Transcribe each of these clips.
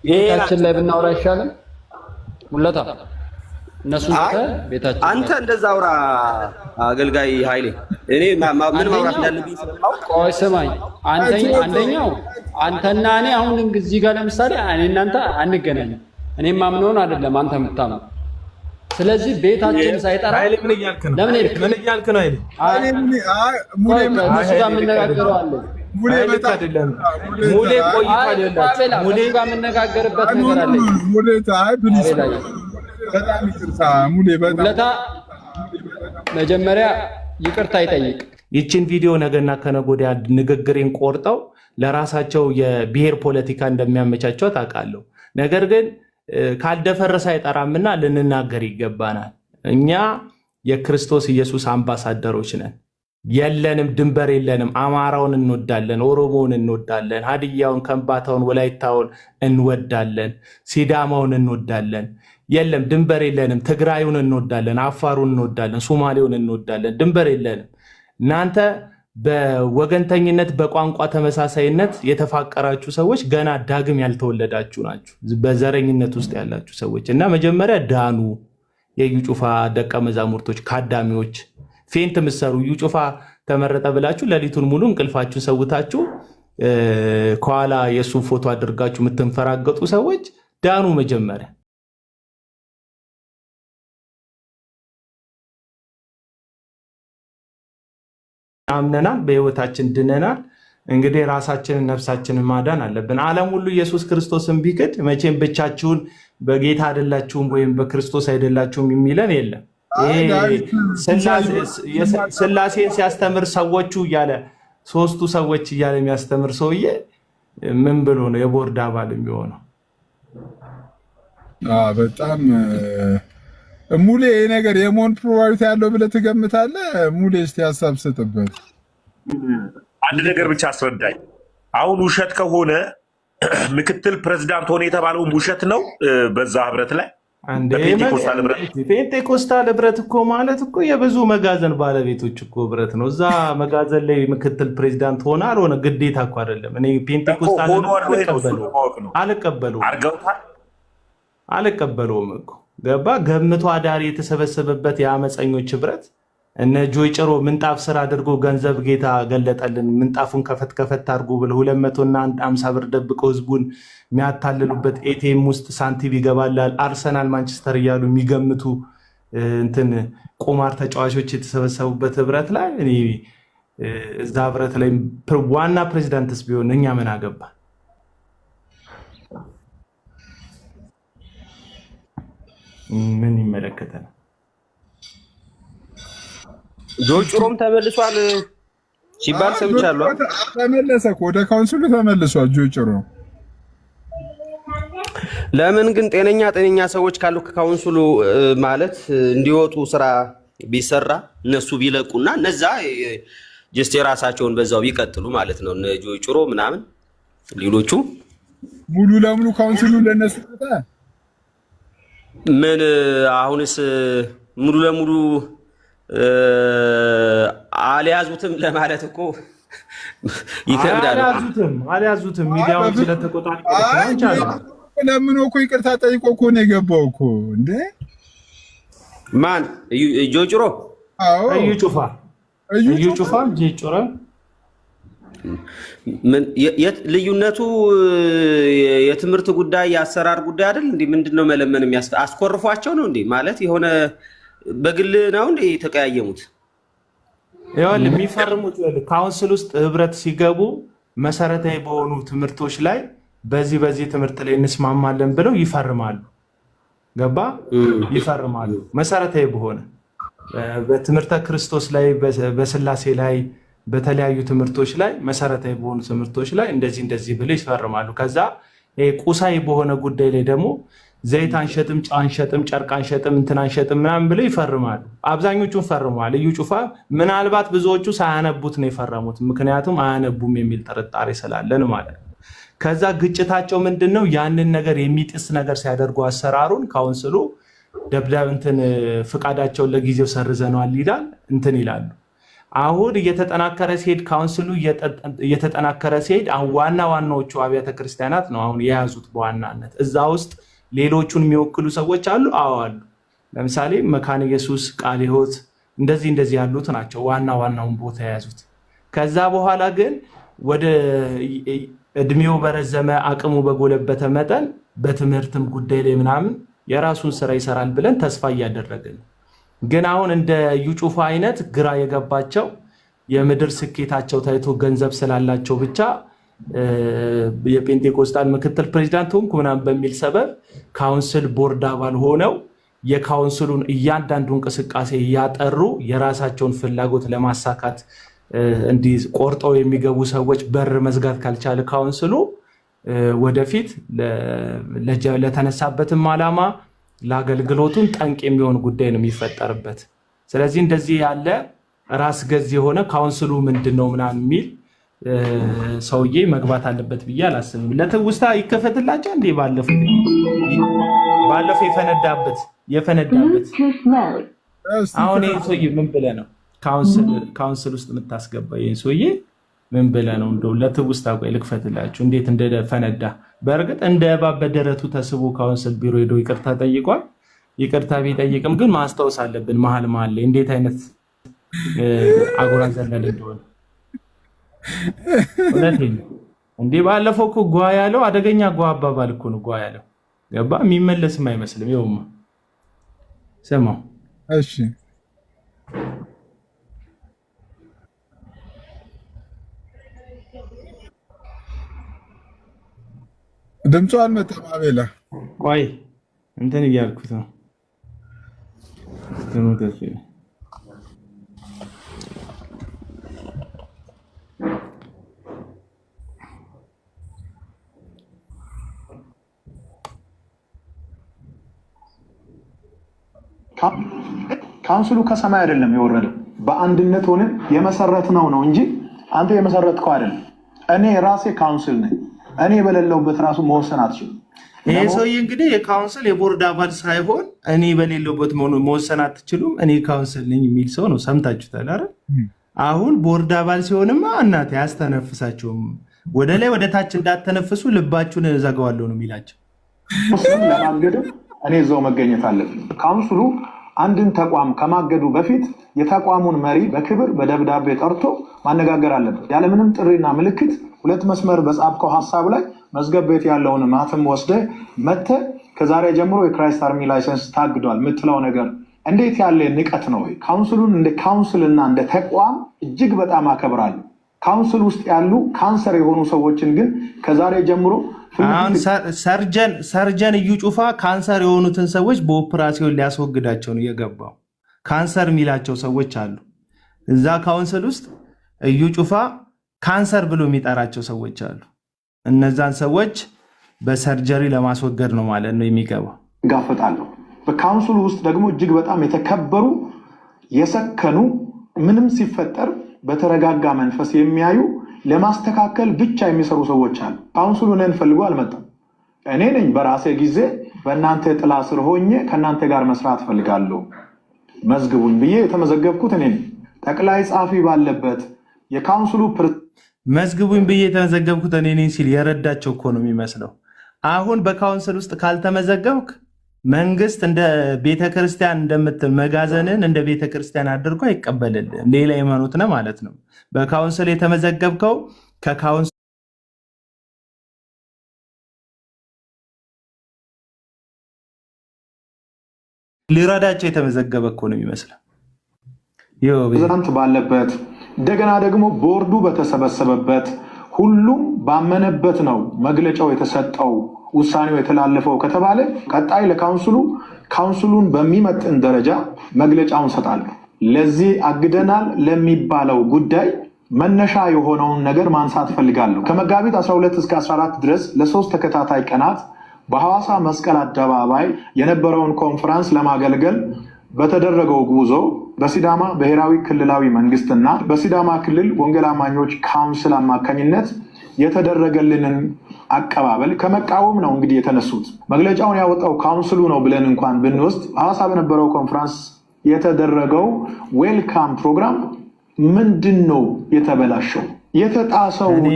ቤታችን ላይ ብናወራ አይሻልም? ሙለታ እነሱ ቤታችን አንተ እንደዛ አውራ አገልጋይ ኃይሌ እኔ ምን ማውራት እንዳለብኝ ስለማውቅ ቆይ ስማኝ። አንደኛው አንተና እኔ አሁን እዚህ ጋር ለምሳሌ እኔ እናንተ አንገናኝም። እኔም ማምነውን አይደለም አንተ የምታምነው። ስለዚህ ቤታችን ሳይጠራ ኃይሌ ምን እያልክ ነው? ለምን ሄድክ? ምን እያልክ ነው ኃይሌ? ሙሌ ጋር የምንነጋገረው አለ። ሙሌ አይደለም ሙሌ ቆይታ አይደለም ሙሌ ጋር የምንነጋገርበት ነገር አለ። ሙሌ ታይ ፕሊዝ በጣም ይቅርታ ሙሌ በጣም መጀመሪያ ይቅርታ ይጠይቅ። ይችን ቪዲዮ ነገና ከነገ ወዲያ ንግግሬን ቆርጠው ለራሳቸው የብሔር ፖለቲካ እንደሚያመቻቸው ታውቃለሁ። ነገር ግን ካልደፈረሰ አይጠራምና ልንናገር ይገባናል። እኛ የክርስቶስ ኢየሱስ አምባሳደሮች ነን። የለንም ድንበር የለንም። አማራውን እንወዳለን፣ ኦሮሞውን እንወዳለን፣ ሀዲያውን፣ ከምባታውን፣ ወላይታውን እንወዳለን፣ ሲዳማውን እንወዳለን። የለም ድንበር የለንም። ትግራዩን እንወዳለን፣ አፋሩን እንወዳለን፣ ሶማሌውን እንወዳለን። ድንበር የለንም። እናንተ በወገንተኝነት በቋንቋ ተመሳሳይነት የተፋቀራችሁ ሰዎች ገና ዳግም ያልተወለዳችሁ ናችሁ። በዘረኝነት ውስጥ ያላችሁ ሰዎች እና መጀመሪያ ዳኑ። የዩ ጩፋ ደቀ መዛሙርቶች ካዳሚዎች ፌንት ምሰሩ እዩ ጩፋ ተመረጠ ብላችሁ ሌሊቱን ሙሉ እንቅልፋችሁ ሰውታችሁ ከኋላ የሱን ፎቶ አድርጋችሁ የምትንፈራገጡ ሰዎች ዳኑ መጀመሪያ። አምነናል፣ በህይወታችን ድነናል። እንግዲህ ራሳችንን ነፍሳችንን ማዳን አለብን። ዓለም ሁሉ ኢየሱስ ክርስቶስን ቢክድ መቼም ብቻችሁን በጌታ አይደላችሁም ወይም በክርስቶስ አይደላችሁም የሚለን የለም። ስላሴን ሲያስተምር ሰዎቹ እያለ ሶስቱ ሰዎች እያለ የሚያስተምር ሰውዬ ምን ብሎ ነው የቦርድ አባል የሚሆነው? በጣም ሙሌ ይሄ ነገር የመሆን ፕሮባቢሊቲ ያለው ብለህ ትገምታለህ? ሙሌ እስቲ ሀሳብ ስጥበት። አንድ ነገር ብቻ አስረዳኝ። አሁን ውሸት ከሆነ ምክትል ፕሬዝዳንት ሆነ የተባለው ውሸት ነው በዛ ህብረት ላይ ፔንቴኮስታል ህብረት እኮ ማለት እኮ የብዙ መጋዘን ባለቤቶች እኮ ህብረት ነው። እዛ መጋዘን ላይ ምክትል ፕሬዚዳንት ሆነ አልሆነ ግዴታ እኮ አይደለም። እኔ ፔንቴኮስታል አልቀበለውም እኮ ገባ። ገምቶ አዳሪ የተሰበሰበበት የአመፀኞች ህብረት እነ ጆይ ጭሮ ምንጣፍ ስራ አድርጎ ገንዘብ ጌታ ገለጠልን ምንጣፉን ከፈት ከፈት አድርጎ ብለው 250 ብር ደብቀው ህዝቡን የሚያታልሉበት ኤቲኤም ውስጥ ሳንቲም ይገባላል። አርሰናል ማንቸስተር እያሉ የሚገምቱ እንትን ቁማር ተጫዋቾች የተሰበሰቡበት ህብረት ላይ እኔ እዛ ህብረት ላይ ዋና ፕሬዚዳንትስ ቢሆን እኛ ምን አገባ? ምን ይመለከተናል? ጆይ ጭሮም ተመልሷል ሲባል ሰምቻለሁ። ተመለሰ እኮ ወደ ካውንስሉ ተመልሷል ጆይ ጭሮ። ለምን ግን ጤነኛ ሰዎች ካሉ ከካውንስሉ ማለት እንዲወጡ ስራ ቢሰራ እነሱ ቢለቁና እነዛ ጀስት የራሳቸውን በዛው ቢቀጥሉ ማለት ነው። እነ ጆይ ጭሮ ምናምን ሌሎቹ ሙሉ ለሙሉ ካውንስሉ ለነሱ ተጣ ምን አሁንስ ሙሉ ለሙሉ አልያዙትም ለማለት እኮ ይከብዳል። አልያዙትም ሚዲያውን ስለተቆጣጠሩ ለምን እኮ ይቅርታ ጠይቆ እኮ ነው የገባው እኮ እንዴ። ማን ጆይ ጭሮ? አዎ እዩ ጩፋ ጆይ ጭሮ። ምን ልዩነቱ የትምህርት ጉዳይ የአሰራር ጉዳይ አይደል እንዴ? ምንድነው መለመን አስኮርፏቸው ነው እንዴ? ማለት የሆነ በግል ነው እንዴ ተቀያየሙት? ይኸውልህ የሚፈርሙት ካውንስል ውስጥ ህብረት ሲገቡ መሰረታዊ በሆኑ ትምህርቶች ላይ በዚህ ትምህርት ላይ እንስማማለን ብለው ይፈርማሉ። ገባ? ይፈርማሉ። መሰረታዊ በሆነ በትምህርተ ክርስቶስ ላይ በስላሴ ላይ በተለያዩ ትምህርቶች ላይ መሰረታዊ በሆኑ ትምህርቶች ላይ እንደዚህ ብለው ይፈርማሉ። ከዛ ቁሳዊ በሆነ ጉዳይ ላይ ደግሞ ዘይት አንሸጥም፣ ጨው አንሸጥም፣ ጨርቅ አንሸጥም፣ እንትን አንሸጥም ምናምን ብለው ይፈርማሉ። አብዛኞቹን ፈርመዋል። እዩ ጩፋ ምናልባት ብዙዎቹ ሳያነቡት ነው የፈረሙት። ምክንያቱም አያነቡም የሚል ጥርጣሬ ስላለን ማለት ነው። ከዛ ግጭታቸው ምንድነው? ያንን ነገር የሚጥስ ነገር ሲያደርጉ አሰራሩን ካውንስሉ ደብዳቤ እንትን ፍቃዳቸውን ለጊዜው ሰርዘነዋል ይላል እንትን ይላሉ። አሁን እየተጠናከረ ሲሄድ ካውንስሉ እየተጠናከረ ሲሄድ አሁን ዋናዎቹ አብያተ ክርስቲያናት ነው አሁን የያዙት በዋናነት። እዛ ውስጥ ሌሎቹን የሚወክሉ ሰዎች አሉ። አሉ። ለምሳሌ መካነ ኢየሱስ፣ ቃለ ሕይወት እንደዚህ ያሉት ናቸው ዋናውን ቦታ የያዙት። ከዛ በኋላ ግን ወደ እድሜው በረዘመ አቅሙ በጎለበተ መጠን በትምህርትም ጉዳይ ላይ ምናምን የራሱን ስራ ይሰራል ብለን ተስፋ እያደረግን፣ ግን አሁን እንደ እዩ ጩፋ አይነት ግራ የገባቸው የምድር ስኬታቸው ታይቶ ገንዘብ ስላላቸው ብቻ የጴንጤቆስጣን ምክትል ፕሬዚዳንት ሆንኩ ምናምን በሚል ሰበብ ካውንስል ቦርድ አባል ሆነው የካውንስሉን እያንዳንዱ እንቅስቃሴ እያጠሩ የራሳቸውን ፍላጎት ለማሳካት እንዲህ ቆርጠው የሚገቡ ሰዎች በር መዝጋት ካልቻለ ካውንስሉ ወደፊት ለተነሳበትም ዓላማ ለአገልግሎቱን ጠንቅ የሚሆን ጉዳይ ነው የሚፈጠርበት። ስለዚህ እንደዚህ ያለ ራስ ገዝ የሆነ ካውንስሉ ምንድነው ምናምን የሚል ሰውዬ መግባት አለበት ብዬ አላስብም። ለትውስታ ይከፈትላቸው እንዴ ባለፈው የፈነዳበት አሁን ይሄ ሰውዬ ምን ብለህ ነው ካውንስል ውስጥ የምታስገባ? ይሄ ሰውዬ ምን ብለህ ነው? እንደው ለትውስታ ቆይ ልክፈትላችሁ እንዴት እንደፈነዳ። በእርግጥ እንደ እባብ በደረቱ ተስቦ ካውንስል ቢሮ ሄዶ ይቅርታ ጠይቋል። ይቅርታ ቢጠይቅም ግን ማስታወስ አለብን መሀል ላይ እንዴት አይነት አጉራ ዘለል እንደሆነ። እውነቴን ነው እንዴ። ባለፈው እኮ ጓ ያለው አደገኛ ጓ አባባል እኮ ነው። ጓ ያለው ገባ የሚመለስም አይመስልም። ይኸውማ ስማው። እሺ ድምፁ አልመጣም። አቤላ ቆይ እንትን እያልኩት ነው። ካውንስሉ ከሰማይ አይደለም የወረደው፣ በአንድነት ሆነን የመሰረትነው ነው እንጂ አንተ የመሰረትከው አይደለም። እኔ ራሴ ካውንስል ነኝ። እኔ በሌለውበት ራሱ መወሰን አትችልም። ይሄ ሰውዬ እንግዲህ የካውንስል የቦርድ አባል ሳይሆን እኔ በሌለውበት መወሰን አትችሉም እኔ ካውንስል ነኝ የሚል ሰው ነው። ሰምታችሁታል አይደል? አሁን ቦርድ አባል ሲሆንማ እናቴ አያስተነፍሳቸውም። ወደ ላይ ወደ ታች እንዳተነፍሱ ልባችሁን እዘጋዋለሁ ነው የሚላቸው። ለማገድም እኔ እዛው መገኘት አለብኝ። ካውንስሉ አንድን ተቋም ከማገዱ በፊት የተቋሙን መሪ በክብር በደብዳቤ ጠርቶ ማነጋገር አለበት። ያለምንም ጥሪና ምልክት 2 መስመር በጻፍከው ሐሳብ ላይ መዝገብ ቤት ያለውን ማህተም ወስደህ መተህ ከዛሬ ጀምሮ የክራይስት አርሚ ላይሰንስ ታግዷል የምትለው ነገር እንዴት ያለ ንቀት ነው? ካውንስሉን እንደ ካውንስልና እንደ ተቋም እጅግ በጣም አከብራለሁ። ካውንስል ውስጥ ያሉ ካንሰር የሆኑ ሰዎችን ግን ከዛሬ ጀምሮ ሰርጀን እዩ ጩፋ ካንሰር የሆኑትን ሰዎች በኦፕራሲዮን ሊያስወግዳቸው ነው የገባው። ካንሰር የሚላቸው ሰዎች አሉ እዛ ካውንስል ውስጥ። እዩ ጩፋ ካንሰር ብሎ የሚጠራቸው ሰዎች አሉ። እነዛን ሰዎች በሰርጀሪ ለማስወገድ ነው ማለት ነው የሚገባው። ጋፈጣለሁ። በካውንስሉ ውስጥ ደግሞ እጅግ በጣም የተከበሩ የሰከኑ ምንም ሲፈጠር በተረጋጋ መንፈስ የሚያዩ ለማስተካከል ብቻ የሚሰሩ ሰዎች አሉ። ካውንስሉ እኔን ፈልጎ አልመጣም። እኔ ነኝ በራሴ ጊዜ በእናንተ ጥላ ስር ሆኜ ከእናንተ ጋር መስራት ፈልጋለሁ መዝግቡኝ ብዬ የተመዘገብኩት እኔ ነኝ። ጠቅላይ ጻፊ ባለበት የካውንስሉ መዝግቡኝ ብዬ የተመዘገብኩት እኔ ነኝ ሲል የረዳቸው እኮ ነው የሚመስለው። አሁን በካውንስል ውስጥ ካልተመዘገብክ መንግስት እንደ ቤተክርስቲያን እንደምትል መጋዘንን እንደ ቤተክርስቲያን አድርጎ አይቀበልልህም። ሌላ ሃይማኖት ነው ማለት ነው። በካውንስል የተመዘገብከው ከካውንስል ሊረዳቸው የተመዘገበ እኮ ነው የሚመስለው። ፕሬዝዳንት ባለበት እንደገና ደግሞ ቦርዱ በተሰበሰበበት ሁሉም ባመነበት ነው መግለጫው የተሰጠው ውሳኔው የተላለፈው ከተባለ ቀጣይ ካውንስሉን በሚመጥን ደረጃ መግለጫውን ሰጣለሁ። ለዚህ አግደናል ለሚባለው ጉዳይ መነሻ የሆነውን ነገር ማንሳት ፈልጋለሁ። ከመጋቢት 12 እስከ 14 ድረስ ለ3 ተከታታይ ቀናት በሐዋሳ መስቀል አደባባይ የነበረውን ኮንፈረንስ ለማገልገል በተደረገው ጉዞ በሲዳማ ብሔራዊ ክልላዊ መንግስትና በሲዳማ ክልል ወንጌል አማኞች ካውንስል አማካኝነት የተደረገልንን አቀባበል ከመቃወም ነው እንግዲህ የተነሱት። መግለጫውን ያወጣው ካውንስሉ ነው ብለን እንኳን ብንወስድ ሐዋሳ በነበረው ኮንፈረንስ የተደረገው ዌልካም ፕሮግራም ምንድን ነው የተበላሸው? የተጣሰው እኔ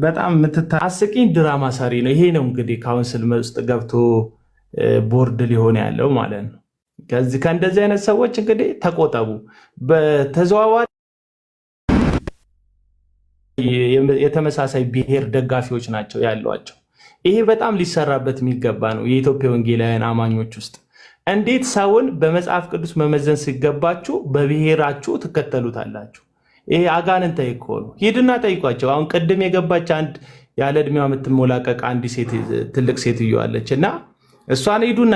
በጣም አስቂኝ ድራማ ሰሪ ነው። ይሄ ነው እንግዲህ ካውንስል ውስጥ ገብቶ ቦርድ ሊሆን ያለው ማለት ነው። ከእንደዚህ አይነት ሰዎች እንግዲህ ተቆጠቡ። በተዘዋዋሪ የተመሳሳይ ብሔር ደጋፊዎች ናቸው ያሏቸው። ይሄ በጣም ሊሰራበት የሚገባ ነው። የኢትዮጵያ ወንጌላውያን አማኞች ውስጥ እንዴት ሰውን በመጽሐፍ ቅዱስ መመዘን ሲገባችሁ በብሔራችሁ ትከተሉታላችሁ? ይሄ አጋንንታዊ እኮ ነው። ሂድና ጠይቋቸው። አሁን ቅድም የገባች አንድ ያለ እድሜዋ የምትሞላቀቅ አንድ ትልቅ ሴትዮ አለች እና እሷን ሂዱና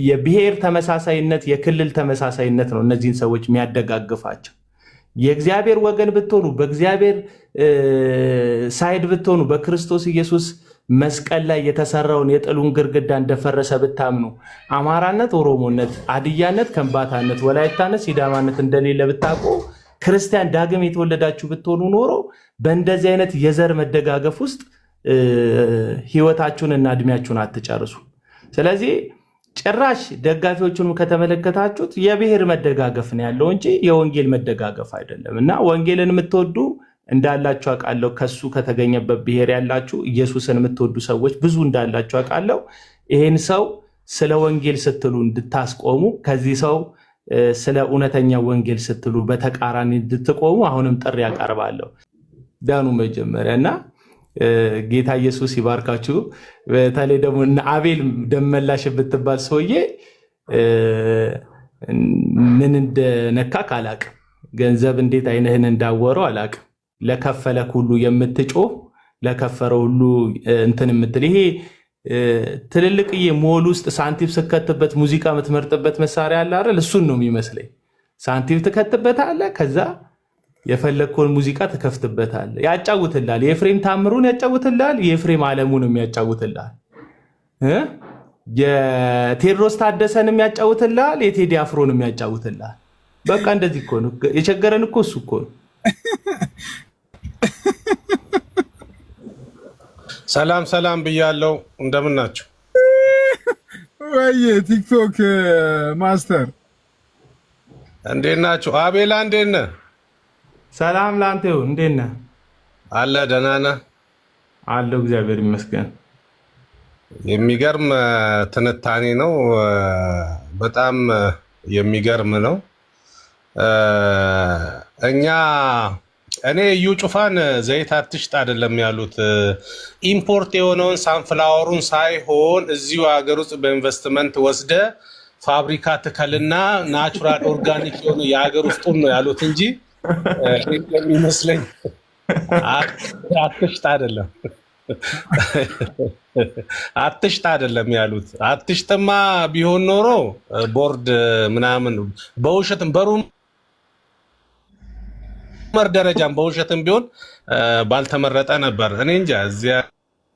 የብሔር ተመሳሳይነት የክልል ተመሳሳይነት ነው እነዚህን ሰዎች የሚያደጋግፋቸው። የእግዚአብሔር ወገን ብትሆኑ በእግዚአብሔር ሳይድ ብትሆኑ በክርስቶስ ኢየሱስ መስቀል ላይ የተሰራውን የጥሉን ግርግዳ እንደፈረሰ ብታምኑ አማራነት፣ ኦሮሞነት፣ አድያነት፣ ከምባታነት፣ ወላይታነት፣ ሲዳማነት እንደሌለ ብታውቁ ክርስቲያን ዳግም የተወለዳችሁ ብትሆኑ ኖሮ በእንደዚህ አይነት የዘር መደጋገፍ ውስጥ ህይወታችሁንና እድሜያችሁን አትጨርሱ። ስለዚህ ጭራሽ ደጋፊዎቹንም ከተመለከታችሁት የብሔር መደጋገፍ ነው ያለው እንጂ የወንጌል መደጋገፍ አይደለም። እና ወንጌልን የምትወዱ እንዳላችሁ አውቃለሁ። ከሱ ከተገኘበት ብሔር ያላችሁ ኢየሱስን የምትወዱ ሰዎች ብዙ እንዳላችሁ አውቃለሁ። ይህን ሰው ስለ ወንጌል ስትሉ እንድታስቆሙ፣ ከዚህ ሰው ስለ እውነተኛ ወንጌል ስትሉ በተቃራኒ እንድትቆሙ አሁንም ጥሪ ያቀርባለሁ። ዳኑ መጀመሪያ እና ጌታ ኢየሱስ ይባርካችሁ። በተለይ ደግሞ አቤል ደመላሽ ብትባል ሰውዬ ምን እንደነካክ አላቅም። ገንዘብ እንዴት አይንህን እንዳወረው አላቅም። ለከፈለክ ሁሉ የምትጮህ ለከፈረው ሁሉ እንትን የምትል ይሄ ትልልቅዬ ሞል ውስጥ ሳንቲም ስከትበት ሙዚቃ የምትመርጥበት መሳሪያ አለ አይደል? እሱን ነው የሚመስለኝ። ሳንቲም ትከትበታለህ፣ ከዛ የፈለግከውን ሙዚቃ ትከፍትበታለህ። ያጫውትልሃል። የኤፍሬም ታምሩን ያጫውትልሃል። የኤፍሬም ዓለሙንም ያጫውትልሃል። የቴዎድሮስ ታደሰንም ያጫውትልሃል። የቴዲ አፍሮንም ያጫውትልሃል። በቃ እንደዚህ እኮ ነው የቸገረን እኮ እሱ እኮ ነው። ሰላም ሰላም ብያለው። እንደምን ናችሁ? ወይ ቲክቶክ ማስተር እንዴት ናችሁ? አቤላ እንዴት ነህ? ሰላም ላንተ ይሁን። እንዴት ነህ? አለ ደህና ነህ? አለሁ እግዚአብሔር ይመስገን። የሚገርም ትንታኔ ነው። በጣም የሚገርም ነው። እኔ እዩ ጩፋን ዘይት አትሽጥ አይደለም ያሉት። ኢምፖርት የሆነውን ሳንፍላወሩን ሳይሆን እዚሁ ሀገር ውስጥ በኢንቨስትመንት ወስደ ፋብሪካ ትከልና ናቹራል ኦርጋኒክ የሆነ የሀገር ውስጡን ነው ያሉት እንጂ የሚመስለኝ አትሽጥ አይደለም አትሽጥ አይደለም ያሉት። አትሽጥማ ቢሆን ኖሮ ቦርድ ምናምን በውሸትም በሩም ደረጃም በውሸትም ቢሆን ባልተመረጠ ነበር። እኔ እንጃ። እዚያ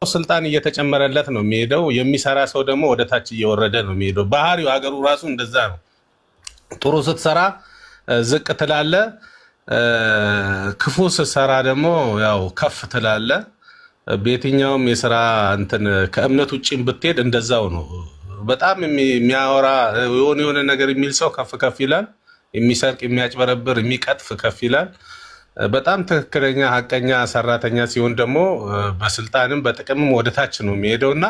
ስልጣን እየተጨመረለት ነው የሚሄደው። የሚሰራ ሰው ደግሞ ወደ ታች እየወረደ ነው የሚሄደው። ባህሪው ሀገሩ ራሱ እንደዛ ነው። ጥሩ ስትሰራ ዝቅ ትላለ፣ ክፉ ስትሰራ ደግሞ ያው ከፍ ትላለ። በየትኛውም የስራ እንትን ከእምነት ውጭም ብትሄድ እንደዛው ነው። በጣም የሚያወራ የሆነ ነገር የሚል ሰው ከፍ ከፍ ይላል። የሚሰርቅ፣ የሚያጭበረብር፣ የሚቀጥፍ ከፍ ይላል። በጣም ትክክለኛ ሀቀኛ ሰራተኛ ሲሆን ደግሞ በስልጣንም በጥቅምም ወደታች ነው የሚሄደው እና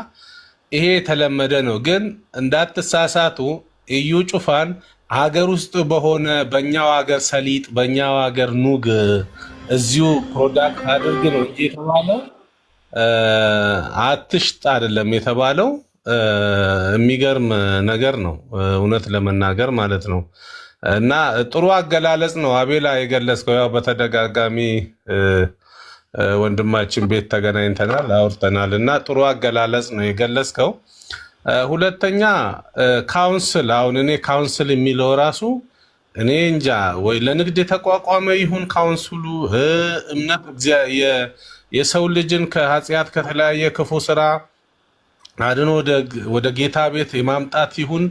ይሄ የተለመደ ነው። ግን እንዳትሳሳቱ፣ እዩ ጩፋን ሀገር ውስጥ በሆነ በእኛው ሀገር ሰሊጥ፣ በእኛው ሀገር ኑግ እዚሁ ፕሮዳክት አድርግ ነው እንጂ የተባለው አትሽጥ አይደለም የተባለው። የሚገርም ነገር ነው እውነት ለመናገር ማለት ነው። እና ጥሩ አገላለጽ ነው አቤላ የገለጽከው። ያው በተደጋጋሚ ወንድማችን ቤት ተገናኝተናል አውርተናል እና ጥሩ አገላለጽ ነው የገለጽከው። ሁለተኛ ካውንስል፣ አሁን እኔ ካውንስል የሚለው ራሱ እኔ እንጃ ወይ ለንግድ የተቋቋመ ይሁን ካውንስሉ እምነት የሰው ልጅን ከኃጢአት ከተለያየ ክፉ ስራ አድኖ ወደ ጌታ ቤት የማምጣት ይሁን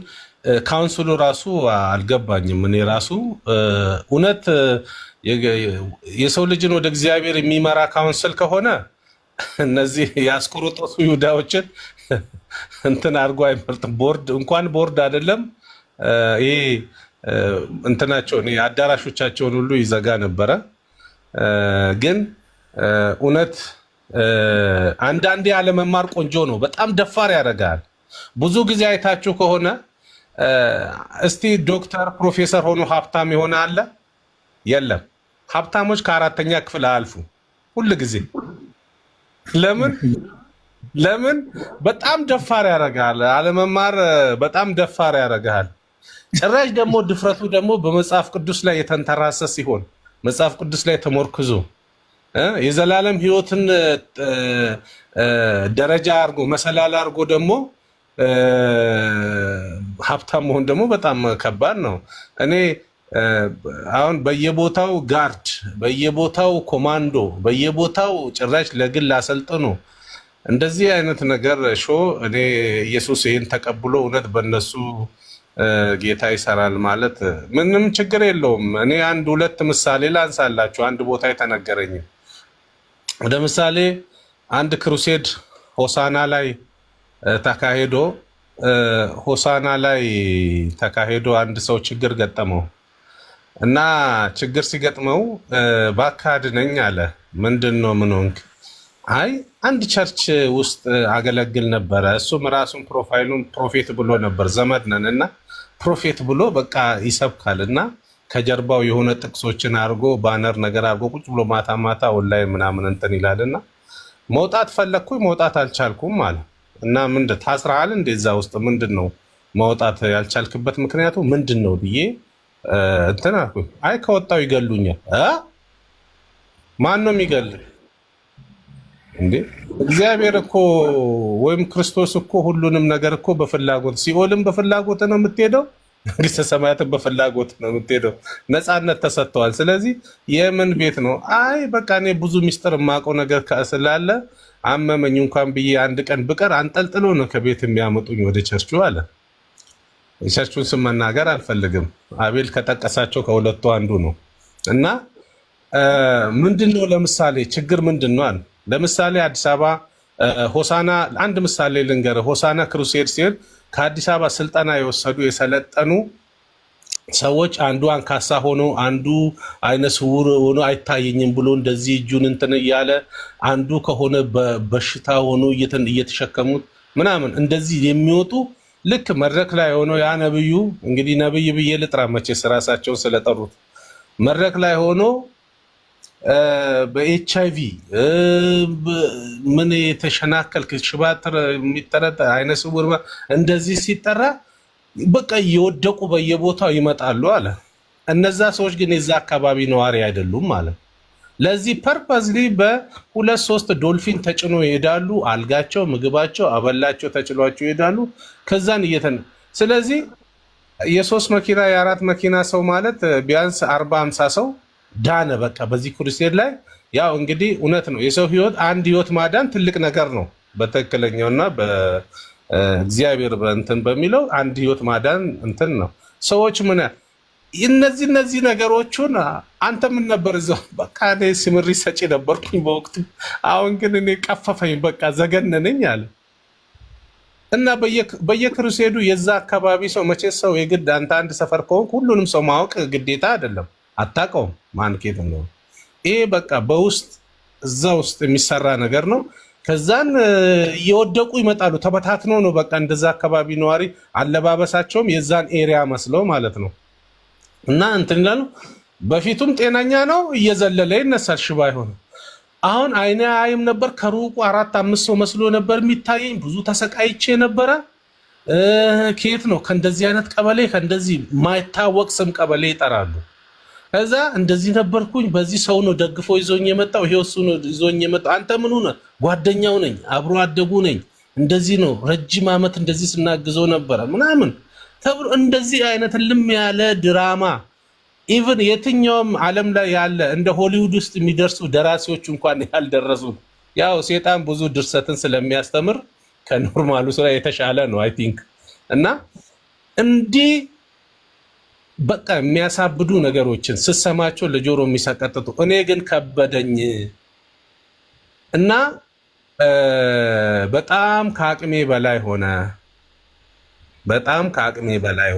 ካውንስሉ ራሱ አልገባኝም። እኔ ራሱ እውነት የሰው ልጅን ወደ እግዚአብሔር የሚመራ ካውንስል ከሆነ እነዚህ የአስቆሮጦሱ ይሁዳዎችን እንትን አድርጎ አይመርጥም። ቦርድ እንኳን ቦርድ አይደለም ይሄ እንትናቸውን አዳራሾቻቸውን ሁሉ ይዘጋ ነበረ። ግን እውነት አንዳንዴ ያለመማር ቆንጆ ነው። በጣም ደፋር ያደርጋል። ብዙ ጊዜ አይታችሁ ከሆነ እስቲ ዶክተር ፕሮፌሰር ሆኖ ሀብታም የሆነ አለ? የለም። ሀብታሞች ከአራተኛ ክፍል አያልፉ ሁል ጊዜ። ለምን? በጣም ደፋር ያደርጋል። አለመማር በጣም ደፋር ያደርጋል። ጭራሽ ደግሞ ድፍረቱ ደግሞ በመጽሐፍ ቅዱስ ላይ የተንተራሰ ሲሆን መጽሐፍ ቅዱስ ላይ ተሞርክዞ የዘላለም ሕይወትን ደረጃ አድርጎ መሰላል አድርጎ ደግሞ ሀብታም መሆን ደግሞ በጣም ከባድ ነው። እኔ አሁን በየቦታው ጋርድ፣ በየቦታው ኮማንዶ፣ በየቦታው ጭራሽ ለግል አሰልጥኖ እንደዚህ አይነት ነገር እኔ ኢየሱስ ይህን ተቀብሎ እውነት በእነሱ ጌታ ይሰራል ማለት ምንም ችግር የለውም። እኔ አንድ ሁለት ምሳሌ ላንሳላችሁ። አንድ ቦታ የተነገረኝ ወደ ምሳሌ አንድ ክሩሴድ ሆሳና ላይ ተካሄዶ አንድ ሰው ችግር ገጠመው እና ችግር ሲገጥመው እባክህ አድነኝ አለ። ምንድን ነው ምን ሆንክ? አይ አንድ ቸርች ውስጥ አገለግል ነበረ። እሱም ራሱን ፕሮፋይሉን ፕሮፌት ብሎ ነበር። ዘመድ ነን እና ፕሮፌት ብሎ በቃ ይሰብካል እና ከጀርባው የሆነ ጥቅሶችን አድርጎ ባነር ነገር አድርጎ ቁጭ ብሎ ማታ ማታ ኦንላይን ምናምን እንትን ይላልና መውጣት ፈለግኩኝ፣ መውጣት አልቻልኩም አለ። እና ምንድን ታስረሃል እንደዛ ውስጥ ምንድን ነው መውጣት ያልቻልክበት ምክንያቱ ምንድን ነው ብዬ እንትን አልኩኝ። አይ ከወጣው ይገሉኛል። ማን ነው የሚገልህ እንዴ? እግዚአብሔር እኮ ወይም ክርስቶስ እኮ ሁሉንም ነገር እኮ በፍላጎት ሲኦልም በፍላጎት ነው የምትሄደው፣ መንግስተ ሰማያትን በፍላጎት ነው የምትሄደው። ነፃነት ተሰጥተዋል። ስለዚህ የምን ቤት ነው? አይ በቃ እኔ ብዙ ሚስጥር የማውቀው ነገር ስላለ አመመኝ እንኳን ብዬ አንድ ቀን ብቀር አንጠልጥሎ ነው ከቤት የሚያመጡኝ ወደ ቸርቹ አለ። የቸርቹን ስም መናገር አልፈልግም። አቤል ከጠቀሳቸው ከሁለቱ አንዱ ነው። እና ምንድነው ለምሳሌ ችግር ምንድነው አለ። ለምሳሌ አዲስ አበባ ሆሳና አንድ ምሳሌ ልንገር። ሆሳና ክሩሴድ ሲሄድ ከአዲስ አበባ ስልጠና የወሰዱ የሰለጠኑ ሰዎች አንዱ አንካሳ ሆኖ አንዱ አይነ ስውር ሆኖ አይታየኝም ብሎ እንደዚህ እጁን እንትን እያለ አንዱ ከሆነ በሽታ ሆኖ እየተሸከሙት ምናምን እንደዚህ የሚወጡ ልክ መድረክ ላይ ሆኖ ያ ነብዩ እንግዲህ ነብይ ብዬ ልጥራ መቼስ ራሳቸውን ስለጠሩት መድረክ ላይ ሆኖ በኤችአይቪ ምን የተሸናከልክ ሽባትር የሚጠረጠ አይነ ስውር እንደዚህ ሲጠራ በቃ እየወደቁ በየቦታው ይመጣሉ አለ። እነዛ ሰዎች ግን የዛ አካባቢ ነዋሪ አይደሉም ማለት። ለዚህ ፐርፐዝሊ በሁለት ሶስት ዶልፊን ተጭኖ ይሄዳሉ። አልጋቸው፣ ምግባቸው፣ አበላቸው ተጭሏቸው ይሄዳሉ። ከዛን ስለዚህ የሶስት መኪና የአራት መኪና ሰው ማለት ቢያንስ 40-50 ሰው ዳነ። በቃ በዚህ ክሩሴድ ላይ ያው እንግዲህ እውነት ነው የሰው ህይወት አንድ ህይወት ማዳን ትልቅ ነገር ነው። በትክክለኛውና በእግዚአብሔር እንትን በሚለው አንድ ህይወት ማዳን እንትን ነው። ሰዎች ምን እነዚህ ነገሮችን አንተ ምን ነበር እዛው በቃ እኔ ስምሪ ሰጪ ነበርኩኝ በወቅቱ። አሁን ግን እኔ ቀፈፈኝ በቃ ዘገነነኝ አለ እና በየክሩሴዱ የዛ አካባቢ ሰው መቼ ሰው የግድ አንተ አንድ ሰፈር ከሆንክ ሁሉንም ሰው ማወቅ ግዴታ አይደለም። አታውቀውም ማን ከየት ነው። ይሄ በቃ በውስጥ እዛ ውስጥ የሚሰራ ነገር ነው። ከዛን እየወደቁ ይመጣሉ። ተበታትነው ነው በቃ እንደዛ አካባቢ ነዋሪ አለባበሳቸውም የዛን ኤሪያ መስለው ማለት ነው። እና እንትን ይላሉ። በፊቱም ጤናኛ ነው እየዘለለ ይነሳል ሽባ ይሆን። አሁን አይኔ አይም ነበር ከሩቁ 4-5 ሰው መስሎ ነበር የሚታየኝ። ብዙ ተሰቃይቼ ነበረ። ከየት ነው ከእንደዚህ አይነት ቀበሌ ከእንደዚህ ማይታወቅ ስም ቀበሌ ይጠራሉ። ከዛ እንደዚህ ነበርኩኝ። በዚህ ሰው ነው ደግፎ ይዞኝ የመጣው። ይሄው እሱ ነው ይዞኝ የመጣው። አንተ ምን ሆነ? ጓደኛው ነኝ፣ አብሮ አደጉ ነኝ። እንደዚህ ነው ረጅም ዓመት እንደዚህ ስናግዘው ነበረ ምናምን ተብሎ እንደዚህ አይነት ልም ያለ ድራማ ኢቭን የትኛውም ዓለም ላይ ያለ እንደ ሆሊውድ ውስጥ የሚደርሱ ደራሲዎች እንኳን ያልደረሱት። ያው ሴጣን ብዙ ድርሰትን ስለሚያስተምር ከኖርማሉ ስራ የተሻለ ነው አይ ቲንክ። እና እንዲህ በቃ የሚያሳብዱ ነገሮችን ስሰማቸው ለጆሮ የሚሰቀጥጡ እኔ ግን ከበደኝ እና በጣም ከአቅሜ በላይ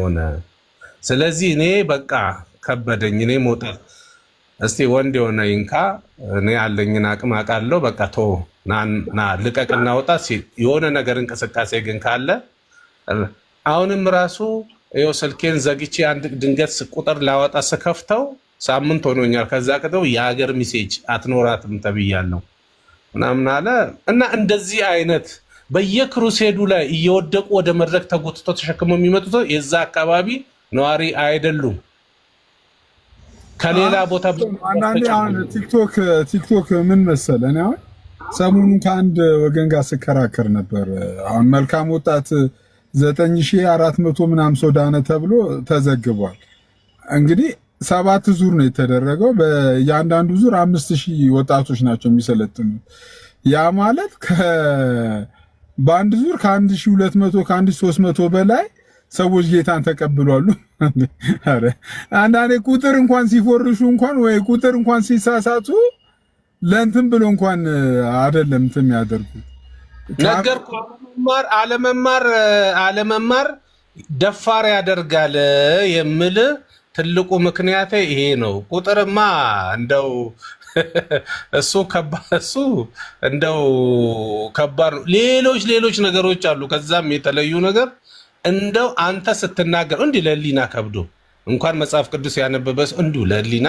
ሆነ። ስለዚህ እኔ በቃ ከበደኝ። እኔ መውጣት እስቲ ወንድ የሆነ ይንካ እኔ ያለኝን አቅም አውቃለሁ። በቃ ቶ ና ልቀቅና ውጣ ሲል የሆነ ነገር እንቅስቃሴ ግን ካለ አሁንም ራሱ ይኸው ስልኬን ዘግቼ አንድ ድንገት ቁጥር ላወጣ ስከፍተው ሳምንት ሆኖኛል። ከዛ ከተው የሀገር ሚሴጅ አትኖራትም ተብያለሁ ምናምን አለ እና እንደዚህ አይነት በየክሩሴዱ ላይ እየወደቁ ወደ መድረክ ተጎትቶ ተሸክመው የሚመጡት የዛ አካባቢ ነዋሪ አይደሉም። ከሌላ ቦታ አንዳንዴ አሁን ቲክቶክ ምን መሰለህ እኔ አሁን ሰሞኑን ከአንድ ወገን ጋር ስከራከር ነበር። አሁን መልካም ወጣት 9400 ምናምን ሰው ዳነ ተብሎ ተዘግቧል። እንግዲህ 7 ዙር ነው የተደረገው። በእያንዳንዱ ዙር 5000 ወጣቶች ናቸው የሚሰለጥኑት። ያ ማለት በአንድ ዙር ከ1200 ከ1300 በላይ ሰዎች ጌታን ተቀብሏሉ። አንዳንዴ ቁጥር እንኳን ሲፎርሹ እንኳን ወይ ቁጥር እንኳን ሲሳሳቱ ለእንትን ብሎ እንኳን አይደለም እንትን የሚያደርጉት ነገርኩ። አለመማር ደፋር ያደርጋል የሚል ትልቁ ምክንያት ይሄ ነው። ቁጥርማ እንደው እሱ እንደው ከባድ ነው። ሌሎች ነገሮች አሉ ከዛም የተለዩ ነገር እንደው አንተ ስትናገር እንዲህ ለሊና ከብዶ እንኳን መጽሐፍ ቅዱስ ያነበበስ እንዲሁ ለሊና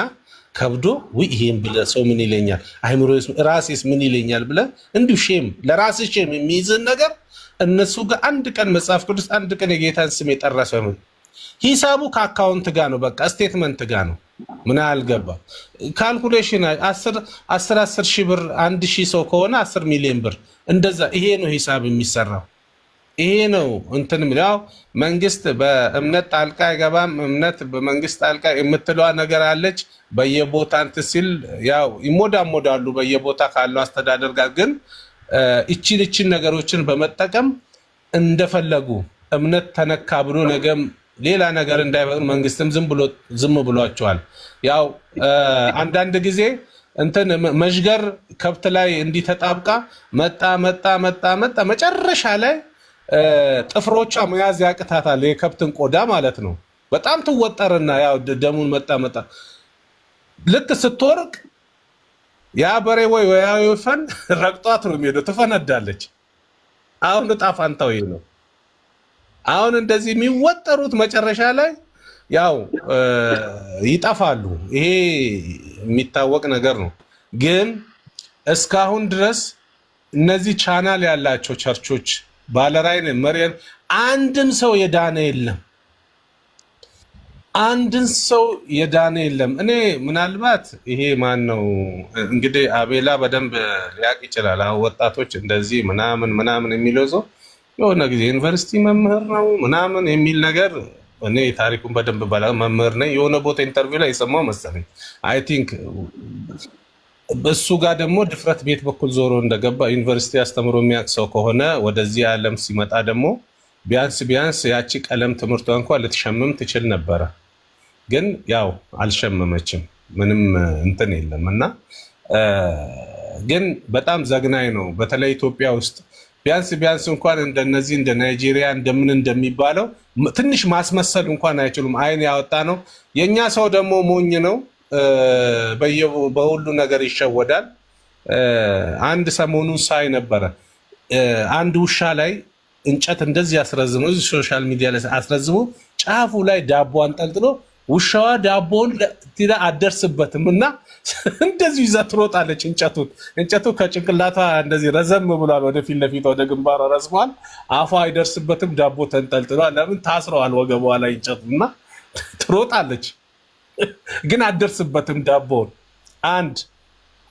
ከብዶ ወይ ይሄን ብለ ሰው ምን ይለኛል አይምሮስ ራሴስ ምን ይለኛል ብለ እንዲሁ ሼም ለራስ ሼም የሚይዝን ነገር እነሱ ጋር አንድ ቀን መጽሐፍ ቅዱስ አንድ ቀን የጌታን ስም የጠራ ሰው ነው ሂሳቡ ከአካውንት ጋር ነው። በቃ ስቴትመንት ጋር ነው። ምን አልገባ ካልኩሌሽን 10 ሺህ ብር 1000 ሰው ከሆነ 10 ሚሊዮን ብር እንደዛ ይሄ ነው ሂሳብ የሚሰራው። ይሄ ነው እንትን ያው መንግስት በእምነት ጣልቃ አይገባም። እምነት በመንግስት ጣልቃ የምትለዋ ነገር አለች። በየቦታ እንትን ሲል ያው ይሞዳሞዳሉ በየቦታ ካለው አስተዳደር ጋር ግን እቺን ነገሮችን በመጠቀም እንደፈለጉ እምነት ተነካ ብሎ ነገም ሌላ ነገር እንዳይበሩ መንግስትም ዝም ብሏቸዋል። ያው አንዳንድ ጊዜ እንትን መሽገር ከብት ላይ እንዲተጣብቃ መጣ መጨረሻ ላይ ጥፍሮቿ መያዝ ያቅታታል። የከብትን ቆዳ ማለት ነው። በጣም ትወጠርና ያው ደሙን መጣ ልክ ስትወርቅ ያ በሬ ወይ ወይፈን ረግጧት ነው የሚሄደው፣ ትፈነዳለች። አሁን ዕጣ ፈንታው ይሄ ነው። አሁን እንደዚህ የሚወጠሩት መጨረሻ ላይ ያው ይጠፋሉ። ይሄ የሚታወቅ ነገር ነው። ግን እስካሁን ድረስ እነዚህ ቻናል ያላቸው ቸርቾች ባለራዕይ መሪያን አንድም ሰው የዳነ የለም። እኔ ምናልባት ይሄ ማን ነው እንግዲህ አቤላ በደንብ ሊያቅ ይችላል። አሁን ወጣቶች እንደዚህ ምናምን የሚለው ሰው የሆነ ጊዜ ዩኒቨርሲቲ መምህር ነው ምናምን የሚል ነገር እኔ ታሪኩን በደንብ ባላ መምህር ነኝ የሆነ ቦታ ኢንተርቪው ላይ የሰማው መሰለኝ። አይ ቲንክ በሱ ጋር ደግሞ ድፍረት ቤት በኩል ዞሮ እንደገባ ዩኒቨርሲቲ አስተምሮ የሚያውቅ ሰው ከሆነ ወደዚህ ዓለም ሲመጣ ደግሞ ቢያንስ ያቺ ቀለም ትምህርቷ እንኳን ልትሸምም ትችል ነበረ። ግን ያው አልሸመመችም። ምንም እንትን የለም እና ግን በጣም ዘግናኝ ነው። በተለይ ኢትዮጵያ ውስጥ ቢያንስ እንኳን እንደነዚህ እንደ ናይጄሪያ እንደምን እንደሚባለው ትንሽ ማስመሰል እንኳን አይችሉም። አይን ያወጣ ነው። የኛ ሰው ደግሞ ሞኝ ነው። በሁሉ ነገር ይሸወዳል። አንድ ሰሞኑን ሳይ ነበረ አንድ ውሻ ላይ እንጨት እንደዚህ አስረዝሞ ሶሻል ሚዲያ ላይ አስረዝሞ ጫፉ ላይ ዳቦ አንጠልጥሎ ውሻዋ ዳቦን አደርስበትም እና እንደዚህ ይዛ ትሮጣለች። እንጨቱ ከጭንቅላቷ እንደዚህ ረዘም ብሏል፣ ወደፊት ለፊት ወደ ግንባሯ ረዝሟል። አፏ አይደርስበትም፣ ዳቦ ተንጠልጥሏል። ለምን ታስረዋል ወገቧ ላይ እንጨቱ እና ትሮጣለች፣ ግን አደርስበትም ዳቦን።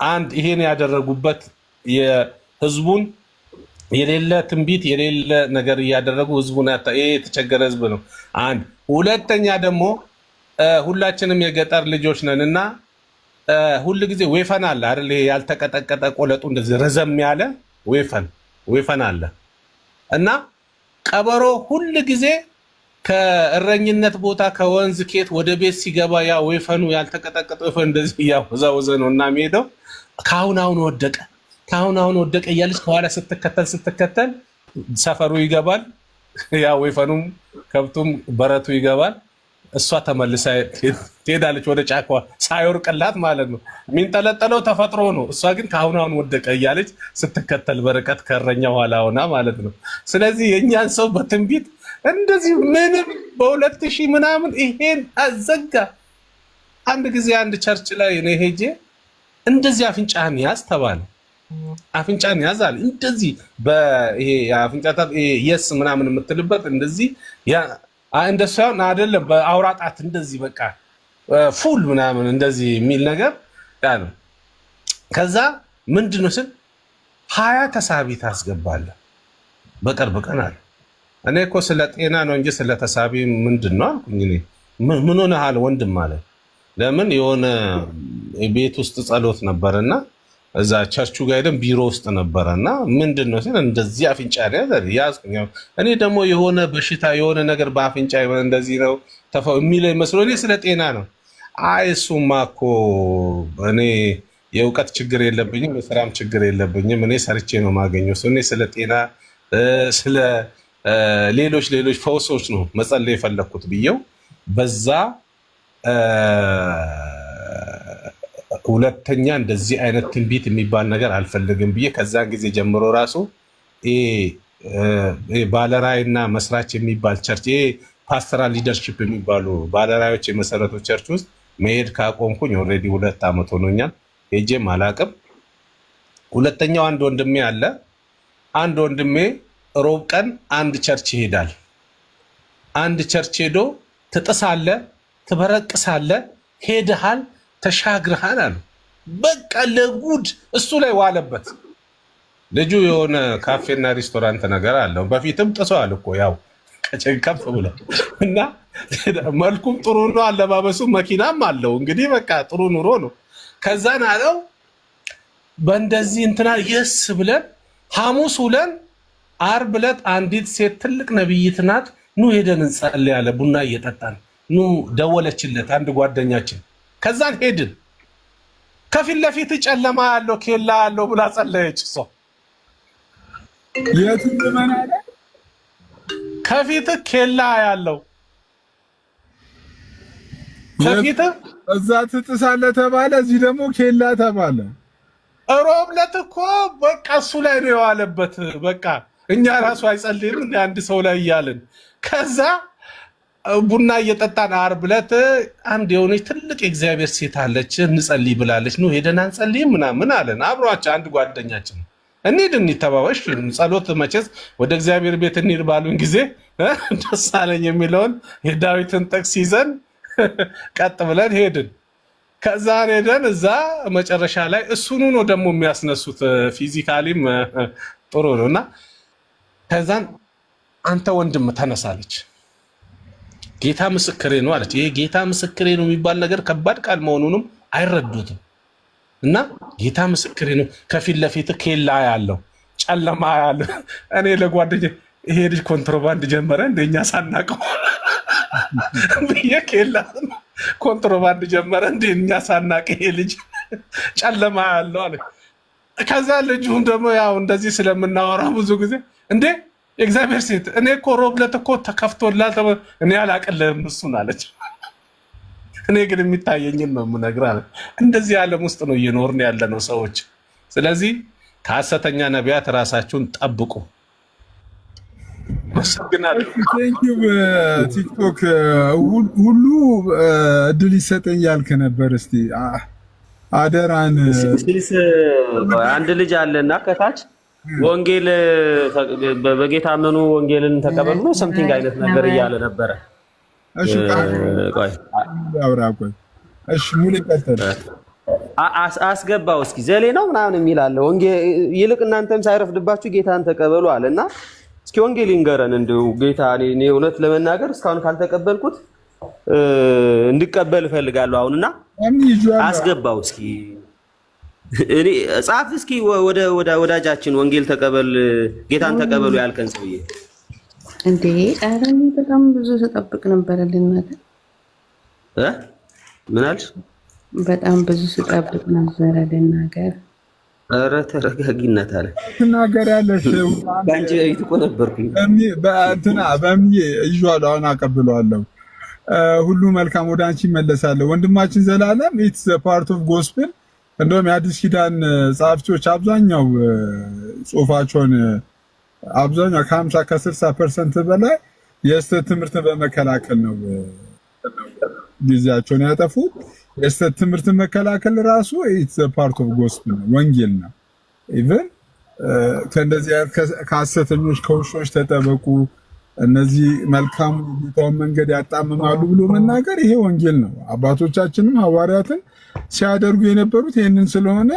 አንድ ይሄን ያደረጉበት የህዝቡን የሌለ ትንቢት የሌለ ነገር እያደረጉ ህዝቡን ይሄ የተቸገረ ህዝብ ነው። አንድ ሁለተኛ ደግሞ ሁላችንም የገጠር ልጆች ነን እና ሁል ጊዜ ወይፈን አለ አይደል? ይሄ ያልተቀጠቀጠ ቆለጡ እንደዚህ ረዘም ያለ ወይፈን አለ እና ቀበሮ ሁል ጊዜ ከእረኝነት ቦታ ከወንዝ ኬት ወደ ቤት ሲገባ ያ ወይፈኑ ያልተቀጠቀጠ ወይፈን እንደዚህ እያወዛወዘ ነው እና የሚሄደው ካሁን ወደቀ እያለች ከኋላ ስትከተል ሰፈሩ ይገባል። ያ ወይፈኑም ከብቱም በረቱ ይገባል። እሷ ተመልሳ ትሄዳለች ወደ ጫካዋ ሳይወርቅላት ማለት ነው። የሚንጠለጠለው ተፈጥሮ ነው። እሷ ግን ከአሁን አሁን ወደቀ እያለች ስትከተል በርቀት ከእረኛ ኋላ ሆና ማለት ነው። ስለዚህ የእኛን ሰው በትንቢት እንደዚህ ምንም በ2000 ምናምን ይሄን አዘጋ። አንድ ጊዜ አንድ ቸርች ላይ እኔ ሄጄ እንደዚህ አፍንጫህን ያዝ ተባለ። አፍንጫህን ያዝ አለ። እንደዚህ በይሄ አፍንጫታ የስ ምናምን የምትልበት እንደዚህ እንደሱ ያውን አይደለም፣ በአውራጣት እንደዚህ በቃ ፉል ምናምን እንደዚህ የሚል ነገር ያለ። ከዛ ምንድነው ስል 20 ተሳቢ ታስገባለህ በቅርብ ቀን አለ። እኔ እኮ ስለ ጤና ነው እንጂ ስለ ተሳቢ ምንድነው አልኩኝ። እኔ ምን ሆነሃል ወንድም ማለት ለምን የሆነ ቤት ውስጥ ጸሎት ነበርና እዛ ቸርቹ ጋር ሄደን ቢሮ ውስጥ ነበርና ምንድነው ሲል እንደዚህ አፍንጫ ያዝኩኝ። እኔ ደግሞ የሆነ በሽታ የሆነ ነገር በአፍንጫ የሆነ እንደዚህ ነው የሚለው መስሎ እኔ ስለ ጤና ነው። አይ እሱማ እኮ እኔ የእውቀት ችግር የለብኝም፣ የስራም ችግር የለብኝም፣ እኔ ሰርቼ ነው የማገኘው። እኔ ስለ ጤና ስለ ሌሎች ፈውሶች ነው መጸለይ የፈለኩት ብዬው በዛ ሁለተኛ እንደዚህ አይነት ትንቢት የሚባል ነገር አልፈልግም ብዬ ከዛን ጊዜ ጀምሮ ራሱ ባለራዕይና መስራች የሚባል ቸርች ፓስተራል ሊደርሺፕ የሚባሉ ባለራዕዮች የመሰረቱ ቸርች ውስጥ መሄድ ካቆምኩኝ ኦልሬዲ 2 ዓመት ሆኖኛል። ሄጄም አላቅም። ሁለተኛው አንድ ወንድሜ አለ። አንድ ወንድሜ ሮብ ቀን አንድ ቸርች ይሄዳል። አንድ ቸርች ሄዶ ትጥሳለ፣ ትበረቅሳለ፣ ሄደሃል፣ ተሻግረሃል አሉ። በቃ ለጉድ እሱ ላይ ዋለበት። ልጁ የሆነ ካፌና ሬስቶራንት ነገር አለው። በፊትም ጥሰዋል እኮ ያው ከፍ ብሎ እና መልኩም ጥሩ ነው፣ አለባበሱ መኪናም አለው። እንግዲህ በቃ ጥሩ ኑሮ ነው። ከዛን አለው በእንደዚህ እንትና የስ ብለን ሐሙስ ውለን ዓርብ ዕለት አንዲት ሴት ትልቅ ነብይት ናት፣ ኑ ሄደን እንጸልይ ያለ ቡና እየጠጣን ኑ ደወለችለት አንድ ጓደኛችን። ከዛን ሄድን። ከፊት ለፊት ጨለማ ያለው ኬላ ያለው ብላ ጸለየች እሷ። ከፊት ኬላ ያለው ከፊት እዛ ትጥሳለህ ተባለ፣ እዚህ ደግሞ ኬላ ተባለ። ሮብ ዕለት እኮ በቃ እሱ ላይ ነው የዋለበት። በቃ እኛ ራሱ አይጸልይም እንደ አንድ ሰው ላይ እያልን ከዛ ቡና እየጠጣን ዓርብ ዕለት አንድ የሆነች ትልቅ የእግዚአብሔር ሴት አለች እንጸልይ ብላለች፣ ነው ሄደን አንጸልይም ምናምን አለን። አብሯቸው አንድ ጓደኛችን እንሂድ እንተባበሽ ጸሎት መቼስ ወደ እግዚአብሔር ቤት እንሂድ ባሉን ጊዜ ደስ አለኝ የሚለውን የዳዊትን ጥቅስ ይዘን ቀጥ ብለን ሄድን። ከዛ ሄደን እዛ መጨረሻ ላይ እሱኑ ነው ደግሞ የሚያስነሱት። ፊዚካሊም ጥሩ ነው እና ከዛን አንተ ወንድም ተነሳለች፣ ጌታ ምስክሬ ነው አለች። ይሄ ጌታ ምስክሬ ነው የሚባል ነገር ከባድ ቃል መሆኑንም አይረዱትም። እና ጌታ ምስክሬ ነው ከፊት ለፊት ኬላ ያለው ጨለማ ያለው። እኔ ለጓደኛዬ ይሄ ልጅ ኮንትሮባንድ ጀመረ እንደኛ ሳናቀው ብዬ ኬላ ኮንትሮባንድ ጀመረ እንደኛ ሳናቀ ይሄ ልጅ ጨለማ ያለው አለ። ከዛ ልጁም ደግሞ ያው እንደዚህ ስለምናወራ ብዙ ጊዜ እንዴ የእግዚአብሔር ሴት እኔ እኮ ሮብ ዕለት እኮ ተከፍቶላል እኔ አላቅልህም እሱን አለች። እኔ ግን የሚታየኝን ነው የምነግርህ አለ። እንደዚህ ዓለም ውስጥ ነው እየኖርን ያለነው ሰዎች። ስለዚህ ከሐሰተኛ ነቢያት ራሳችሁን ጠብቁ። አመሰግናለሁ። ቲክቶክ ሁሉ እድል ይሰጠኝ ያልክ ነበር። እስቲ አደራን አንድ ልጅ አለና ከታች ወንጌል በጌታ አመኑ ወንጌልን ተቀበሉ ነው ሰምቲንግ አይነት ነገር እያለ ነበረ። እሺ ሙሉ ቀጥታ አስገባው እስኪ ዘሌ ነው ምናምን የሚል አለ። ወንጌል ይልቅ እናንተም ሳይረፍድባችሁ ጌታን ተቀበሉ አለና እስኪ ወንጌል ይንገረን። እንደው ጌታ እኔ እውነት ለመናገር እስካሁን ካልተቀበልኩት እንድቀበል እፈልጋለሁ አሁንና አስገባው እስኪ እኔ ጻፍ እስኪ ወደ ወዳጃችን ወንጌል ተቀበል ጌታን ተቀበሉ ያልከን ሰውዬ እንዴ አረኒ በጣም ብዙ ተጠብቅ ነበር ልናገር ምን አልሽ? በጣም ብዙ ተጠብቅ ነበር ልናገር። ኧረ ተረጋጊነት አለ ትናገር ያለሽ ባንቺ እኮ ነበርኩኝ በእንትና በሚዬ ይዟል አሁን አቀብለዋለሁ ሁሉ መልካም ወደ አንቺ ይመለሳለሁ። ወንድማችን ዘላለም ኢትስ ፓርት ኦፍ ጎስፕል። እንደውም የአዲስ ኪዳን ጸሐፍቶች አብዛኛው ጽሁፋቸውን አብዛኛው ከ50 ከ60% በላይ የስተት ትምህርትን በመከላከል ነው ጊዜያቸውን ያጠፉት። የስተት ትምህርትን መከላከል ራሱ ኢትስ ፓርት ኦፍ ጎስፕል ነው፣ ወንጌል ነው። ኢቭን ከእንደዚህ ከሐሰተኞች ከውሾች ተጠበቁ፣ እነዚህ መልካም ጌታውን መንገድ ያጣምማሉ ብሎ መናገር ይሄ ወንጌል ነው። አባቶቻችንም ሐዋርያትን ሲያደርጉ የነበሩት ይህንን ስለሆነ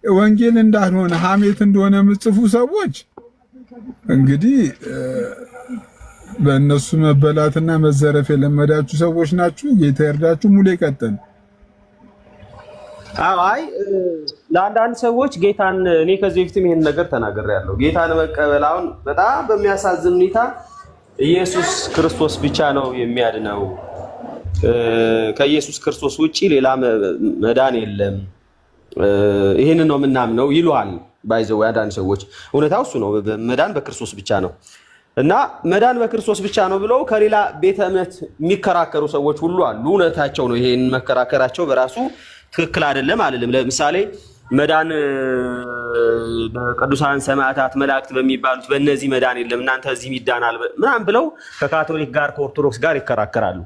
ወንጌል እንዳልሆነ ሐሜት እንደሆነ የምትጽፉ ሰዎች እንግዲህ በእነሱ መበላትና መዘረፍ የለመዳችሁ ሰዎች ናችሁ። ጌታ ይርዳችሁ። ሙሉ ይቀጥል። አይ ለአንዳንድ ሰዎች ጌታን እኔ ከዚህ በፊትም ይሄን ነገር ተናግሬያለሁ። ጌታን መቀበል አሁን በጣም በሚያሳዝን ሁኔታ ኢየሱስ ክርስቶስ ብቻ ነው የሚያድነው፣ ከኢየሱስ ክርስቶስ ውጪ ሌላ መዳን የለም፣ ይሄንን ነው የምናምነው ይሉሃል። ባይዘው አንዳንድ ሰዎች እውነታው እሱ ነው፣ መዳን በክርስቶስ ብቻ ነው እና መዳን በክርስቶስ ብቻ ነው ብለው ከሌላ ቤተ እምነት የሚከራከሩ ሰዎች ሁሉ አሉ። እውነታቸው ነው። ይሄን መከራከራቸው በራሱ ትክክል አይደለም አልልም። ለምሳሌ መዳን በቅዱሳን ሰማዕታት መላእክት በሚባሉት በእነዚህ መዳን የለም እናንተ እዚህ ይዳናል ምናምን ብለው ከካቶሊክ ጋር ከኦርቶዶክስ ጋር ይከራከራሉ።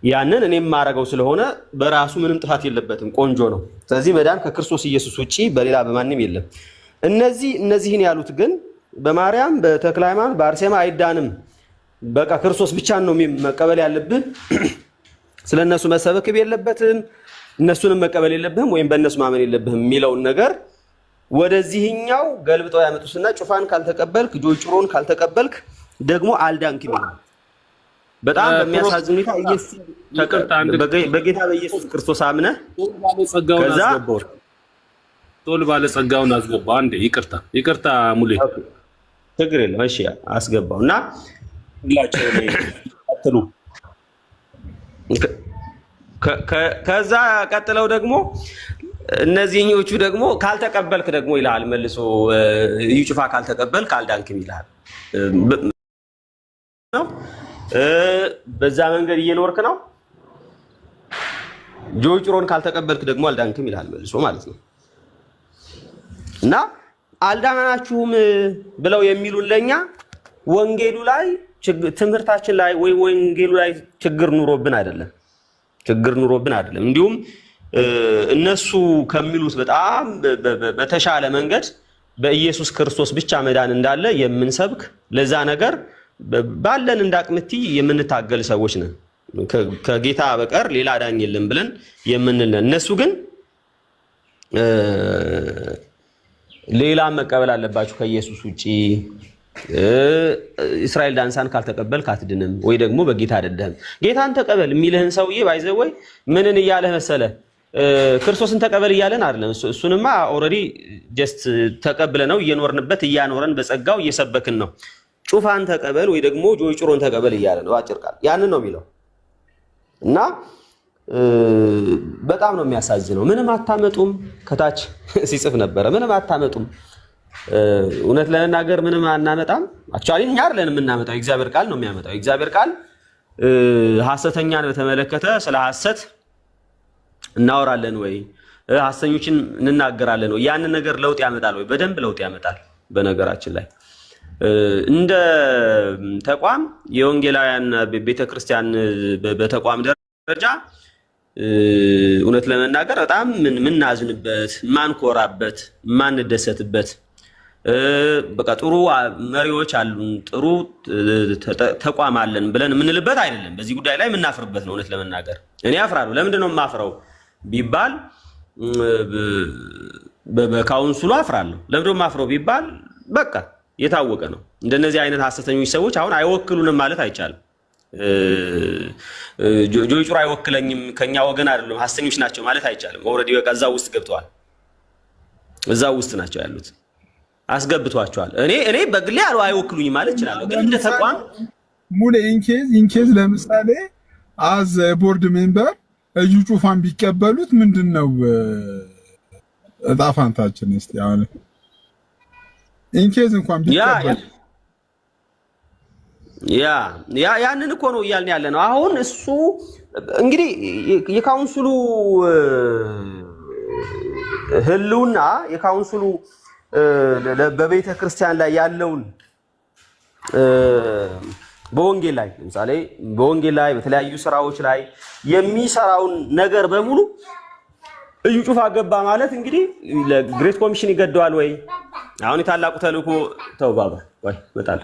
ያንን እኔም ማረገው ስለሆነ በራሱ ምንም ጥፋት የለበትም፣ ቆንጆ ነው። ስለዚህ መዳን ከክርስቶስ ኢየሱስ ውጪ በሌላ በማንም የለም። እነዚህን ያሉት ግን በማርያም በተክለ ሃይማኖት በአርሴማ አይዳንም፣ በቃ ክርስቶስ ብቻ ነው መቀበል ያለብህ፣ ስለነሱ መሰበክብ የለበትም፣ እነሱንም መቀበል የለብህም ወይም በእነሱ ማመን የለብህም የሚለውን ነገር ወደዚህኛው ገልብጠው ያመጡስና ጩፋን ካልተቀበልክ ጆይጩሮን ካልተቀበልክ ደግሞ አልዳንክም ይላል። በጣም በሚያሳዝን ሁኔታ ኢየሱስ በጌታ በኢየሱስ ክርስቶስ አምነህ ከዛ ቶል ባለጸጋውን አስገባ። አንዴ ይቅርታ ሙሌ ችግር የለም እሺ አስገባው እና ሁላችሁ አትሉ። ከዛ ቀጥለው ደግሞ እነዚህኞቹ ደግሞ ካልተቀበልክ ደግሞ ይላል መልሶ ይጩፋ ካልተቀበልክ አልዳንክም ይላል ነው። በዛ መንገድ እየኖርክ ነው። ጆይጩሮን ካልተቀበልክ ደግሞ አልዳንክም ይላል መልሶ ማለት ነው። እና አልዳናችሁም ብለው የሚሉን ለኛ ወንጌሉ ላይ ትምህርታችን ላይ ወይ ወንጌሉ ላይ ችግር ኑሮብን አይደለም። እንዲሁም እነሱ ከሚሉት በጣም በተሻለ መንገድ በኢየሱስ ክርስቶስ ብቻ መዳን እንዳለ የምንሰብክ ለዛ ነገር ባለን እንዳቅምቲ የምንታገል ሰዎች ነን። ከጌታ በቀር ሌላ ዳኝ የለም ብለን የምንል ነን። እነሱ ግን ሌላ መቀበል አለባችሁ ከኢየሱስ ውጪ፣ እስራኤል ዳንሳን ካልተቀበልክ አትድንም ወይ ደግሞ በጌታ አይደለም። ጌታን ተቀበል የሚልህን ሰውዬ ባይዘው ወይ ምንን እያለህ መሰለ ክርስቶስን ተቀበል እያለን አይደለም። እሱንማ ኦልሬዲ ጀስት ተቀብለ ነው እየኖርንበት እያኖረን በጸጋው እየሰበክን ነው። ጩፋን ተቀበል ወይ ደግሞ ጆይጩሮን ተቀበል እያለ ነው። አጭር ቃል ያንን ነው የሚለው እና በጣም ነው የሚያሳዝነው። ምንም አታመጡም። ከታች ሲጽፍ ነበረ ምንም አታመጡም። እውነት ለመናገር ምንም አናመጣም። አክቹአሊ እኛ አይደለን የምናመጣው፣ የእግዚአብሔር ቃል ነው የሚያመጣው። የእግዚአብሔር ቃል ሐሰተኛን በተመለከተ ስለ ሐሰት እናወራለን ወይ ሐሰተኞችን እንናገራለን ወይ? ያንን ነገር ለውጥ ያመጣል ወይ? በደንብ ለውጥ ያመጣል። በነገራችን ላይ እንደ ተቋም የወንጌላውያን ቤተክርስቲያን በተቋም ደረጃ እውነት ለመናገር በጣም ምናዝንበት፣ ማንኮራበት፣ ማንደሰትበት በቃ ጥሩ መሪዎች አሉን፣ ጥሩ ተቋም አለን ብለን የምንልበት አይደለም። በዚህ ጉዳይ ላይ የምናፍርበት ነው። እውነት ለመናገር እኔ አፍራለሁ። ለምንድን ነው የማፍረው ቢባል በካውንስሉ አፍራለሁ። ለምንድን ነው የማፍረው ቢባል በቃ የታወቀ ነው። እንደነዚህ አይነት ሐሰተኞች ሰዎች አሁን አይወክሉንም ማለት አይቻልም። ጆይጩሮ አይወክለኝም ከኛ ወገን አይደለም ሐሰተኞች ናቸው ማለት አይቻልም። ኦልሬዲ በቃ እዛው ውስጥ ገብተዋል። እዛው ውስጥ ናቸው ያሉት፣ አስገብቷቸዋል። እኔ በግሌ አይወክሉኝ ማለት እችላለሁ። ግን እንደ ተቋም ሙሉ ኢንኬዝ ለምሳሌ አዝ ቦርድ ሜምበር እዩ ጩፋን ቢቀበሉት ምንድነው እጣ ፋንታችን? እስቲ አሁን ኢንኬዝ እንኳን ቢቀበል ያንን እኮ ነው እያልን ያለ ነው። አሁን እሱ እንግዲህ የካውንስሉ ህልውና የካውንስሉ በቤተ ክርስቲያን ላይ ያለውን በወንጌል ላይ ለምሳሌ በወንጌል ላይ በተለያዩ ስራዎች ላይ የሚሰራውን ነገር በሙሉ እዩ ጩፋ ገባ ማለት እንግዲህ ለግሬት ኮሚሽን ይገደዋል ወይ? አሁን የታላቁ ተልእኮ ተው ባባ ወይ መጣል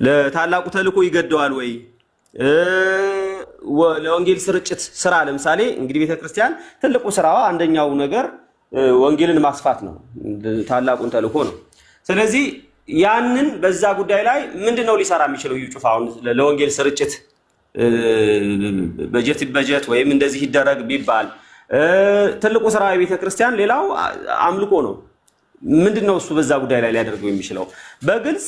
ለታላቁ ተልእኮ ይገደዋል ወይ? ለወንጌል ስርጭት ስራ ለምሳሌ እንግዲህ ቤተክርስቲያን ትልቁ ስራዋ አንደኛው ነገር ወንጌልን ማስፋት ነው፣ ታላቁን ተልእኮ ነው። ስለዚህ ያንን በዛ ጉዳይ ላይ ምንድነው ሊሰራ የሚችለው እዩ ጩፋ? አሁን ለወንጌል ስርጭት በጀት ወይም እንደዚህ ይደረግ ቢባል ትልቁ ስራ የቤተክርስቲያን ሌላው አምልኮ ነው። ምንድነው እሱ በዛ ጉዳይ ላይ ሊያደርገው የሚችለው? በግልጽ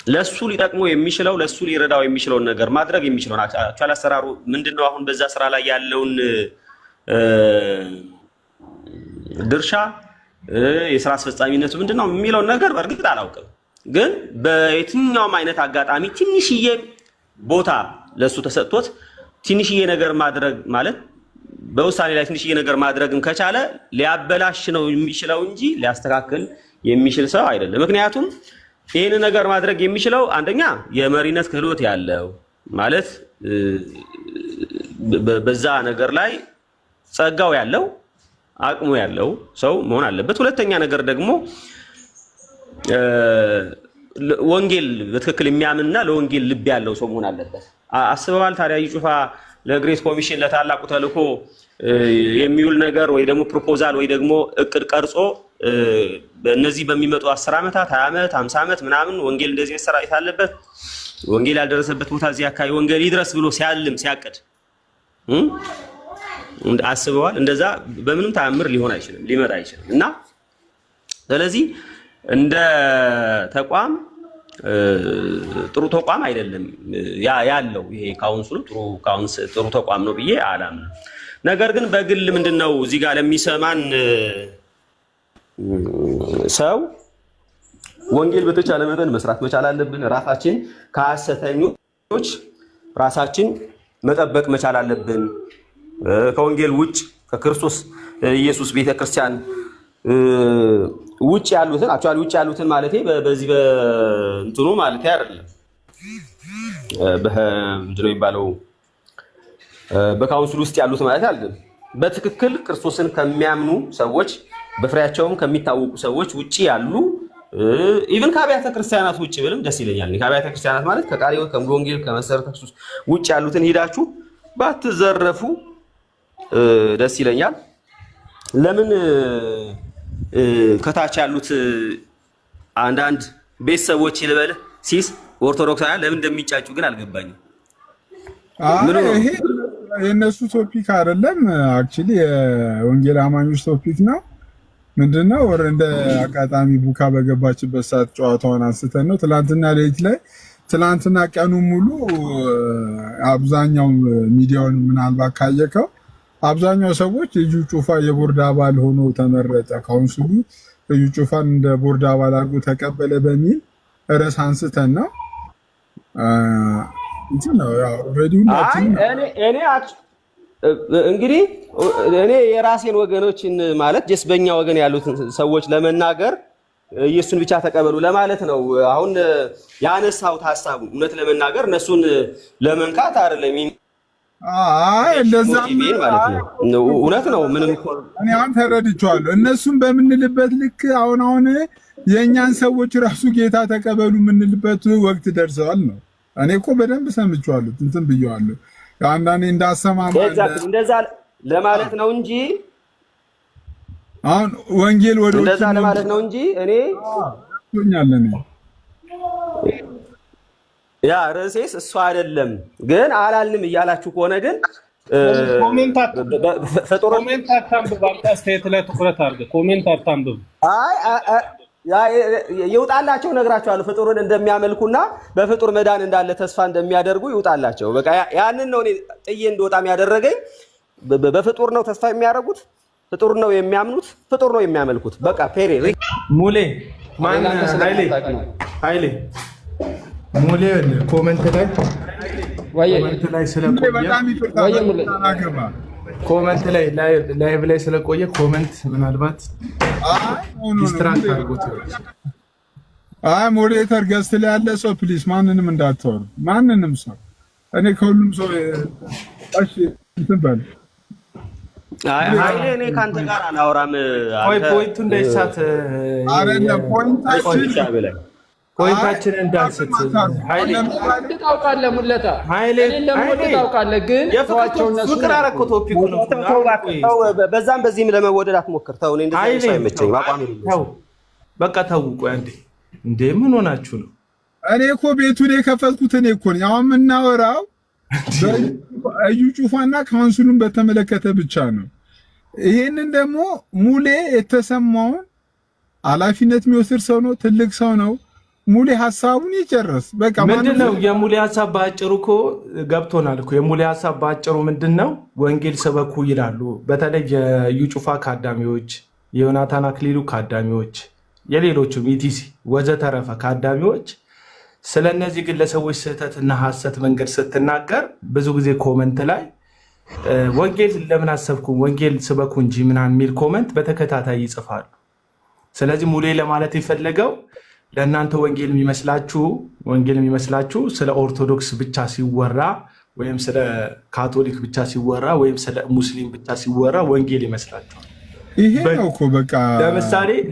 ለሱ ሊጠቅመው የሚችለው ለሱ ሊረዳው የሚችለውን ነገር ማድረግ የሚችለው አክቹዋሊ አሰራሩ ምንድነው? አሁን በዛ ስራ ላይ ያለውን ድርሻ የስራ አስፈጻሚነቱ ምንድነው የሚለውን ነገር በእርግጥ አላውቅም። ግን በየትኛውም አይነት አጋጣሚ ትንሽዬ ቦታ ለሱ ተሰጥቶት ትንሽዬ ነገር ማድረግ ማለት በውሳኔ ላይ ትንሽዬ ነገር ማድረግም ከቻለ ሊያበላሽ ነው የሚችለው እንጂ ሊያስተካክል የሚችል ሰው አይደለም። ምክንያቱም ይህን ነገር ማድረግ የሚችለው አንደኛ የመሪነት ክህሎት ያለው ማለት በዛ ነገር ላይ ጸጋው ያለው አቅሙ ያለው ሰው መሆን አለበት። ሁለተኛ ነገር ደግሞ ወንጌል በትክክል የሚያምንና ለወንጌል ልብ ያለው ሰው መሆን አለበት። አስበዋል ታዲያ እዩ ጩፋ ለግሬት ኮሚሽን ለታላቁ ተልእኮ የሚውል ነገር ወይ ደግሞ ፕሮፖዛል ወይ ደግሞ እቅድ ቀርጾ በእነዚህ በሚመጡ 10 ዓመታት 20 ዓመት 50 ዓመት ምናምን ወንጌል እንደዚህ መሰራጨት አለበት፣ ወንጌል ያልደረሰበት ቦታ እዚህ አካባቢ ወንጌል ይድረስ ብሎ ሲያልም ሲያቅድ አስበዋል? እንደዛ በምንም ተአምር ሊሆን አይችልም፣ ሊመጣ አይችልም። እና ስለዚህ እንደ ተቋም ጥሩ ተቋም አይደለም ያለው ይሄ ካውንስሉ ጥሩ ተቋም ነው ብዬ አላምንም። ነገር ግን በግል ምንድነው እዚህ ጋር ለሚሰማን ሰው ወንጌል በተቻለ መጠን መስራት መቻል አለብን። ራሳችን ከሐሰተኞች ራሳችን መጠበቅ መቻል አለብን። ከወንጌል ውጭ ከክርስቶስ ኢየሱስ ቤተክርስቲያን ውጭ ያሉትን አክቹአሊ ውጭ ያሉትን ማለቴ በዚህ በእንትኑ ማለቴ አይደለም። ምንድነው የሚባለው በካውንስል ውስጥ ያሉት ማለት አይደለም። በትክክል ክርስቶስን ከሚያምኑ ሰዎች በፍሬያቸውም ከሚታወቁ ሰዎች ውጪ ያሉ ኢቭን ከአብያተ ክርስቲያናት ውጪ ብልም ደስ ይለኛል። ከአብያተ ክርስቲያናት ማለት ከቃለ ሕይወት ከሙሉ ወንጌል ከመሰረተ ክርስቶስ ውጪ ያሉትን ሄዳችሁ ባትዘረፉ ደስ ይለኛል። ለምን ከታች ያሉት አንዳንድ ቤተሰቦች ልበልህ ሲስ ኦርቶዶክሳውያን ለምን እንደሚጫጩ ግን አልገባኝም። ይሄ የእነሱ ቶፒክ አይደለም፣ አክቹሊ የወንጌል አማኞች ቶፒክ ነው። ምንድነው እንደ አጋጣሚ ቡካ በገባችበት ሰዓት ጨዋታውን አንስተን ነው። ትላንትና ሌሊት ላይ ትላንትና ቀኑ ሙሉ አብዛኛው ሚዲያውን ምናልባት ካየከው አብዛኛው ሰዎች እዩ ጩፋ የቦርድ አባል ሆኖ ተመረጠ፣ ካውንስሉ እዩ ጩፋን እንደ ቦርድ አባል አድርጎ ተቀበለ በሚል ርዕስ አንስተን ነው ነው ያው እንግዲህ እኔ የራሴን ወገኖችን ማለት በኛ ወገን ያሉትን ሰዎች ለመናገር ኢየሱስን ብቻ ተቀበሉ ለማለት ነው። አሁን ያነሳሁት ሐሳቡ እውነት ለመናገር እነሱን ለመንካት አይደለም። እንደዛ ማለት ነው። እውነት ነው። ምንም እኔ አሁን ተረድቻለሁ። እነሱን በምንልበት ልክ አሁን የእኛን ሰዎች ራሱ ጌታ ተቀበሉ የምንልበት ወቅት ደርሰዋል ነው። እኔ እኮ በደንብ ሰምቼዋለሁ፣ እንትን ብየዋለሁ። አንዳንዴ እንዳሰማማ እንደዛ ለማለት ነው እንጂ አሁን ወንጌል ወደ እንደዛ ለማለት ነው እንጂ እኔ ሆኛለሁ ያ ርዕሴስ እሱ አይደለም። ግን አላልንም እያላችሁ ከሆነ ግን ኮሜንት አታንብብ። አስተያየት ላይ ትኩረት አድርገህ ኮሜንት አታንብብ። ይውጣላቸው ነግራቸዋለሁ። ፍጡርን እንደሚያመልኩና በፍጡር መዳን እንዳለ ተስፋ እንደሚያደርጉ ይውጣላቸው። በቃ ያንን ነው እኔ ጥዬ እንደወጣም ያደረገኝ። በፍጡር ነው ተስፋ የሚያደርጉት፣ ፍጡር ነው የሚያምኑት፣ ፍጡር ነው የሚያመልኩት። በቃ ፔሬ ሙሌ ማን ኃይሌ ሙሌ ኮሜንት ላይ ስለቆየ ኮሜንት ላይ ላይቭ ላይ ስለቆየ ኮሜንት ምናልባት ዲስትራክት አድርጎት ሞዴሬተር ገስት ላይ ያለ ሰው ፕሊዝ ማንንም እንዳትወሩ፣ ማንንም ሰው እኔ ከሁሉም ሰው እሺ እንትን በል። እኔ ካንተ ጋር አላወራም። ፖይንቱ እንዳይሳት አይደለም ፖይንታችንን እንዳንስት ኃይሌ ታውቃለህ፣ ሙለታ ኃይሌ ታውቃለህ፣ ግን ተዋቸው እነሱ ፍቅር አደረኩ ቶፒክ ነው። በዛም በዚህም ለመወደድ አትሞክር። ተው፣ እኔ እንደዚህ አይመቸኝም። አቋም ተው፣ በቃ ተው። ቆይ እንዴ ምን ሆናችሁ ነው? እኔ እኮ ቤቱን የከፈትኩት እኔ እኮ ነኝ። አሁን የምናወራው እዩ ጩፋና ካውንስሉን በተመለከተ ብቻ ነው። ይሄንን ደግሞ ሙሌ የተሰማውን ኃላፊነት የሚወስድ ሰው ነው፣ ትልቅ ሰው ነው። ሙሌ ሐሳቡን ይጨርስ። በቃ ምንድነው የሙሌ ሐሳብ? ባጭሩ እኮ ገብቶናል እኮ የሙሌ ሐሳብ ባጭሩ ምንድነው? ወንጌል ሰበኩ ይላሉ። በተለይ የዩ ጩፋ ካዳሚዎች፣ የዮናታን አክሊሉ ካዳሚዎች፣ የሌሎቹም ኢቲሲ ወዘተረፈ ካዳሚዎች ስለነዚህ ግለሰቦች ስህተትና ሐሰት መንገድ ስትናገር ብዙ ጊዜ ኮመንት ላይ ወንጌል ለምን አሰብኩ ወንጌል ስበኩ እንጂ ምናምን የሚል ኮመንት በተከታታይ ይጽፋሉ። ስለዚህ ሙሌ ለማለት የፈለገው ለእናንተ ወንጌል የሚመስላችሁ ስለ ኦርቶዶክስ ብቻ ሲወራ ወይም ስለ ካቶሊክ ብቻ ሲወራ ወይም ስለ ሙስሊም ብቻ ሲወራ ወንጌል ይመስላችኋል። ይሄ ነው እኮ በቃ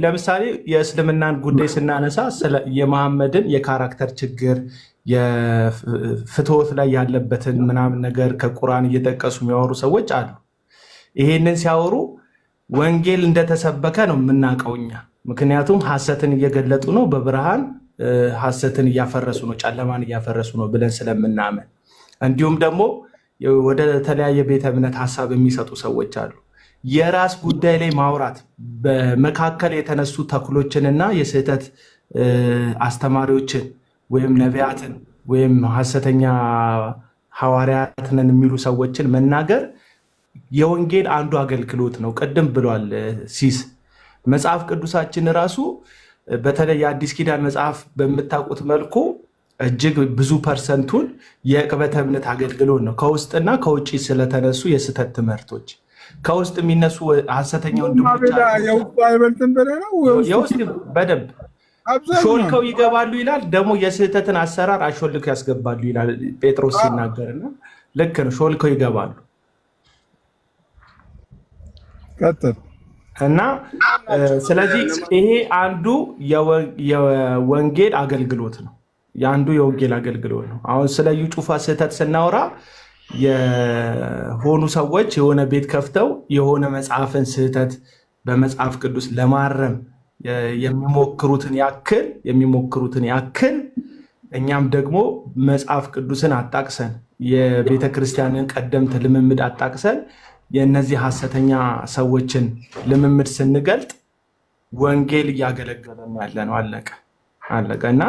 ለምሳሌ የእስልምናን ጉዳይ ስናነሳ የመሐመድን የካራክተር ችግር የፍትወት ላይ ያለበትን ምናምን ነገር ከቁርአን እየጠቀሱ የሚያወሩ ሰዎች አሉ። ይሄንን ሲያወሩ ወንጌል እንደተሰበከ ነው የምናውቀው እኛ። ምክንያቱም ሐሰትን እየገለጡ ነው፣ በብርሃን ሐሰትን እያፈረሱ ነው፣ ጨለማን እያፈረሱ ነው ብለን ስለምናምን፣ እንዲሁም ደግሞ ወደ ተለያየ ቤተ እምነት ሐሳብ የሚሰጡ ሰዎች አሉ። የራስ ጉዳይ ላይ ማውራት በመካከል የተነሱ ተኩሎችንና የስህተት አስተማሪዎችን ወይም ነቢያትን ወይም ሐሰተኛ ሐዋርያትን የሚሉ ሰዎችን መናገር የወንጌል አንዱ አገልግሎት ነው። ቅድም ብሏል ሲስ። መጽሐፍ ቅዱሳችን ራሱ በተለይ የአዲስ ኪዳን መጽሐፍ በምታውቁት መልኩ እጅግ ብዙ ፐርሰንቱን የዕቅበተ እምነት አገልግሎት ነው። ከውስጥና ከውጭ ስለተነሱ የስህተት ትምህርቶች ከውስጥ የሚነሱ ሐሰተኛ ወንድሞች የውስጥ በደንብ ሾልከው ይገባሉ ይላል። ደግሞ የስህተትን አሰራር አሾልከው ያስገባሉ ይላል ጴጥሮስ ሲናገርና ልክ ነው። ሾልከው ይገባሉ እና ስለዚህ ይሄ አንዱ የወንጌል አገልግሎት ነው። የአንዱ የወንጌል አገልግሎት ነው። አሁን ስለ እዩ ጩፋ ስህተት ስናወራ የሆኑ ሰዎች የሆነ ቤት ከፍተው የሆነ መጽሐፍን ስህተት በመጽሐፍ ቅዱስ ለማረም የሚሞክሩትን ያክል እኛም ደግሞ መጽሐፍ ቅዱስን አጣቅሰን የቤተ ክርስቲያንን ቀደምት ልምምድ አጣቅሰን የእነዚህ ሐሰተኛ ሰዎችን ልምምድ ስንገልጥ ወንጌል እያገለገለን ያለ ነው። አለቀ እና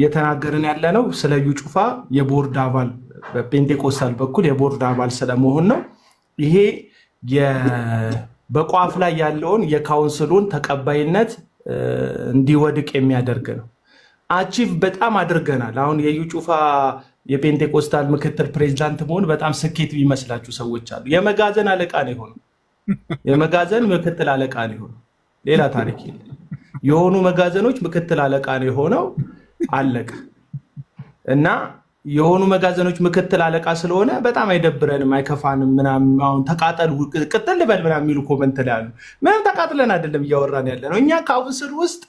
የተናገርን ያለ ነው ስለ እዩ ጩፋ የቦርድ አባል በፔንቴኮስታል በኩል የቦርድ አባል ስለመሆን ነው። ይሄ በቋፍ ላይ ያለውን የካውንስሉን ተቀባይነት እንዲወድቅ የሚያደርግ ነው። አቺቭ በጣም አድርገናል። አሁን የዩ ጩፋ የፔንቴኮስታል ምክትል ፕሬዚዳንት መሆን በጣም ስኬት የሚመስላችሁ ሰዎች አሉ። የመጋዘን አለቃ ነው የሆነው። የመጋዘን ምክትል አለቃ ነው የሆነው። ሌላ ታሪክ የለም። የሆኑ መጋዘኖች ምክትል አለቃ ነው የሆነው። አለቀ እና የሆኑ መጋዘኖች ምክትል አለቃ ስለሆነ በጣም አይደብረንም፣ አይከፋንም ምናምን። አሁን ተቃጠል ቅጥል በል ምናምን የሚሉ ኮመንት ላይ አሉ። ምንም ተቃጥለን አይደለም እያወራን ያለ ነው። እኛ ካውንስል ውስጥ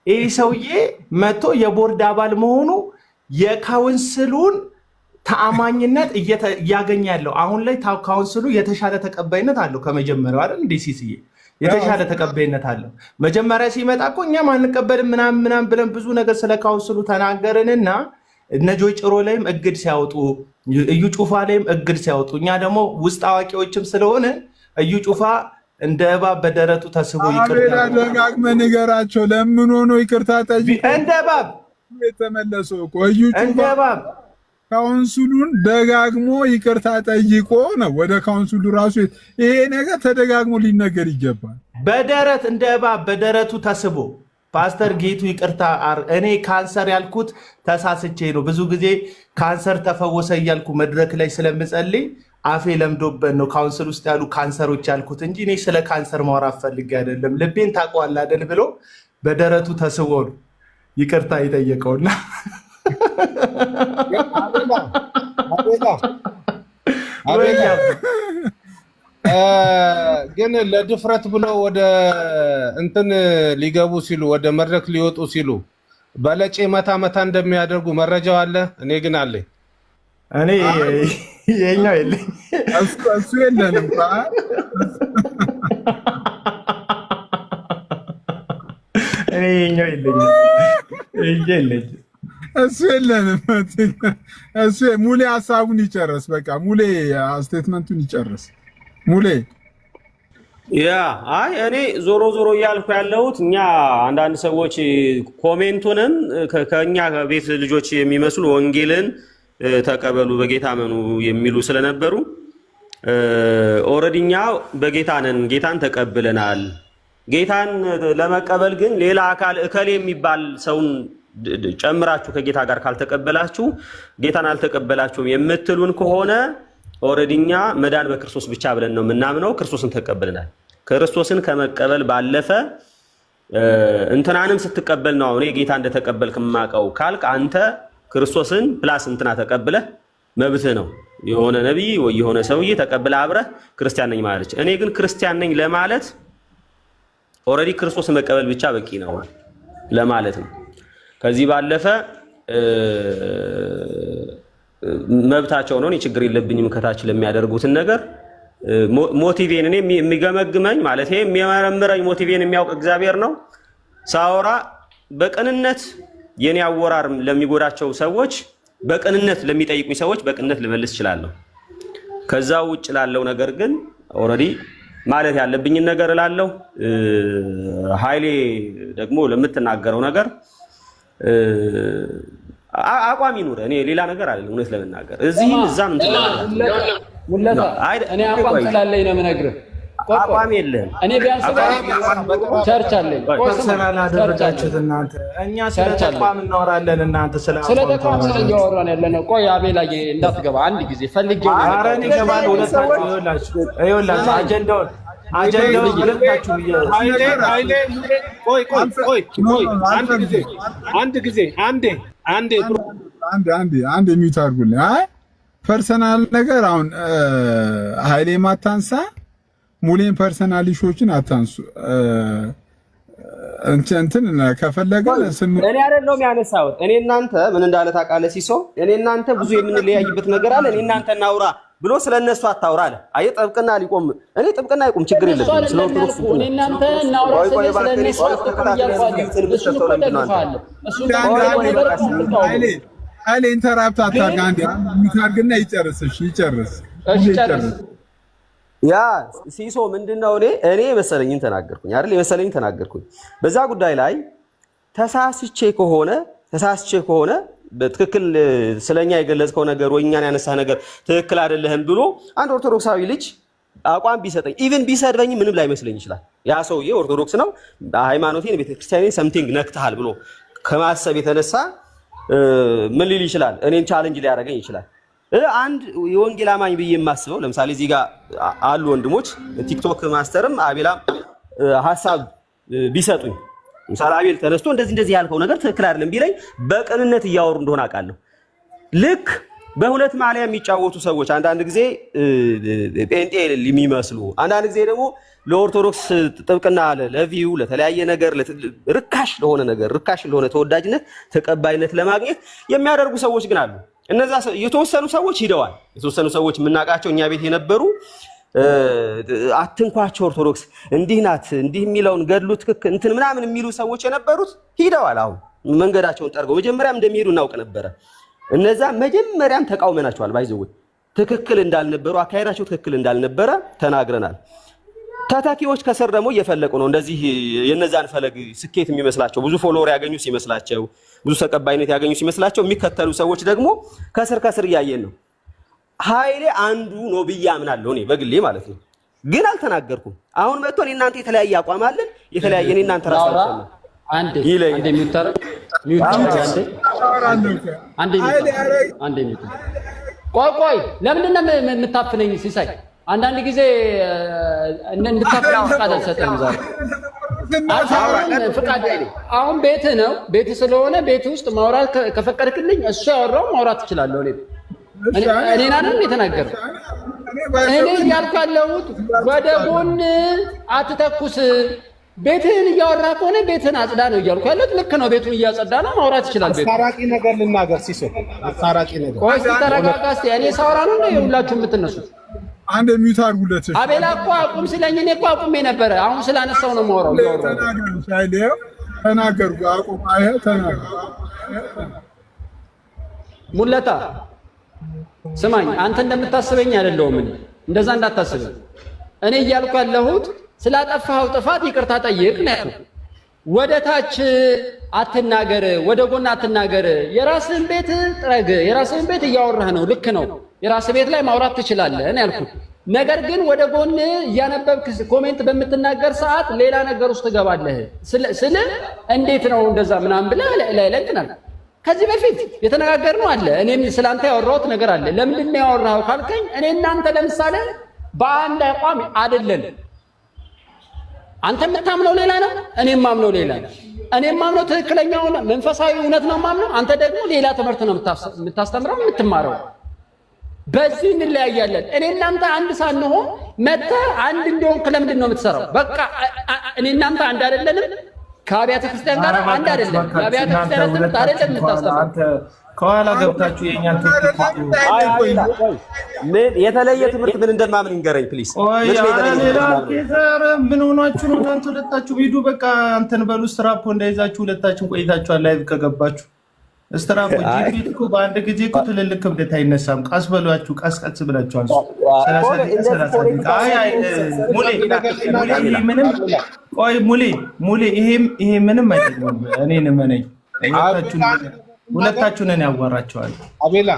ይህ ሰውዬ መጥቶ የቦርድ አባል መሆኑ የካውንስሉን ተአማኝነት እያገኘ ያለው አሁን ላይ ካውንስሉ የተሻለ ተቀባይነት አለው ከመጀመሪያው አይደል? እንደ ሲስዬ የተሻለ ተቀባይነት አለው። መጀመሪያ ሲመጣ እኮ እኛም አንቀበልም ምናምን ብለን ብዙ ነገር ስለ ካውንስሉ ተናገርንና እነ ጆይ ጭሮ ላይም እግድ ሲያወጡ እዩ ጩፋ ላይም እግድ ሲያወጡ እኛ ደግሞ ውስጥ አዋቂዎችም ስለሆነ እዩ ጩፋ እንደ እባብ በደረቱ ተስቦ ይቅርታ ደጋግመህ ንገራቸው። ለምን ሆኖ ይቅርታ ጠይቆ እንደ እባብ የተመለሰው እኮ እዩ ጩፋ ካውንስሉን ደጋግሞ ይቅርታ ጠይቆ ነው ወደ ካውንስሉ ራሱ። ይሄ ነገር ተደጋግሞ ሊነገር ይገባል። በደረት እንደ እባብ በደረቱ ፓስተር ጌቱ ይቅርታ፣ እኔ ካንሰር ያልኩት ተሳስቼ ነው። ብዙ ጊዜ ካንሰር ተፈወሰ እያልኩ መድረክ ላይ ስለምጸልይ አፌ ለምዶበት ነው ካውንስል ውስጥ ያሉ ካንሰሮች ያልኩት እንጂ እኔ ስለ ካንሰር ማውራት ፈልጌ አይደለም። ልቤን ታውቀዋለህ አይደል ብሎ በደረቱ ተስቦ ነው ይቅርታ የጠየቀውና ግን ለድፍረት ብሎ ወደ እንትን ሊገቡ ሲሉ ወደ መድረክ ሊወጡ ሲሉ በለጬ መታ መታ እንደሚያደርጉ መረጃው አለ። እኔ ግን አለኝ። እኔ የኛው የለኝ እሱ የለንም። እኔ የኛው የለኝ እሱ የለንም። እሱ ሙሌ ሀሳቡን ይጨርስ። በቃ ሙሌ ስቴትመንቱን ይጨርስ። ሙሌ ያ አይ እኔ ዞሮ ዞሮ እያልኩ ያለሁት እኛ አንዳንድ ሰዎች ኮሜንቱንም ከኛ ቤት ልጆች የሚመስሉ ወንጌልን ተቀበሉ በጌታ መኑ የሚሉ ስለነበሩ ኦልሬዲ እኛ በጌታ ነን፣ ጌታን ተቀብለናል። ጌታን ለመቀበል ግን ሌላ አካል እከሌ የሚባል ሰውን ጨምራችሁ ከጌታ ጋር ካልተቀበላችሁ ጌታን አልተቀበላችሁም የምትሉን ከሆነ ኦልሬዲ እኛ መዳን በክርስቶስ ብቻ ብለን ነው የምናምነው። ክርስቶስን ተቀበልናል። ክርስቶስን ከመቀበል ባለፈ እንትናንም ስትቀበል ነው አሁን ጌታ እንደተቀበልክ የማውቀው ካልክ አንተ ክርስቶስን ፕላስ እንትና ተቀብለህ መብትህ ነው። የሆነ ነብይ ወይ የሆነ ሰውዬ ተቀብለህ አብረህ ክርስቲያን ነኝ ማለት። እኔ ግን ክርስቲያን ነኝ ለማለት ኦልሬዲ ክርስቶስን መቀበል ብቻ በቂ ነው ለማለት ነው። ከዚህ ባለፈ መብታቸው ነው። እኔ ችግር የለብኝም ከታች ለሚያደርጉትን ነገር። ሞቲቬን እኔ የሚገመግመኝ ማለት ይሄ የሚመረምረኝ ሞቲቬን የሚያውቅ እግዚአብሔር ነው። ሳወራ በቅንነት የኔ አወራር ለሚጎዳቸው ሰዎች በቅንነት ለሚጠይቁኝ ሰዎች በቅንነት ልመልስ እችላለሁ። ከዛ ውጭ ላለው ነገር ግን ኦልሬዲ ማለት ያለብኝን ነገር እላለሁ። ኃይሌ ደግሞ ለምትናገረው ነገር አቋም ይኑር። እኔ ሌላ ነገር አይደለም እውነት ለመናገር እዚህም እዛም ሙለታ እኔ አቋም ስላለኝ ነው የምነግርህ። አቋም የለህም። እኔ ቢያንስ ቸርች አለኝ። ፐርሰናል አደረጋችሁት እናንተ። እኛ ስለ ተቋም እናወራለን፣ እናንተ ስለ ተቋም ስለእያወራን ያለነው። ቆይ አቤላ እንዳትገባ አንድ ጊዜ ፈልጌው ነው። ኧረ እኔ እገባለሁ። ሁለታችሁ ይኸውላችሁ አጀንዳውን ሁለታችሁ አንድ የሚዩት አድርጉልኝ። አይ ፐርሰናል ነገር አሁን ኃይሌ ማታንሳ ሙሌን ፐርሰናል ኢሹዎችን አታንሱ። እንትን ከፈለገ እኔ አይደለሁም ያነሳሁት። እኔ እናንተ ምን እንዳለ ታውቃለህ ሲሶ? እኔ እናንተ ብዙ የምንለያይበት ነገር አለ። እኔ እናንተ እናውራ ብሎ ስለነሱ አታውራ አለ። አይ ጥብቅና ሊቆም እኔ ጥብቅና ይቆም ችግር የለም። ስለ ኦርቶዶክስ እኔ እናንተ እናውራ ስለነሱ ኃይሌ ኢንተራፕት አታርግ። አንዴ የሚታርግና ይጨርስሽ ይጨርስ። ያ ሲሶ ምንድነው? እኔ የመሰለኝን ተናገርኩኝ አይደል? የመሰለኝን ተናገርኩኝ። በዛ ጉዳይ ላይ ተሳስቼ ከሆነ በትክክል ስለኛ የገለጽከው ነገር ወይ እኛን ያነሳህ ነገር ትክክል አይደለህም ብሎ አንድ ኦርቶዶክሳዊ ልጅ አቋም ቢሰጠኝ ኢቭን ቢሰድበኝ ምንም ላይመስለኝ ይችላል። ያ ሰውዬ ኦርቶዶክስ ነው፣ ሃይማኖቴን ቤተክርስቲያኔን ሰምቲንግ ነክተሃል ብሎ ከማሰብ የተነሳ ምን ሊል ይችላል? እኔን ቻሌንጅ ሊያደርገኝ ይችላል። አንድ የወንጌል አማኝ ብዬ የማስበው ለምሳሌ እዚህ ጋር አሉ ወንድሞች ቲክቶክ ማስተርም አቤላም ሐሳብ ቢሰጡኝ ምሳሌ አቤል ተነስቶ እንደዚህ ያልከው ነገር ትክክል አይደለም ቢለኝ በቅንነት እያወሩ እንደሆነ አውቃለሁ። ልክ በሁለት ማሊያ የሚጫወቱ ሰዎች አንዳንድ ጊዜ ጴንጤ የሚመስሉ አንዳንድ ጊዜ ደግሞ ለኦርቶዶክስ ጥብቅና ለቪው ለተለያየ ነገር ርካሽ ለሆነ ተወዳጅነት ተቀባይነት ለማግኘት የሚያደርጉ ሰዎች ግን አሉ። እነዛ የተወሰኑ ሰዎች ሂደዋል። የተወሰኑ ሰዎች የምናውቃቸው እኛ ቤት የነበሩ አትንኳቸው ኦርቶዶክስ እንዲህ ናት እንዲህ የሚለውን ገድሉ ትክክል እንትን ምናምን የሚሉ ሰዎች የነበሩት ሂደዋል። አሁን መንገዳቸውን ጠርገው መጀመሪያም እንደሚሄዱ እናውቅ ነበረ። እነዛ መጀመሪያም ተቃውመናቸዋል። ባይዘው ትክክል እንዳልነበሩ አካሄዳቸው ትክክል እንዳልነበረ ተናግረናል። ታታኪዎች ከስር ደግሞ እየፈለቁ ነው። እንደዚህ የነዛን ፈለግ ስኬት የሚመስላቸው ብዙ ፎሎወር ያገኙ ሲመስላቸው ብዙ ተቀባይነት ያገኙ ሲመስላቸው የሚከተሉ ሰዎች ደግሞ ከስር እያየን ነው። ኃይሌ አንዱ ነው ብዬ አምናለሁ እኔ በግሌ ማለት ነው። ግን አልተናገርኩም። አሁን መጥቶ እኔ እናንተ የተለያየ አቋም አለን። የተለያየ እኔ እናንተ ራሳችን አንዴ ይለኝ አንዴ ሚውታረግ አንዴ ቆይ ለምንድን ነው የምታፍነኝ ሲሳይ? አንዳንድ ጊዜ እንድታፍነኝ ፍቃድ አልሰጠህም ዛሬ። ፍቃድ አሁን ቤትህ ነው፣ ቤትህ ስለሆነ ቤትህ ውስጥ ማውራት ከፈቀድክልኝ እሱ ያወራው ማውራት እችላለሁ። እኔን አይደል የተናገረው? እኔ እያልኩ ያለሁት ወደ ጎን አትተኩስ፣ ቤትህን እያወራ ከሆነ ቤትህን አጽዳ ነው እያልኩ ያለሁት። ልክ ነው፣ ቤቱን እያጸዳ ነው፣ ማውራት ይችላል። ቤቱ አስታራቂ ነገር ልናገር ሲሶ፣ አስታራቂ ነገር። ቆይ ተረጋጋ እስኪ። እኔ ሳወራ ነው ሁላችሁ የምትነሱት? አንድ ሚውት አድርጉለት። አቤላ እኮ አቁም ስለኝ እኔ እኮ አቁሜ ነበረ። አሁን ስላነሳው ነው የማወራው። ተናገሩ፣ አቁም። አይ ተናገሩ። ሙለታ ስማኝ፣ አንተ እንደምታስበኝ አይደለሁም። እኔ እንደዛ እንዳታስበኝ። እኔ እያልኩ ያለሁት ስላጠፋኸው ጥፋት ይቅርታ ጠይቅ ነው ያልኩት። ወደ ታች አትናገር፣ ወደ ጎን አትናገር። የራስህን ቤት ጥረግ። የራስህን ቤት እያወራህ ነው፣ ልክ ነው። የራስህ ቤት ላይ ማውራት ትችላለህ ነው ያልኩት። ነገር ግን ወደ ጎን እያነበብክ ኮሜንት በምትናገር ሰዓት ሌላ ነገር ውስጥ ትገባለህ። ስለ እንዴት ነው እንደዛ ምናምን ብለህ ለይለንትናል። ከዚህ በፊት የተነጋገርነው አለ። እኔም ስላንተ ያወራሁት ነገር አለ። ለምንድን ነው ያወራኸው ካልከኝ እኔ እናንተ ለምሳሌ በአንድ አቋም አይደለም። አንተ የምታምነው ሌላ ነው፣ እኔም ማምነው ሌላ ነው። እኔም ማምነው ትክክለኛውን መንፈሳዊ እውነት ነው ማምነው፣ አንተ ደግሞ ሌላ ትምህርት ነው የምታስተምረው የምትማረው። በዚህ እንለያያለን። እኔ እናንተ አንድ ሳንሆን መተህ አንድ እንደሆንክ ለምንድን ነው የምትሰራው? በቃ እኔ እናንተ አንድ አይደለንም። ከአብያተ ክርስቲያን ጋር አንድ አይደለም። የአብያተ ክርስቲያን ትምህርት አይደለም የምታስተምረው። ከኋላ ገብታችሁ የእኛን የተለየ ትምህርት ምን እንደማምን ይንገረኝ ፕሊዝ። ምን ሆናችሁ ነው እናንተ ሁለታችሁ? ሂዱ በቃ አንተን በሉ። ስትራፖ እንዳይዛችሁ ሁለታችሁን ቆይታችኋል። ላይቭ ከገባችሁ ስትራፖ ጂፒት እኮ በአንድ ጊዜ እኮ ትልልቅ ክብደት አይነሳም። ቀስ በሏችሁ፣ ቀስ ብላችኋል። ሙሌ ይሄ ምንም አይጠቅምም። እኔን እመነኝ። ሁለታችሁን እኔ ያዋራቸዋል። አቤላ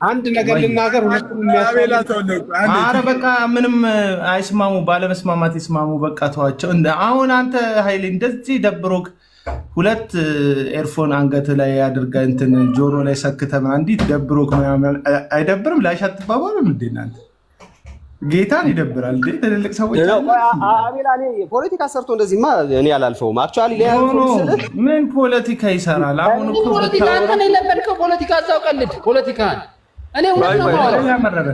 አንድ ነገር ልናገር። ኧረ በቃ ምንም አይስማሙ፣ ባለመስማማት ይስማሙ። በቃ ተዋቸው። አሁን አንተ ኃይሌ እንደዚህ ደብሮክ ሁለት ኤርፎን አንገት ላይ አድርጋ እንትን ጆሮ ላይ ሰክተህ እንዲህ ደብሮክ ምናምን አይደብርም? ላሻት ትባባልም እንዴ እናንተ? ጌታን ይደብራል እንዴ? ትልልቅ ሰዎች አቤላ እኔ ፖለቲካ ሰርቶ እንደዚህማ እኔ አላልፈውም። አክቹአሊ ምን ፖለቲካ ይሰራል? አሁን እኮ ፖለቲካ አንተ ነው የለመድከው። ፖለቲካ እዛው ቀልድ ፖለቲካን። እኔ እውነት ነው የማወራው።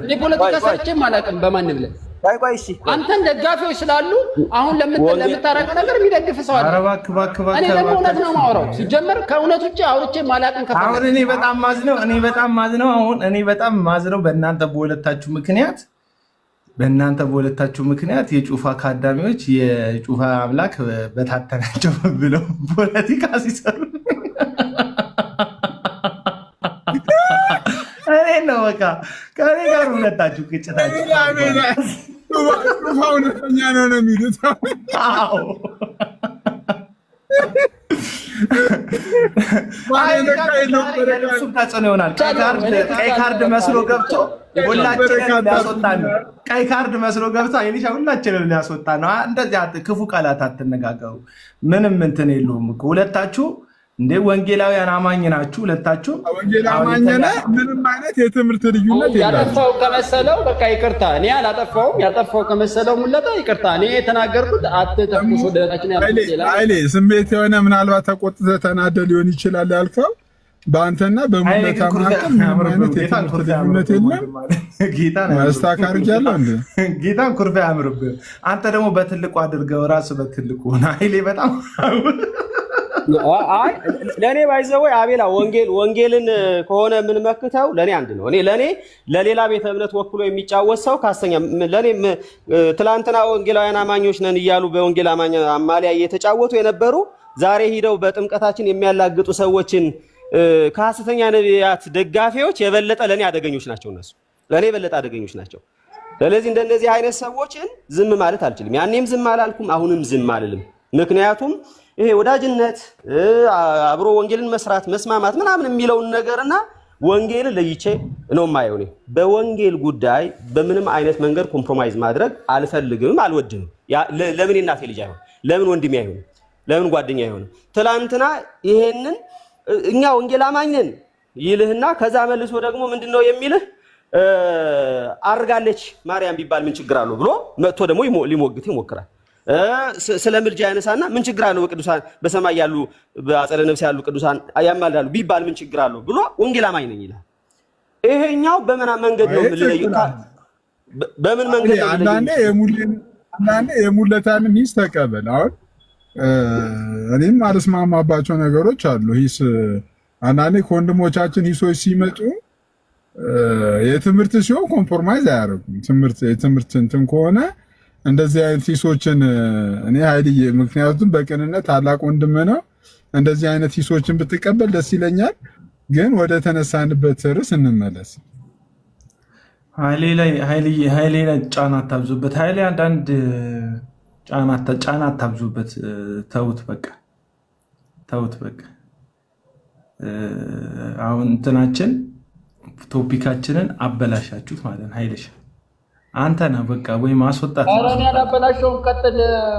እኔ ፖለቲካ ሰርቼም አላውቅም በማንም ላይ። አንተን ደጋፊዎች ስላሉ አሁን ለምታረገው ነገር የሚደግፍ ሰው አለ። እኔ ደግሞ እውነት ነው የማወራው። ሲጀመር ከእውነት ውጭ አውርቼ ማላውቅም። አሁን እኔ በጣም ማዝነው በእናንተ በሁለታችሁ ምክንያት የጩፋ ካዳሚዎች የጩፋ አምላክ በታተናቸው ብለው ፖለቲካ ሲሰሩ እኔ ነው በቃ ከኔ ጋር ሁለታችሁ ግጭታችሁ እውነተኛ ነው ነው የሚሉት። ተጽዕኖ ይሆናል። ቀይ ካርድ መስሎ ገብቶ ሁላችንን ሊያስወጣን ነው። ቀይ ካርድ መስሎ ገብቶ አይሊሻ ሁላችንን ሊያስወጣን ነው። እንደዚህ ክፉ ቃላት አትነጋገሩ። ምንም እንትን የለውም እኮ ሁለታችሁ እንዴ ወንጌላውያን አማኝ ናችሁ ሁለታችሁ። ወንጌል አማኝ ነህ። ምንም አይነት የትምህርት ልዩነት የለም። ያጠፋው ከመሰለው በቃ ይቅርታ። እኔ አላጠፋውም። ያጠፋው ከመሰለው ሙለታ ይቅርታ። እኔ የተናገርኩት አትተኩሱ ወደታችን ያልኩት ይላል። አይሌ ስሜት የሆነ ምናልባት ተቆጥተህ ተናደህ ሊሆን ይችላል ያልከው። በአንተና በሙለታ መካከል ምንም አይነት የትምህርት ልዩነት የለም። ጌታን አስታካርጃለሁ እንዴ? ጌታን ኩርፊያ ያምርብህ። አንተ ደግሞ በትልቁ አድርገው ራስህ በትልቁ ሆነ። አይሌ በጣም ለእኔ ባይዘው አቤላ ወንጌልን ከሆነ የምንመክተው ለእኔ አንድ ነው። ለእኔ ለሌላ ቤተ እምነት ወክሎ የሚጫወት ሰው ካስተኛ ለእኔ ትላንትና ወንጌላውያን አማኞች ነን እያሉ በወንጌል አማኝ አማሊያ እየተጫወቱ የነበሩ ዛሬ ሂደው በጥምቀታችን የሚያላግጡ ሰዎችን ከሐሰተኛ ነቢያት ደጋፊዎች የበለጠ ለእኔ አደገኞች ናቸው። እነሱ ለእኔ የበለጠ አደገኞች ናቸው። ስለዚህ እንደነዚህ አይነት ሰዎችን ዝም ማለት አልችልም። ያኔም ዝም አላልኩም፣ አሁንም ዝም አልልም። ምክንያቱም ይሄ ወዳጅነት አብሮ ወንጌልን መስራት መስማማት ምናምን የሚለውን ነገርና ወንጌልን ለይቼ ነው የማየው። እኔ በወንጌል ጉዳይ በምንም አይነት መንገድ ኮምፕሮማይዝ ማድረግ አልፈልግም፣ አልወድም። ለምን እናቴ ልጅ አይሆን? ለምን ወንድሜ አይሆን? ለምን ጓደኛ አይሆንም? ትላንትና ይሄንን እኛ ወንጌል አማኝ ነን ይልህና ከዛ መልሶ ደግሞ ምንድነው የሚልህ አርጋለች ማርያም ቢባል ምን ችግር አለው ብሎ መጥቶ ደግሞ ሊሞግት ይሞክራል። ስለ ምልጃ ያነሳና ምን ችግር አለው በቅዱሳን በሰማይ ያሉ በአጸደ ነፍስ ያሉ ቅዱሳን ያማልዳሉ ቢባል ምን ችግር አለው ብሎ ወንጌል አማኝ ነኝ ይላል። ይሄኛው በምን መንገድ ነው የምንለየው? በምን መንገድ ነው? አንዳንዴ የሙለታን ሚስ ተቀበል። አሁን እኔም አልስማማባቸው ነገሮች አሉ። ሂስ አንዳንዴ ከወንድሞቻችን ሂሶች ሲመጡ የትምህርት ሲሆን ኮምፕሮማይዝ አያደርጉም። የትምህርት እንትን ከሆነ እንደዚህ አይነት ሂሶችን እኔ ኃይልዬ ምክንያቱም በቅንነት ታላቅ ወንድም ነው። እንደዚህ አይነት ሂሶችን ብትቀበል ደስ ይለኛል። ግን ወደ ተነሳንበት ርዕስ እንመለስ። ኃይሌ ላይ ጫና አታብዙበት። ኃይሌ አንዳንድ ጫና አታብዙበት። ተውት በቃ ተውት በቃ። አሁን እንትናችን ቶፒካችንን አበላሻችሁት ማለት ነው። ኃይልሽ አንተ ነህ በቃ ወይ ማስወጣት ነው። አረን ያላበላሽው ቀጥል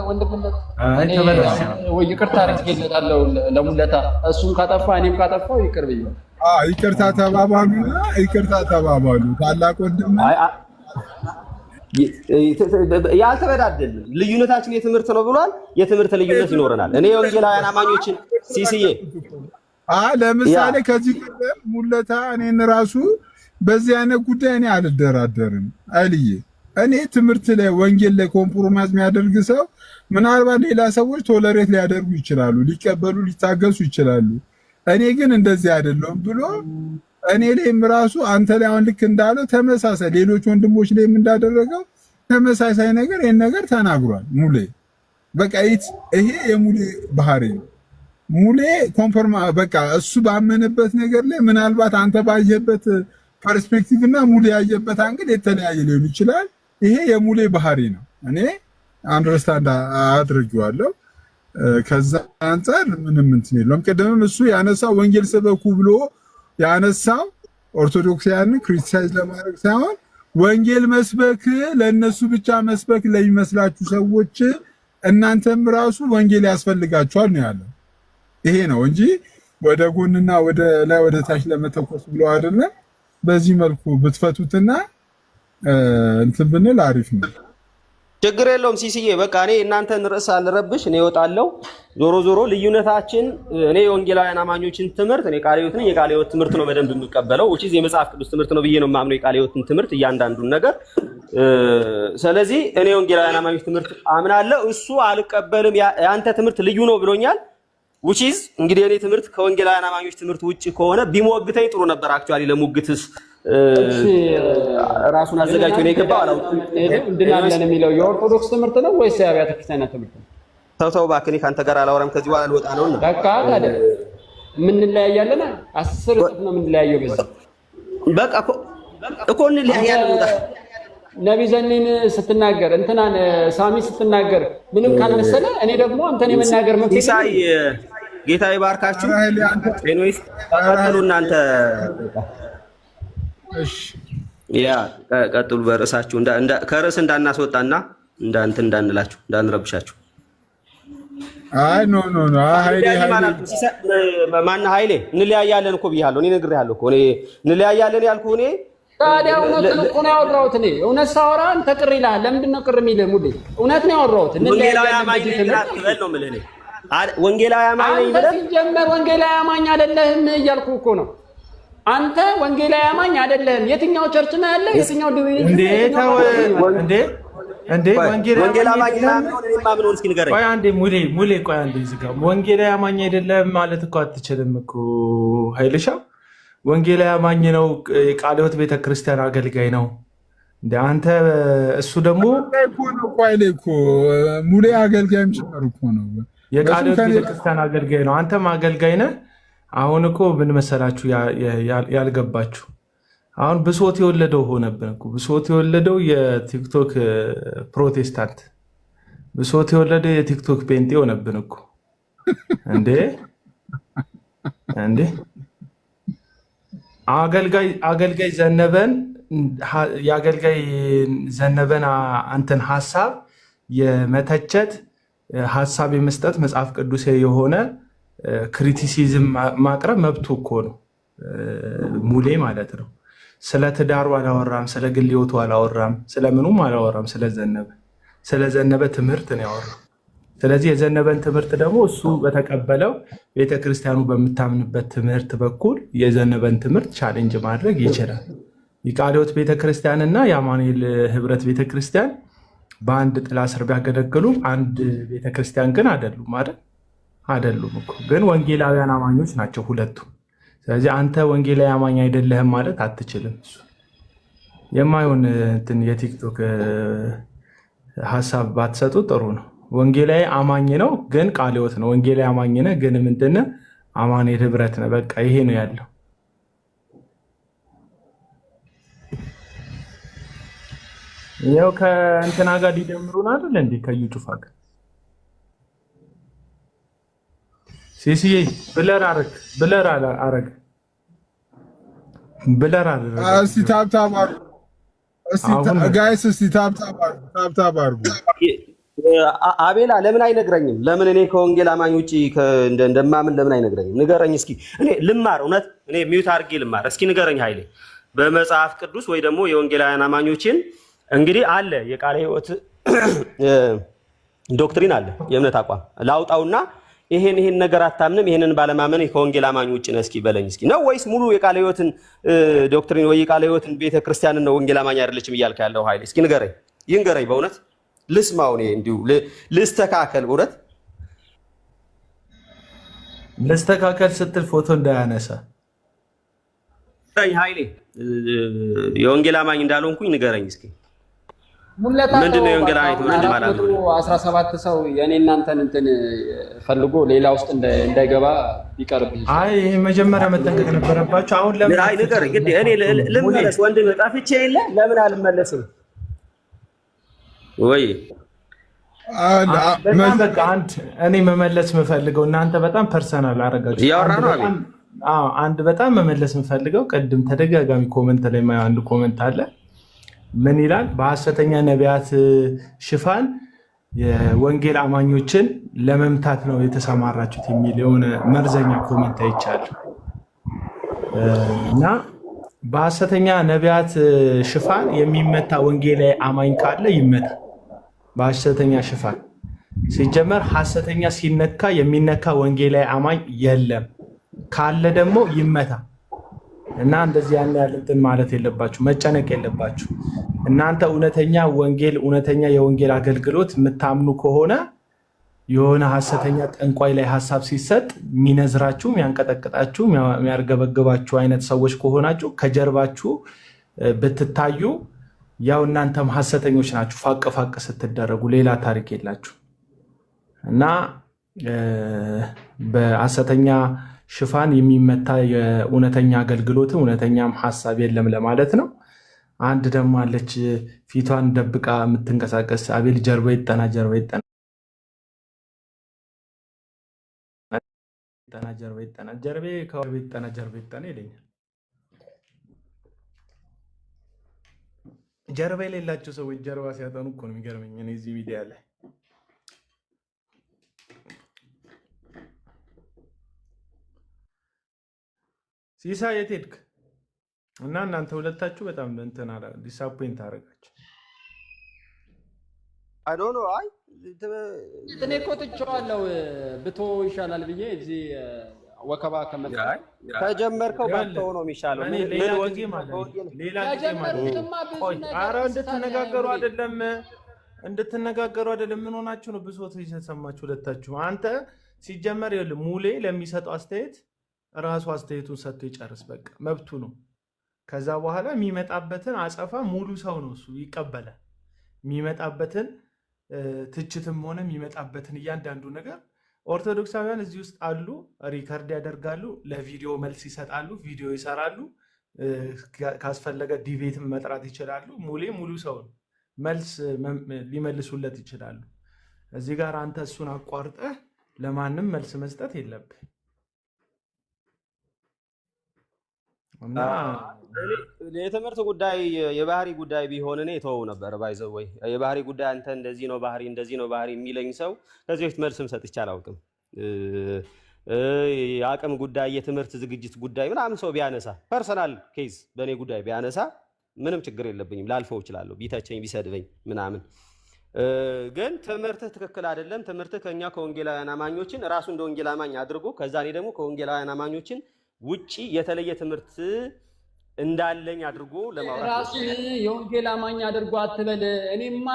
ወንድምነት። አይ ተበላሽ ወይ ይቅርታ አድርጌለታለሁ ለሙለታ። እሱም ካጠፋ እኔም ካጠፋው ይቅር ብዬ ይቅርታ ተባባሉና ይቅርታ ተባባሉ። ታላቅ ወንድም ያልተበዳደልን ልዩነታችን የትምህርት ነው ብሏል። የትምህርት ልዩነት ይኖረናል። እኔ ወንጌላውያን አማኞችን ሲሲዬ ለምሳሌ ከዚህ ቀደም ሙለታ እኔን ራሱ በዚህ አይነት ጉዳይ እኔ አልደራደርም። አይልዬ እኔ ትምህርት ላይ ወንጌል ላይ ኮምፕሮማይዝ የሚያደርግ ሰው ምናልባት ሌላ ሰዎች ቶለሬት ሊያደርጉ ይችላሉ፣ ሊቀበሉ ሊታገሱ ይችላሉ። እኔ ግን እንደዚህ አይደለም ብሎ እኔ ላይም ራሱ አንተ ላይ አሁን ልክ እንዳለው ተመሳሳይ ሌሎች ወንድሞች ላይም እንዳደረገው ተመሳሳይ ነገር ይሄን ነገር ተናግሯል ሙሌ። በቃ ይሄ የሙሌ ባህሪ ነው። ሙሌ ኮምፕሮማይዝ በቃ እሱ ባመነበት ነገር ላይ ምናልባት አንተ ባየበት ፐርስፔክቲቭ እና ሙሌ ያየበት አንግል የተለያየ ሊሆን ይችላል። ይሄ የሙሌ ባህሪ ነው። እኔ አንደርስታንድ አድርጌዋለሁ። ከዛ አንፃር ምንም እንትን የለውም። ቅድምም እሱ ያነሳው ወንጌል ስበኩ ብሎ ያነሳው ኦርቶዶክሳውያን ክሪቲሳይዝ ለማድረግ ሳይሆን ወንጌል መስበክ ለነሱ ብቻ መስበክ ለሚመስላችሁ ሰዎች እናንተም ራሱ ወንጌል ያስፈልጋችኋል ነው ያለው። ይሄ ነው እንጂ ወደ ጎንና ወደ ላይ ወደ ታች ለመተኮስ ብሎ አይደለም። በዚህ መልኩ ብትፈቱትና እንትን ብንል አሪፍ ነው። ችግር የለውም ሲሲዬ። በቃ እኔ እናንተን ርዕስ አልረብሽ፣ እኔ እወጣለሁ። ዞሮ ዞሮ ልዩነታችን እኔ የወንጌላውያን አማኞችን ትምህርት እኔ ቃለ ሕይወትን የቃለ ሕይወት ትምህርት ነው በደንብ የምቀበለው which is የመጽሐፍ ቅዱስ ትምህርት ነው ብዬ ነው የማምነው የቃለ ሕይወትን ትምህርት እያንዳንዱን ነገር። ስለዚህ እኔ የወንጌላውያን አማኞች ትምህርት አምናለሁ፣ እሱ አልቀበልም ያንተ ትምህርት ልዩ ነው ብሎኛል። which is እንግዲህ እኔ ትምህርት ከወንጌላውያን አማኞች ትምህርት ውጪ ከሆነ ቢሞግተኝ ጥሩ ነበር። አክቹአሊ ለሙግትስ ራሱን አዘጋጅቶ ነው የገባው። አላውቅም እንድናለን የሚለው የኦርቶዶክስ ትምህርት ነው ወይስ የአብያተ ክርስቲያናት ትምህርት ነው? ተው እባክህ፣ እኔ ካንተ ጋር አላወራም። ከዚህ በኋላ ልወጣ ነውና በቃ ታዲያ ምን እንለያያለን? 10 እጥፍ ነው የምንለያየው። በዚህ በቃ እኮ እንለያያለን። ነቢ ዘኒን ስትናገር እንትናን ሳሚ ስትናገር ምንም ካልመሰለ እኔ ደግሞ አንተን የመናገር መብት ኢሳይ ጌታ ይባርካችሁ። ኤኒዌይስ ቀጥሉ እናንተ። እሺ ያ ቀጥሉ በርዕሳችሁ ከርዕስ እንዳናስወጣና እንዳንተ እንዳንላችሁ እንዳንረብሻችሁ። አይ ኖ ኃይሌ ማን ኃይሌ እንለያያለን እኮ ብያለሁ። እኔ ነግሬሃለሁ እኮ እኔ እንለያያለን ያልኩህ እኔ ታዲያ እውነት እኮ ነው ያወራሁት። እኔ እውነት ሳወራ አንተ ቅር ይልሃል። ለምንድን ነው ቅር የሚልህ? ሙሌ እውነት ነው ያወራሁት። ወንጌላዊ አማኝ ነኝ ነው የምልህ እኔ ወንጌላዊ አማኝ ነኝ ብለህ ጀመር። ወንጌላዊ አማኝ አይደለህም እያልኩህ እኮ ነው። አንተ ወንጌላዊ አማኝ አይደለህም። የትኛው ቸርች ነው ያለው? የትኛው ድርጅት እንዴ ወንጌላዊ አማኝ ማምነውን እስኪ ንገረኝ። ቆይ አንዴ ሙሌ ቆይ አንዴ ዝጋ። ወንጌላዊ አማኝ አይደለም ማለት እኮ አትችልም እኮ ኃይልሻ። ወንጌላዊ አማኝ ነው፣ የቃለ ሕይወት ቤተክርስቲያን አገልጋይ ነው እንደ አንተ። እሱ ደግሞ ሙሌ አገልጋይም ጭምር እኮ ነው፣ የቃለ ሕይወት ቤተክርስቲያን አገልጋይ ነው። አንተም አገልጋይ ነህ። አሁን እኮ ምን መሰላችሁ ያልገባችሁ፣ አሁን ብሶት የወለደው ሆነብን እኮ። ብሶት የወለደው የቲክቶክ ፕሮቴስታንት፣ ብሶት የወለደው የቲክቶክ ፔንጤ ሆነብን እኮ እንዴ። አገልጋይ ዘነበን የአገልጋይ ዘነበን አንተን ሀሳብ የመተቸት ሀሳብ የመስጠት መጽሐፍ ቅዱስ የሆነ ክሪቲሲዝም ማቅረብ መብቱ እኮ ነው። ሙሌ ማለት ነው። ስለ ትዳሩ አላወራም፣ ስለ ግል ሕይወቱ አላወራም፣ ስለምኑም አላወራም። ስለዘነበ ትምህርት ነው ያወራው። ስለዚህ የዘነበን ትምህርት ደግሞ እሱ በተቀበለው ቤተክርስቲያኑ በምታምንበት ትምህርት በኩል የዘነበን ትምህርት ቻሌንጅ ማድረግ ይችላል። የቃለ ሕይወት ቤተክርስቲያን እና የአማኑኤል ህብረት ቤተክርስቲያን በአንድ ጥላ ስር ቢያገለግሉም አንድ ቤተክርስቲያን ግን አይደሉም እኮ ግን ወንጌላውያን አማኞች ናቸው ሁለቱ። ስለዚህ አንተ ወንጌላዊ አማኝ አይደለህም ማለት አትችልም። እሱ የማይሆን እንትን የቲክቶክ ሀሳብ ባትሰጡ ጥሩ ነው። ወንጌላዊ አማኝ ነው ግን ቃለ ሕይወት ነው። ወንጌላዊ አማኝ ነህ ግን ምንድን ነህ? አማኑኤል ህብረት ነው። በቃ ይሄ ነው ያለው። ያው ከእንትና ጋር ሊደምሩን አይደል እንዴ? ከዩ ጩፋ ጋር ሲሲዬ ብለር አረግ እስቲ ታብታብ አድርጉ። እስቲ ጋይስ እስቲ ታብታብ አድርጉ። አቤላ ለምን አይነግረኝም? ለምን እኔ ከወንጌል አማኝ ውጪ እንደማምን ለምን አይነግረኝም? ንገረኝ እስኪ። እኔ ልማር፣ እውነት እኔ ሚውት አድርጌ ልማር። እስኪ ንገረኝ ኃይሌ፣ በመጽሐፍ ቅዱስ ወይ ደግሞ የወንጌላውያን አማኞችን እንግዲህ አለ የቃለ ሕይወት ዶክትሪን አለ፣ የእምነት አቋም ላውጣውና ይሄን ነገር አታምንም፣ ይሄንን ባለማመን ከወንጌል አማኝ ውጪ ነህ እስኪ በለኝ እስኪ። ነው ወይስ ሙሉ የቃለ ሕይወትን ዶክትሪን ወይ የቃለ ሕይወትን ቤተክርስቲያንን ነው ወንጌል አማኝ አይደለችም እያልክ ያለው ኃይሌ? እስኪ ንገረኝ፣ ይንገረኝ በእውነት ልስማው። እኔ እንዲሁ ልስተካከል፣ እውነት ልስተካከል ስትል ፎቶ እንዳያነሳ ኃይሌ የወንጌል አማኝ እንዳልሆንኩኝ ንገረኝ እስኪ። ምንድን ነው የወንጌል አማኝ ማለት ነው? 17 ሰው የኔ እናንተን እንትን ፈልጎ ሌላ ውስጥ እንዳይገባ ቢቀርብኝ። አይ ይሄ መጀመሪያ መጠንቀቅ ነበረባቸው። አሁን ለምን አይ ንገረኝ ግዴ። እኔ ልመለስ ወንድም ጠፍቼ የለ ለምን አልመለስም? ወይ በጣም በቃ እኔ መመለስ የምፈልገው እናንተ በጣም ፐርሰናል አደረጋችሁ። እያወራ ነው አቤል። አንድ በጣም መመለስ የምፈልገው ቅድም ተደጋጋሚ ኮመንት ላይ አንድ ኮመንት አለ። ምን ይላል? በሐሰተኛ ነቢያት ሽፋን የወንጌል አማኞችን ለመምታት ነው የተሰማራችሁት የሚል የሆነ መርዘኛ ኮመንት አይቻለሁ። እና በሐሰተኛ ነቢያት ሽፋን የሚመታ ወንጌላዊ አማኝ ካለ ይመታ። በሐሰተኛ ሽፋን ሲጀመር ሐሰተኛ ሲነካ የሚነካ ወንጌላዊ አማኝ የለም። ካለ ደግሞ ይመታ። እና እንደዚህ ያን ያህል እንትን ማለት የለባችሁ፣ መጨነቅ የለባችሁ። እናንተ እውነተኛ የወንጌል አገልግሎት የምታምኑ ከሆነ የሆነ ሐሰተኛ ጠንቋይ ላይ ሀሳብ ሲሰጥ የሚነዝራችሁ፣ የሚያንቀጠቅጣችሁ፣ የሚያርገበግባችሁ አይነት ሰዎች ከሆናችሁ ከጀርባችሁ ብትታዩ ያው እናንተም ሐሰተኞች ናችሁ። ፋቅ ፋቅ ስትደረጉ ሌላ ታሪክ የላችሁ እና በሐሰተኛ ሽፋን የሚመታ የእውነተኛ አገልግሎት እውነተኛም ሀሳብ የለም ለማለት ነው። አንድ ደግሞ አለች ፊቷን ደብቃ የምትንቀሳቀስ አቤል ጀርባ ይጠና ይለኛል። ጀርባ የሌላቸው ሰዎች ጀርባ ሲያጠኑ እኮ ነው የሚገርመኝ እኔ እዚህ ሚዲያ ላይ። ሲሳ የት ሄድክ? እና እናንተ ሁለታችሁ በጣም እንትን ዲሳፖይንት አደረጋችሁ። አይ እኔ እኮ ትቼዋለሁ ብቶ ይሻላል ብዬ እዚህ ወከባ ከመጣ ከጀመርከው ባትተው ነው የሚሻለው። ሌላ ጊዜ ማለት ኧረ እንድትነጋገሩ አይደለም። ምን ሆናችሁ ነው ብሶት የተሰማችሁ ሁለታችሁ? አንተ ሲጀመር ይኸውልህ ሙሌ ለሚሰጠው አስተያየት ራሱ አስተያየቱን ሰጥቶ ይጨርስ፣ በቃ መብቱ ነው። ከዛ በኋላ የሚመጣበትን አጸፋ ሙሉ ሰው ነው እሱ ይቀበላል። የሚመጣበትን ትችትም ሆነ የሚመጣበትን እያንዳንዱ ነገር ኦርቶዶክሳውያን እዚህ ውስጥ አሉ፣ ሪከርድ ያደርጋሉ፣ ለቪዲዮ መልስ ይሰጣሉ፣ ቪዲዮ ይሰራሉ፣ ካስፈለገ ዲቤትም መጥራት ይችላሉ። ሙሉ ሰው ነው፣ መልስ ሊመልሱለት ይችላሉ። እዚህ ጋር አንተ እሱን አቋርጠህ ለማንም መልስ መስጠት የለብህ እና የትምህርት ጉዳይ የባህሪ ጉዳይ ቢሆን እኔ ተወው ነበር ባይዘው ወይ የባህሪ ጉዳይ አንተ እንደዚህ ነው ባህሪ እንደዚህ ነው ባህሪ የሚለኝ ሰው ከዚህ በፊት መልስም ሰጥቼ አላውቅም። የአቅም ጉዳይ የትምህርት ዝግጅት ጉዳይ ምናምን ሰው ቢያነሳ ፐርሰናል ኬዝ በእኔ ጉዳይ ቢያነሳ ምንም ችግር የለብኝም፣ ላልፈው እችላለሁ፣ ቢተቸኝ ቢሰድበኝ ምናምን። ግን ትምህርትህ ትክክል አይደለም፣ ትምህርትህ ከኛ ከወንጌላውያን አማኞችን ራሱ እንደ ወንጌል አማኝ አድርጎ ከዛ እኔ ደግሞ ከወንጌላውያን አማኞችን ውጪ የተለየ ትምህርት እንዳለኝ አድርጎ ለማውራት ራሱን የወንጌል አማኝ አድርጎ አትበል። እኔማ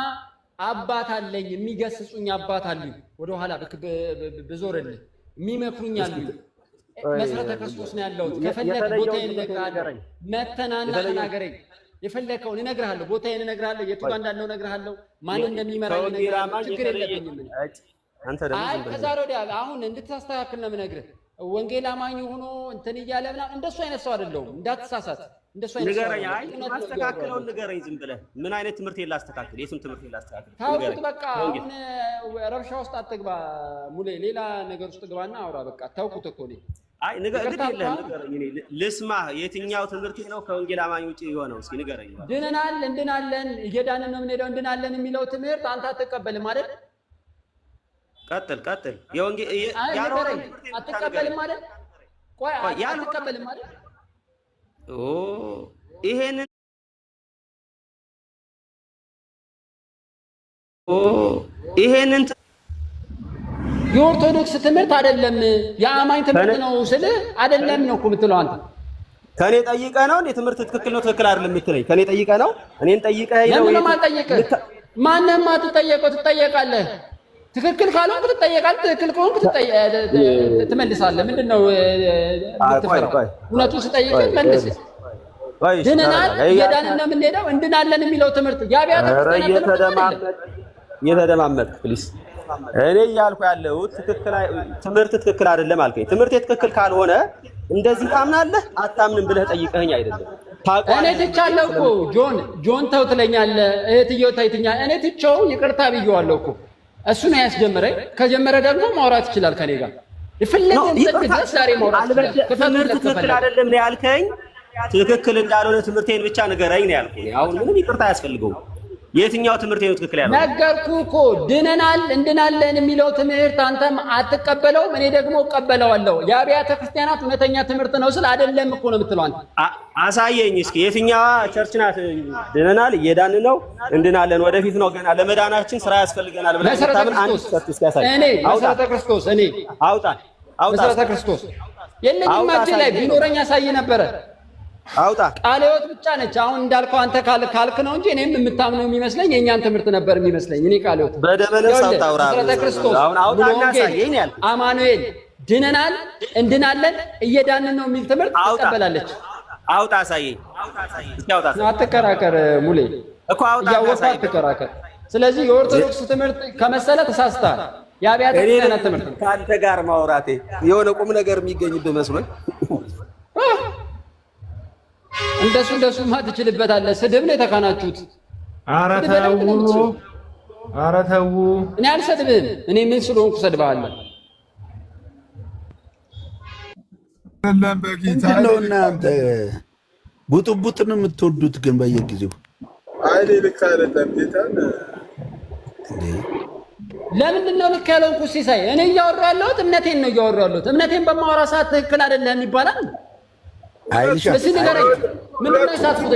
አባት አለኝ፣ የሚገስጹኝ አባት አሉኝ፣ ወደኋላ ብዞርልህ የሚመክሩኝ አሉኝ። መሰረተ ክርስቶስ ነው ያለሁት። ከፈለክ ቦታዬን እነግርሃለሁ፣ መተናና ተናገረኝ። የፈለከውን እነግርሃለሁ፣ ቦታዬን እነግርሃለሁ፣ የቱ ጋር እንዳለው እነግርሃለሁ፣ ማን እንደሚመራኝ እነግርሃለሁ። ችግር የለብኝም። አይ ከዛሬ ወዲያ አሁን እንድታስተካክል ነው የምነግርህ። ወንጌል አማኝ ሆኖ እንትን እያለ ምናምን እንደሱ አይነት ሰው አይደለሁም። እንዳትሳሳት። እንደሱ አይነት ሰው ንገረኝ። አይ ማስተካከለው ንገረኝ። ዝም ብለህ ምን አይነት ትምህርት ላስተካክል? የቱን ትምህርት ላስተካክል? ታውቁት በቃ አሁን ረብሻ ውስጥ አትግባ ሙሌ፣ ሌላ ነገር ውስጥ ግባና አውራ። በቃ ታውቁት እኮ ነው። አይ ንገረኝ። እኔ ልስማህ። የትኛው ትምህርት ነው ከወንጌል አማኝ ውጪ የሆነው? እስኪ ንገረኝ። ድነናል፣ እንድናለን፣ እየዳንን ነው የምንሄደው፣ እንድናለን የሚለው ትምህርት አንተ አትቀበልም አይደል? ቀጥል። አትቀበልም አይደል? ቆይ አትቀበልም አይደል? ይሄንን የኦርቶዶክስ ትምህርት አይደለም፣ የአማኝ ትምህርት ነው ስልህ አይደለም ነው እኮ የምትለው አንተ። ከኔ ጠይቀህ ነው እንዴ ትምህርት ትክክል ነው ትክክል አይደለም የምትለኝ? ከኔ ጠይቀህ ነው? እኔን ጠይቀህ ነው? ለምን ማልጠይቅህ? ማንንም አትጠየቀው፣ ትጠየቃለህ። ትክክል ካልሆንክ ትጠየቃለህ፣ ትክክል ከሆንክ ትመልሳለህ። ምንድነው እውነቱን ስጠይቅህ መልስ። ድነናል፣ እየዳንን ነው የምንሄደው፣ እንድናለን የሚለው ትምህርት የአብያተ ክርስቲያናት እየተደማመጥክ ፕሊስ። እኔ እያልኩ ያለሁት ትምህርት ትክክል አይደለም አልከኝ። ትምህርት ትክክል ካልሆነ እንደዚህ ታምናለህ አታምንም ብለህ ጠይቀኸኝ አይደለም። እኔ ትቻለሁ እኮ ጆን ተው ትለኛለህ፣ እህትዬው ተይትኛል። እኔ ትቼው ይቅርታ ብዬዋለሁ እኮ እሱ ነው ያስጀመረኝ። ከጀመረ ደግሞ ማውራት ይችላል ከኔ ጋር የፈለገውን ድረስ ዛሬ ማውራት ይችላል። ትምህርት ትክክል አይደለም ነው ያልከኝ። ትክክል እንዳልሆነ ትምህርቴን ብቻ ንገረኝ ነው ያልኩህ። አሁን ምንም ይቅርታ አያስፈልገውም። የትኛው ትምህርት ነው ትክክል ያለው? ነገርኩህ እኮ ድነናል እንድናለን የሚለው ትምህርት አንተም አትቀበለውም፣ እኔ ደግሞ እቀበለዋለሁ። የአብያተ ክርስቲያናት እውነተኛ ትምህርት ነው ስል አይደለም እኮ ነው የምትለው አንተ። አሳየኝ እስኪ የትኛዋ ቸርች ናት ድነናል እየዳን ነው እንድናለን ወደፊት ነው ገና ለመዳናችን ስራ ያስፈልገናል ብለህ ታምን? አንድ ቸርች እስኪ ያሳይ። እኔ መሰረተ ክርስቶስ እኔ አውጣ መሰረተ ክርስቶስ የለኝም እጄ ላይ ቢኖረኝ ያሳይ ነበረ። አውጣ ቃለ ሕይወት ብቻ ነች። አሁን እንዳልከው አንተ ካልክ ነው እንጂ እኔም የምታምነው የሚመስለኝ የእኛን ትምህርት ነበር የሚመስለኝ። እኔ ቃለ ሕይወት በደበለስ አውጣውራ መሰረተ ክርስቶስ አሁን አውጣና ሳየኝ ያልኩ አማኑኤል ድነናል እንድናለን እየዳንን ነው የሚል ትምህርት ትቀበላለች። አውጣ ሳየኝ እስኪ አውጣ። አትከራከር ሙሌ እኮ አውጣ ያወጣ አትከራከር። ስለዚህ የኦርቶዶክስ ትምህርት ከመሰለ ተሳስተሃል። የአብያተ ክርስቲያናት ትምህርት ከአንተ ጋር ማውራቴ የሆነ ቁም ነገር የሚገኝብህ መስሎኝ እንደሱማ ትችልበታለህ። ስድብ ነው የተካናችሁት። ኧረ ተው። እኔ አልሰድብህም። እኔ ምን ስለሆንኩ ሰድብሃለሁ? ምንድነው እናንተ ቡጥቡጥን የምትወዱት ግን በየጊዜው? አይኔ ልክ አይደለም ጌታን ለምንድን ነው ልክ ያለውን ኩስ ሲሳይ? እኔ እያወራሁ ያለሁት እምነቴን ነው እያወራሁ ያለሁት። እምነቴን በማወራ ሰዓት ትክክል አይደለም ይባላል? አይልሻ እስኪ ንገረኝ፣ ምንድን ነው የሳትኩት?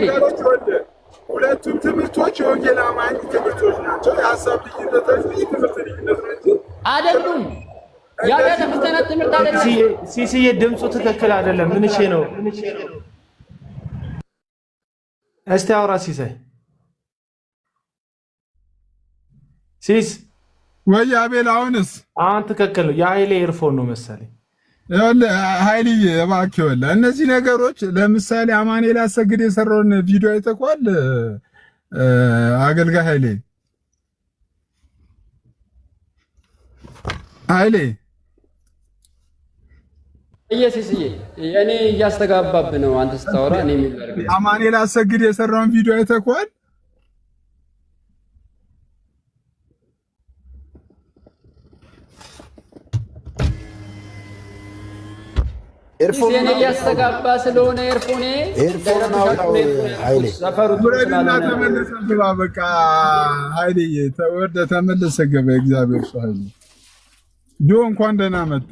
ሁለቱም ትምህርቶች የወንጌል አማኝ ትምህርቶች ናቸው። የሀሳብ ልዩነቶች ትምህርት ልዩነት ነው እንጂ አይደሉም። የአብያተ ክርስቲያናት ትምህርት አይደለም። ሲስዬ ድምፁ ትክክል አይደለም። ምን ነው? እስቲ አውራ ሲሳይ። ሲስ ወይ አቤል፣ አሁንስ አሁን ትክክል ነው። የኃይሌ ኤርፎን ነው መሰለኝ። ኃይልዬ እባክህ ይኸውልህ እነዚህ ነገሮች ለምሳሌ አማኑኤል አሰግድ የሰራውን ቪዲዮ አይተኸዋል? አገልጋይ ኃይሌ ኢየሱስዬ እኔ እያስተጋባብ ነው አንተ ስታወራ። እኔ የሚል አማኑኤል አሰግድ የሰራውን ቪዲዮ አይተኸዋል? ኤርፎን እኔ ያስተጋባ ስለሆነ ኤርፎን አውጣው ኃይሌ ሰፈሩ ወረድና ተመለሰ ግባ። በቃ ኃይሌ ወርደ ተመለሰ ገባ። እግዚአብሔር ሰው ኃይሌ ዶ እንኳን ደህና መጣ።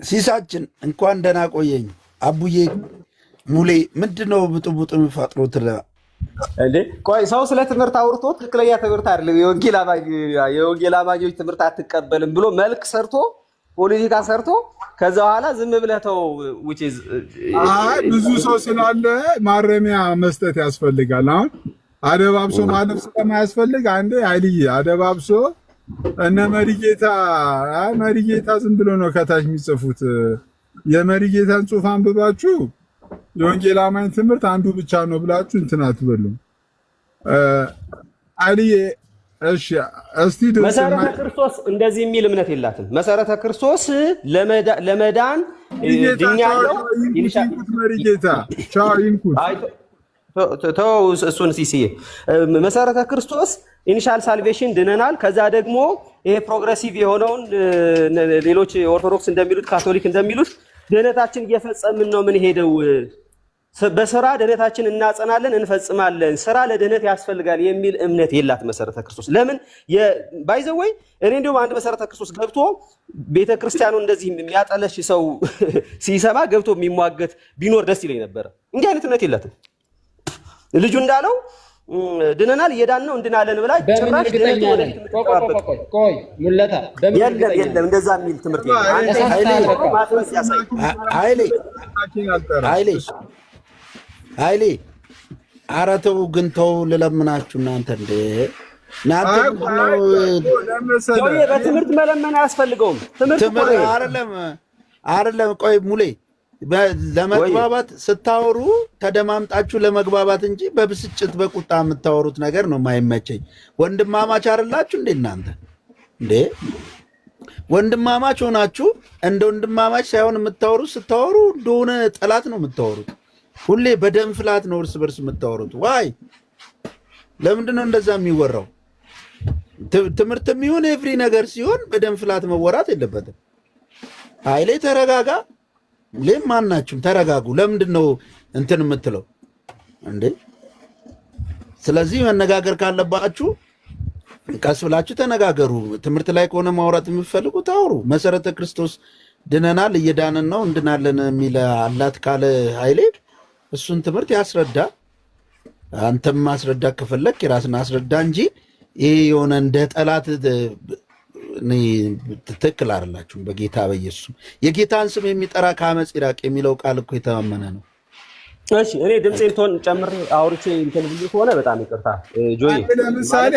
ሲሳችን እንኳን ደህና ቆየኝ። አቡዬ ሙሌ ምንድነው ብጥብጥ የሚፈጥሩት እንዴ? ቆይ ሰው ስለ ትምህርት አውርቶ ትክክለኛ ትምህርት አይደለም የወንጌል አማኞች ትምህርት አትቀበልም ብሎ መልክ ሰርቶ ፖለቲካ ሰርቶ ከዛ በኋላ ዝም ብለህ ተው። ብዙ ሰው ስላለ ማረሚያ መስጠት ያስፈልጋል። አሁን አደባብሶ ማለፍ ስለማያስፈልግ አንዴ ኃይልዬ አደባብሶ እነ መሪጌታ ዝም ብሎ ነው ከታች የሚጽፉት። የመሪጌታን ጽሑፍ አንብባችሁ የወንጌል አማኝ ትምህርት አንዱ ብቻ ነው ብላችሁ እንትን አትበሉ። ኃይልዬ እሺ እስቲ መሰረተ ክርስቶስ እንደዚህ የሚል እምነት የላትም። መሰረተ ክርስቶስ ለመዳን ድኛለው መሪጌታ ቻው ይንኩት ተው እሱን ሲሲዬ መሰረተ ክርስቶስ ኢኒሻል ሳልቬሽን ድነናል። ከዛ ደግሞ ይሄ ፕሮግሬሲቭ የሆነውን ሌሎች ኦርቶዶክስ እንደሚሉት ካቶሊክ እንደሚሉት ድነታችን እየፈጸምን ነው ምን ሄደው በስራ ድነታችን እናጸናለን እንፈጽማለን። ስራ ለድነት ያስፈልጋል የሚል እምነት የላት መሰረተ ክርስቶስ። ለምን ባይዘወይ እኔ እንደውም አንድ መሰረተ ክርስቶስ ገብቶ ቤተክርስቲያኑ እንደዚህ የሚያጠለሽ ሰው ሲሰማ ገብቶ የሚሟገት ቢኖር ደስ ይለኝ ነበር። እንዲህ አይነት እምነት የላትም። ልጁ እንዳለው ድነናል እየዳን ነው እንድናለን ብላ ጭራሽ ድነቱ ወደ ቆይ ሙለታ የለም እንደዛ የሚል ትምህርት ኃይሌ ኧረ ተው ግን ተው ልለምናችሁ እናንተ እንደ በትምህርት መለመን አያስፈልገውም። አይደለም ቆይ ሙሌ ለመግባባት ስታወሩ ተደማምጣችሁ ለመግባባት እንጂ በብስጭት በቁጣ የምታወሩት ነገር ነው የማይመቸኝ። ወንድማማች አይደላችሁ እንዴ እናንተ? እንዴ ወንድማማች ሆናችሁ እንደ ወንድማማች ሳይሆን የምታወሩት ስታወሩ እንደሆነ ጠላት ነው የምታወሩት። ሁሌ በደም ፍላት ነው እርስ በርስ የምታወሩት። ዋይ ለምንድን ነው እንደዛ የሚወራው? ትምህርት የሚሆን ኤቭሪ ነገር ሲሆን በደም ፍላት መወራት የለበትም። ኃይሌ ተረጋጋ። ሌም ማናችሁም ተረጋጉ። ለምንድን ነው እንትን የምትለው እንዴ? ስለዚህ መነጋገር ካለባችሁ ቀስ ብላችሁ ተነጋገሩ። ትምህርት ላይ ከሆነ ማውራት የምትፈልጉት አውሩ። መሰረተ ክርስቶስ ድነናል እየዳንን ነው እንድናለን የሚል አላት ካለ ኃይሌ እሱን ትምህርት ያስረዳ። አንተም ማስረዳ ከፈለክ የራስን አስረዳ እንጂ ይሄ የሆነ እንደ ጠላት ትክክል አይደላችሁም። በጌታ በኢየሱስ የጌታን ስም የሚጠራ ከአመፅ ይራቅ የሚለው ቃል እኮ የተማመነ ነው። እሺ እኔ ድምጼን ቶን ጨምሬ አውርቼ እንትን ብዬ ከሆነ በጣም ይቅርታ ጆይ። ለምሳሌ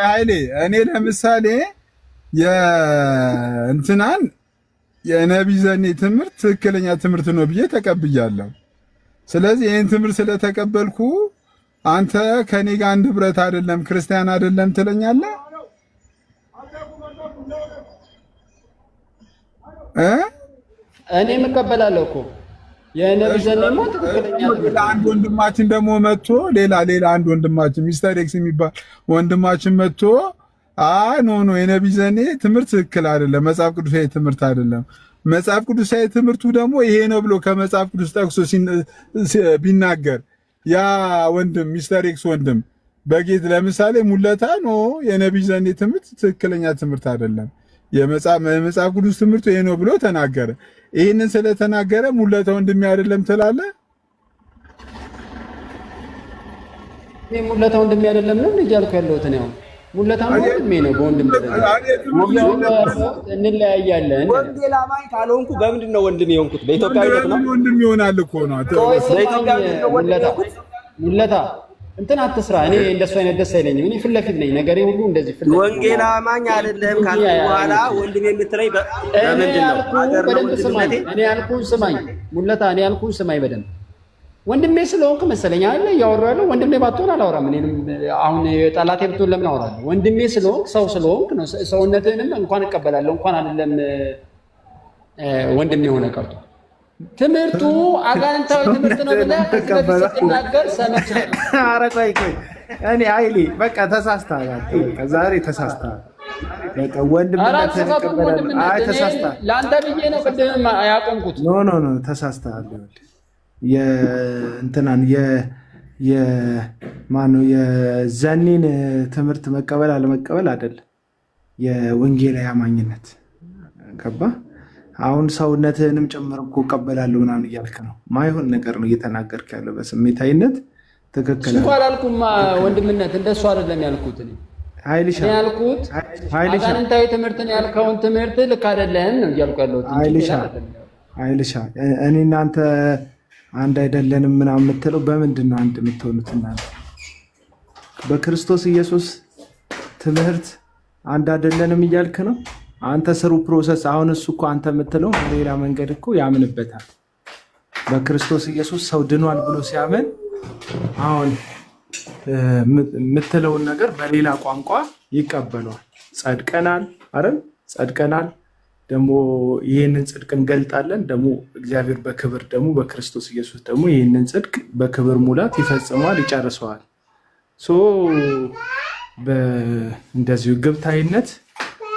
ኃይሌ እኔ ለምሳሌ የእንትናን የነቢይ ዘኔ ትምህርት ትክክለኛ ትምህርት ነው ብዬ ተቀብያለሁ። ስለዚህ ይህን ትምህርት ስለተቀበልኩ አንተ ከኔ ጋር አንድ ህብረት አይደለም ክርስቲያን አይደለም ትለኛለህ? እኔም እቀበላለሁ እኮ የነቢይ ዘኔማ ትክክለኛ ትምህርት። አንድ ወንድማችን ደግሞ መጥቶ ሌላ አንድ ወንድማችን ሚስተር ኤክስ የሚባል ወንድማችን መጥቶ ኖ የነቢይ ዘኔ ትምህርት ትክክል አይደለም፣ መጽሐፍ ቅዱሳዊ ትምህርት አይደለም። መጽሐፍ ቅዱሳዊ ትምህርቱ ደግሞ ይሄ ነው ብሎ ከመጽሐፍ ቅዱስ ጠቅሶ ቢናገር ያ ወንድም ሚስተር ኤክስ ወንድም በጌት ለምሳሌ ሙለታ የነቢይ ዘኔ ትምህርት ትክክለኛ ትምህርት አይደለም፣ የመጽሐፍ ቅዱስ ትምህርቱ ይሄ ነው ብሎ ተናገረ። ይህንን ስለተናገረ ሙለታ ወንድሜ አይደለም ትላለህ? ሙለታ ወንድሜ አይደለም ነው እያልኩ ያለሁት ነው። ሙለታ ወንድሜ ነው። በወንድም እንለያያለን። ወንጌል አማኝ ካልሆንኩ በምንድን ነው ወንድሜ የሆንኩት? በኢትዮጵያዊነት ነው ወንድም ይሆናል እኮ ነው። ሙለታ እንትን አትስራ። እኔ እንደሱ አይነት ደስ አይለኝም። እኔ ፊት ለፊት ነኝ። ነገሬ ሁሉ እንደዚህ ፊት ለፊት። ወንጌል አማኝ አይደለም ካልኩ በኋላ ወንድሜ የምትለኝ በምንድን ነው? በደንብ ስማኝ። እኔ ያልኩህን ስማኝ ሙለታ። እኔ ያልኩህን ስማኝ በደንብ። ወንድሜ ስለሆንክ መሰለኝ አይደል እያወራሁ ያለው። ወንድሜ ባትሆን አላወራም። እኔንም አሁን ጠላቴ ብትሆን ለምን አወራለሁ? ወንድሜ ስለሆንክ ሰው ስለሆንክ ነው። ሰውነትህንም እንኳን እቀበላለሁ እንኳን አይደለም ወንድሜ የሆነ ቀርቶ ትምህርቱ አጋንንታዊ ትምህርት ነው ብለህ ስትናገር ሰምቻለሁ። ኧረ ቆይ እኔ ኃይሌ በቃ ተሳስተሃል። ዛሬ ተሳስተሃል። በቃ ወንድምነትን እቀበላለሁ። አይ ተሳስተሃል። ለአንተ ብዬ ነው ቅድም ያቆምኩት። ኖ ተሳስተሃል። የእንትናን የማነው የዘኒን ትምህርት መቀበል አለመቀበል አይደለም፣ የወንጌላዊ አማኝነት ገባ። አሁን ሰውነትህንም ጨምር እኮ እቀበላለሁ ምናምን እያልክ ነው። ማይሆን ነገር ነው እየተናገርክ ያለው በስሜታዊነት። ትክክል አላልኩም። ወንድምነት እንደሱ አይደለም ያልኩት። ኃይልሻ ያልኩት አጋንንታዊ ትምህርትን ያልከውን ትምህርት ልክ አይደለም ነው እያልኩ ያለሁት። ኃይልሻ እኔ እናንተ አንድ አይደለንም ምናምን የምትለው በምንድን ነው አንድ የምትሆኑት? እናንተ በክርስቶስ ኢየሱስ ትምህርት አንድ አይደለንም እያልክ ነው አንተ። ስሩ ፕሮሰስ። አሁን እሱ እኮ አንተ የምትለው በሌላ መንገድ እኮ ያምንበታል። በክርስቶስ ኢየሱስ ሰው ድኗል ብሎ ሲያምን አሁን የምትለውን ነገር በሌላ ቋንቋ ይቀበለዋል። ጸድቀናል አይደል? ጸድቀናል ደግሞ ይህንን ጽድቅ እንገልጣለን። ደግሞ እግዚአብሔር በክብር ደግሞ በክርስቶስ ኢየሱስ ደግሞ ይህንን ጽድቅ በክብር ሙላት ይፈጽመዋል፣ ይጨርሰዋል። እንደዚሁ ግብታዊነት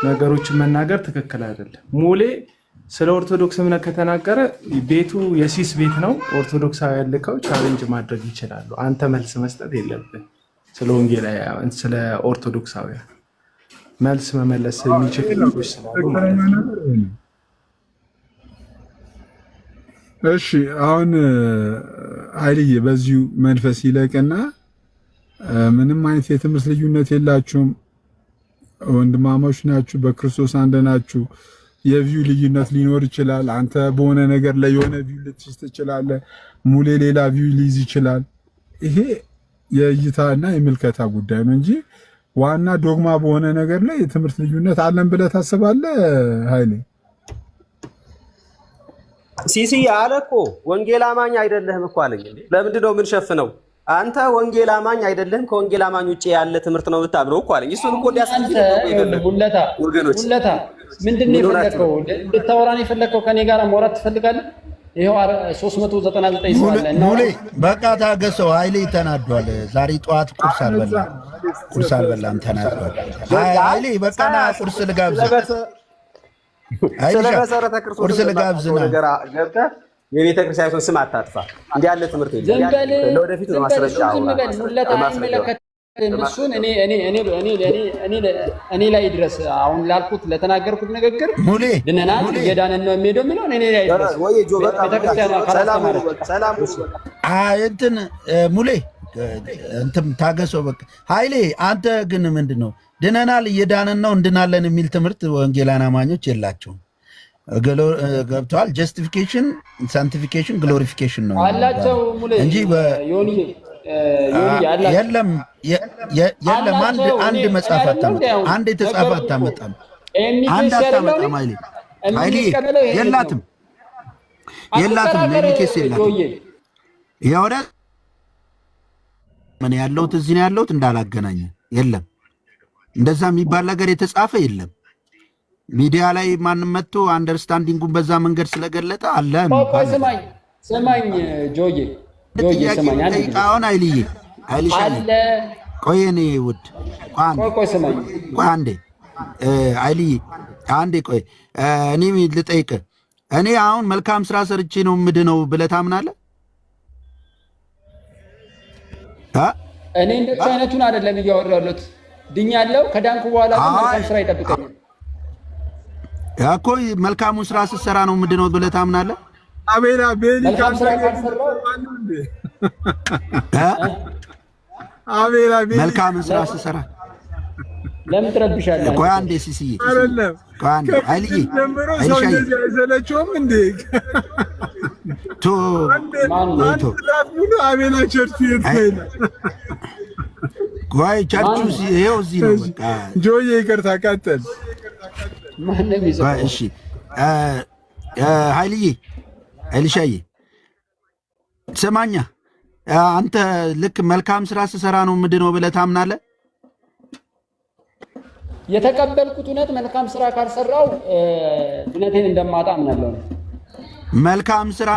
ነገሮችን መናገር ትክክል አይደለም። ሙሌ ስለ ኦርቶዶክስ እምነት ከተናገረ ቤቱ የሲስ ቤት ነው። ኦርቶዶክሳውያን ልከው ቻሌንጅ ማድረግ ይችላሉ። አንተ መልስ መስጠት የለብን። ስለ ወንጌላውያን ስለ ኦርቶዶክሳውያን መልስ መመለስ የሚችል ልጆች ስላሉ። እሺ አሁን ኃይልዬ በዚሁ መንፈስ ይለቅና ምንም አይነት የትምህርት ልዩነት የላችሁም፣ ወንድማማች ናችሁ፣ በክርስቶስ አንድ ናችሁ። የቪው ልዩነት ሊኖር ይችላል። አንተ በሆነ ነገር ላይ የሆነ ቪው ልትይዝ ትችላለህ፣ ሙሌ ሌላ ቪው ሊይዝ ይችላል። ይሄ የእይታና የምልከታ ጉዳይ ነው እንጂ ዋና ዶግማ በሆነ ነገር ላይ የትምህርት ልዩነት አለን ብለህ ታስባለህ? ኃይሌ ሲሲ አለ እኮ ወንጌል አማኝ አይደለህም እኮ አለኝ። ለምንድን ነው የምንሸፍነው? አንተ ወንጌል አማኝ አይደለህም፣ ከወንጌል አማኝ ውጭ ያለ ትምህርት ነው የምታምነው እኮ አለኝ። እሱን እኮ እንዲያስፈልግ ወገኖች ምንድን ነው የፈለከው? እንድታወራን የፈለከው ከኔ ጋር ማውራት ትፈልጋለህ? ይሄው 399 ሰው አለ። ሙሌ በቃ ታገሰው። ኃይሌ ተናዷል። ዛሬ ጠዋት ቁርስ አልበላም ተናዷል። ኃይሌ በቃ ና ቁርስ ልጋብዝህ። ስለመሰረተ ክርስቶስ ነገር ገብተህ የቤተ ክርስቲያኑን ስም አታጥፋ። እንዲህ ያለ ትምህርት የለም። ለወደፊት ማስረጃ እሱን እኔ ላይ ድረስ አሁን ላልኩት ለተናገርኩት ንግግር ድነናል እየዳነን ነው የሚሄደው የሚለውን እኔ ላይ ድረስ እንትን ሙሌ እንትን ታገሰው። በቃ ኃይሌ አንተ ግን ምንድን ነው ድነናል እየዳነን ነው እንድናለን የሚል ትምህርት ወንጌላውያን አማኞች የላቸውም። ገብተዋል። ጀስቲፊኬሽን፣ ሳንቲፊኬሽን፣ ግሎሪፊኬሽን ነው አላቸው እንጂ የለም። አንድ መጽሐፍ አታመጣም። አንድ የተጻፈ አታመጣም። አንድ አታመጣም። ኃይሌ የላትም። ኬስ የላትም። ያወራ ምን ያለሁት እዚህ ነው ያለሁት እንዳላገናኘ የለም። እንደዛ የሚባል ነገር የተጻፈ የለም። ሚዲያ ላይ ማንም መጥቶ አንደርስታንዲንጉን በዛ መንገድ ስለገለጠ አለ። ስማኝ ጆዬ ስማኝ አሁን ኃይልዬ ቆይ እኔ ውድ ቆይ አንዴ ኃይልዬ አንዴ ቆይ እኔ ልጠይቅህ። እኔ አሁን መልካም ስራ ሰርቼ ነው የምድነው ብለህ ታምናለህ? እኔ እንደዚህ አይነቱን አይደለም እያወራሁ ያለሁት። ድኛለሁ። ከዳንኩ በኋላ ግን መልካም ስራ ይጠብቀኛል እኮ። መልካሙን ስራ ስትሰራ ነው የምድነው ብለህ ታምናለህ? አቤላ መልካም ስራ ካልሰራሁ መልካም ስራ ስትሰራ ለምን ትረብሻለህ? ቆይ አንዴ ሲሲዬ አይደለም። ቆይ አንዴ ኃይልዬ አይሰለቸውም እንዴ? አቤላ ቸርች ቆይ ቸርቹ ይኸው እዚህ ነው። በቃ ጆዬ ይቅርታ ቀጥል። እሺ ኃይልዬ ኃይልሻዬ ስማኛ፣ አንተ ልክ መልካም ስራ ስሰራ ነው ምንድነው ብለህ ታምናለህ? የተቀበልኩት እውነት መልካም ስራ ካልሰራው ድነቴን እንደማጣ አምናለሁ። መልካም ስራ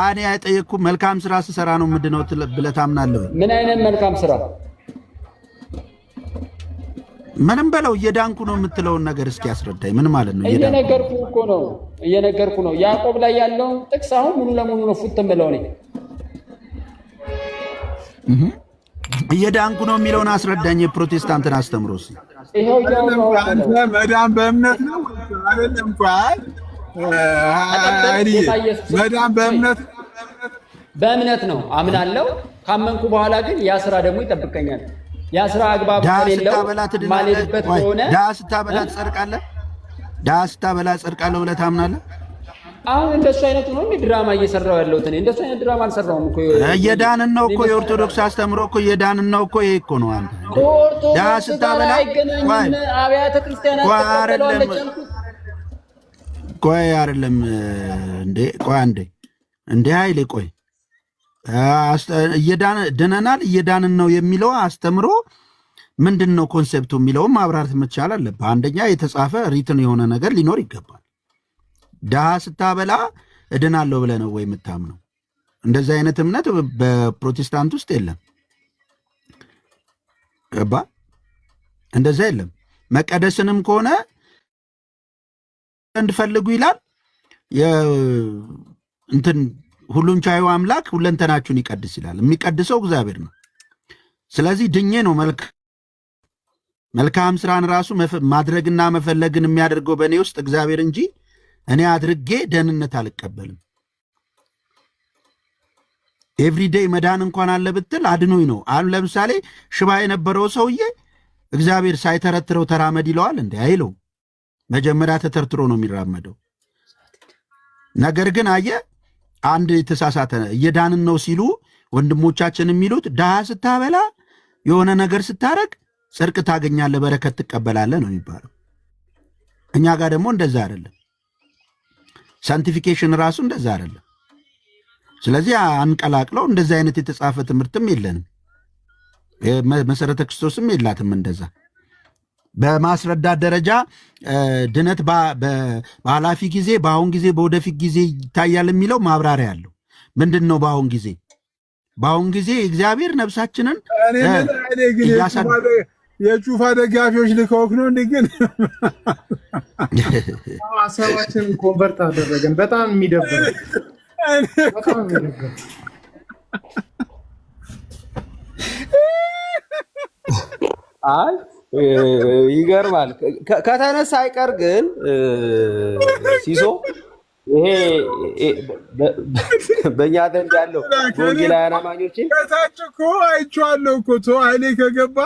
እኔ አይጠየቅኩም። መልካም ስራ ስሰራ ነው ምንድነው ብለህ ታምናለህ? ምን አይነት መልካም ስራ? ምንም በለው እየዳንኩ ነው የምትለውን ነገር እስኪ ያስረዳኝ። ምን ማለት ነው? እየነገርኩ ነው። ያዕቆብ ላይ ያለውን ጥቅስ አሁን ሙሉ ለሙሉ ነው ፉት የምለው እኔ። እየዳንኩ ነው የሚለውን አስረዳኝ። የፕሮቴስታንትን አስተምሮ ይሄው መዳን በእምነት ነው አይደለም? መዳን በእምነት ነው አምናለሁ። ካመንኩ በኋላ ግን ያ ስራ ደግሞ ይጠብቀኛል። ያ ስራ አግባብ ከሌለው ማለበት ከሆነ ዳስ ስታበላ ትጸድቃለህ። ዳስ ስታበላ ጸድቃለሁ ብለህ ታምናለህ? አሁን እንደሱ አይነቱ ነው ድራማ እየሰራው ያለሁት እኔ። እንደሱ አይነት ድራማ አልሰራውም እኮ። እየዳንን ነው እኮ የኦርቶዶክስ አስተምሮ እኮ እየዳንን ነው እኮ። ይሄ እኮ ነው አንተ ዳስ ስታበላ አብያተ ክርስቲያናት ቆይ አይደለም እንዴ? ቆይ አንዴ እንዴ ኃይሌ ቆይ ድነናል እየዳንን ነው የሚለው አስተምሮ ምንድን ነው ኮንሴፕቱ የሚለውም ማብራራት መቻል አለብህ። አንደኛ የተጻፈ ሪትን የሆነ ነገር ሊኖር ይገባል። ድሃ ስታበላ እድናለሁ ብለህ ነው ወይ የምታምነው? እንደዚህ አይነት እምነት በፕሮቴስታንት ውስጥ የለም። ገባ? እንደዛ የለም። መቀደስንም ከሆነ እንድፈልጉ ይላል እንትን ሁሉን ቻዩ አምላክ ሁለንተናችሁን ይቀድስ ይላል። የሚቀድሰው እግዚአብሔር ነው። ስለዚህ ድኜ ነው መልካም ስራን ራሱ ማድረግና መፈለግን የሚያደርገው በእኔ ውስጥ እግዚአብሔር እንጂ እኔ አድርጌ ደህንነት አልቀበልም። ኤቭሪዴይ መዳን እንኳን አለ ብትል አድኖኝ ነው። አሁን ለምሳሌ ሽባ የነበረው ሰውዬ እግዚአብሔር ሳይተረትረው ተራመድ ይለዋል እንዴ? አይለው። መጀመሪያ ተተርትሮ ነው የሚራመደው። ነገር ግን አንድ የተሳሳተ እየዳንን ነው ሲሉ ወንድሞቻችን የሚሉት ድሃ ስታበላ የሆነ ነገር ስታረግ ጽድቅ ታገኛለህ፣ በረከት ትቀበላለህ ነው የሚባለው። እኛ ጋር ደግሞ እንደዛ አይደለም። ሳንቲፊኬሽን ራሱ እንደዛ አይደለም። ስለዚህ አንቀላቅለው። እንደዚህ አይነት የተጻፈ ትምህርትም የለንም። መሰረተ ክርስቶስም የላትም እንደዛ በማስረዳት ደረጃ ድነት በኃላፊ ጊዜ፣ በአሁን ጊዜ፣ በወደፊት ጊዜ ይታያል የሚለው ማብራሪያ አለው። ምንድን ነው በአሁን ጊዜ? በአሁን ጊዜ እግዚአብሔር ነፍሳችንን የጩፋ ደጋፊዎች ልከውክ ነው እንዴ? ግን ሀሳባችንን ኮንቨርት አደረገን። በጣም የሚደብር አይ ይገርማል። ከተነሳ አይቀር ግን ሲሶ ይሄ በእኛ ዘንድ ያለው ወንጌላውያን አማኞችን ከታች እኮ አይቼዋለሁ እኮ ኃይሌ ከገባ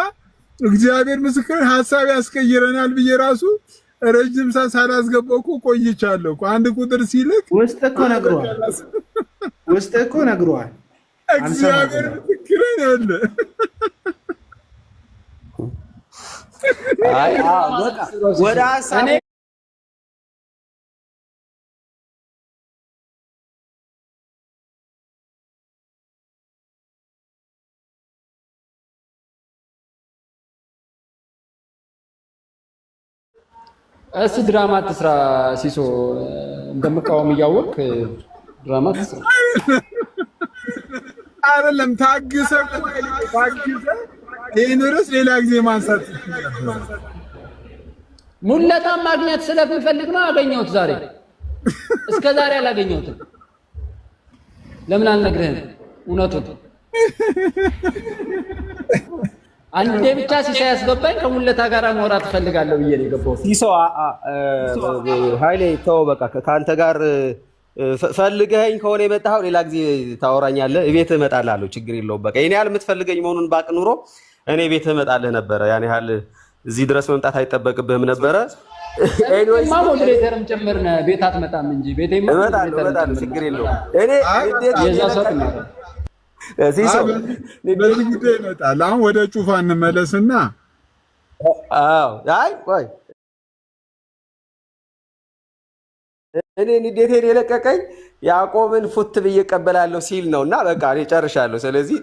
እግዚአብሔር ምስክር ሀሳብ ያስቀይረናል ብዬ ራሱ ረጅም ሰዓት ሳላስገባው እኮ ቆይቻለሁ እኮ። አንድ ቁጥር ሲልክ ውስጥ እኮ ነግሯል። እግዚአብሔር ምስክር ያለ ወደ ሀሳብ እስኪ ድራማ ትስራ ሲሶ። እንደምቃወም እያወቅ ድራማ ትስራ አይደለም። ታግሰ ይህን ርዕስ ሌላ ጊዜ ማንሳት ሙለታም ማግኘት ስለምፈልግ ነው። አገኘሁት ዛሬ። እስከ ዛሬ አላገኘሁትም። ለምን አልነግርህም እውነቱን? አንዴ ብቻ ሲሳይ ያስገባኝ ከሙለታ ጋር ማውራት እፈልጋለሁ ብዬ ነው የገባሁት። ሲሶ ኃይሌ ተው በቃ። ከአንተ ጋር ፈልገኸኝ ከሆነ የመጣኸው ሌላ ጊዜ ታወራኛለህ። ቤትህ እመጣልሃለሁ፣ ችግር የለውም። በቃ የኔ ያህል የምትፈልገኝ መሆኑን ባቅ ኑሮ እኔ ቤትህ እመጣልህ ነበረ። ያን ያህል እዚህ ድረስ መምጣት አይጠበቅብህም ነበረ። ኤኒዌይስ ሞዴሬተርም ጭምር ነህ። ቤት አትመጣም እንጂ ቤቴማ እመጣለሁ፣ ችግር የለውም። እኔ የዛ ሰው ነው ሲሶ በዚህ ጉዳይ ይመጣል። አሁን ወደ ጩፋ እንመለስና አይ ቆይ እኔ ንዴቴን የለቀቀኝ ያዕቆብን ፉት ብዬ እቀበላለሁ ሲል ነው። እና በቃ እኔ ጨርሻለሁ። ስለዚህ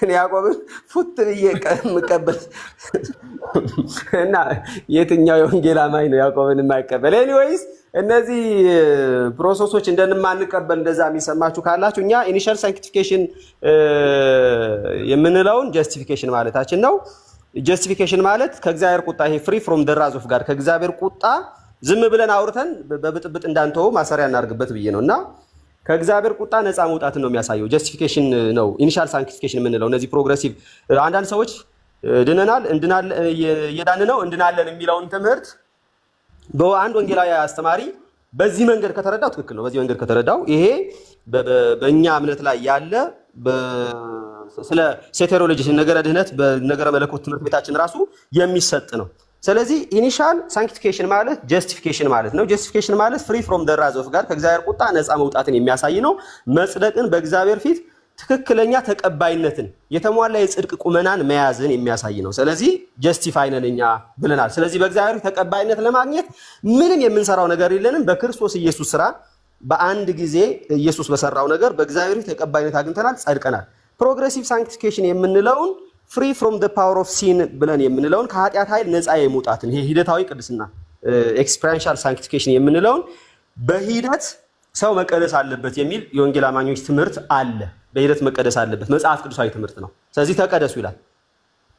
እኔ ያዕቆብን ፉት ብዬ የምቀበል እና የትኛው የወንጌል አማኝ ነው ያዕቆብን የማይቀበል? ኤኒዌይስ እነዚህ ፕሮሰሶች እንደማንቀበል እንደዛ የሚሰማችሁ ካላችሁ እኛ ኢኒሻል ሳንክቲፊኬሽን የምንለውን ጀስቲፊኬሽን ማለታችን ነው። ጀስቲፊኬሽን ማለት ከእግዚአብሔር ቁጣ ይሄ ፍሪ ፍሮም ዘ ራዝ ኦፍ ጋድ ከእግዚአብሔር ቁጣ ዝም ብለን አውርተን በብጥብጥ እንዳንተው ማሰሪያ እናርግበት ብዬ ነው እና ከእግዚአብሔር ቁጣ ነፃ መውጣትን ነው የሚያሳየው። ጀስቲፊኬሽን ነው ኢኒሻል ሳንክቲፊኬሽን የምንለው። እነዚህ ፕሮግሬሲቭ አንዳንድ ሰዎች ድነናል እየዳን ነው እንድናለን የሚለውን ትምህርት በአንድ ወንጌላዊ አስተማሪ በዚህ መንገድ ከተረዳው ትክክል ነው። በዚህ መንገድ ከተረዳው ይሄ በእኛ እምነት ላይ ያለ ስለ ሴቴሮሎጂ ነገረ ድህነት በነገረ መለኮት ትምህርት ቤታችን ራሱ የሚሰጥ ነው። ስለዚህ ኢኒሻል ሳንክቲፊኬሽን ማለት ጀስቲፊኬሽን ማለት ነው። ጀስቲፊኬሽን ማለት ፍሪ ፍሮም ዘ ራዝ ኦፍ ጋድ ከእግዚአብሔር ቁጣ ነፃ መውጣትን የሚያሳይ ነው። መጽደቅን በእግዚአብሔር ፊት ትክክለኛ ተቀባይነትን የተሟላ የጽድቅ ቁመናን መያዝን የሚያሳይ ነው። ስለዚህ ጀስቲፋይ ነን እኛ ብለናል። ስለዚህ በእግዚአብሔር ተቀባይነት ለማግኘት ምንም የምንሰራው ነገር የለንም። በክርስቶስ ኢየሱስ ስራ በአንድ ጊዜ ኢየሱስ በሰራው ነገር በእግዚአብሔር ተቀባይነት አግኝተናል፣ ጸድቀናል። ፕሮግሬሲቭ ሳንክቲፊኬሽን የምንለውን ፍሪ ፍሮም ዘ ፓወር ኦፍ ሲን ብለን የምንለውን ከኃጢአት ኃይል ነፃ የመውጣትን ይሄ ሂደታዊ ቅድስና ኤክስፔሪንሻል ሳንክቲፊኬሽን የምንለውን በሂደት ሰው መቀደስ አለበት የሚል የወንጌል አማኞች ትምህርት አለ። በሂደት መቀደስ አለበት መጽሐፍ ቅዱሳዊ ትምህርት ነው። ስለዚህ ተቀደሱ ይላል።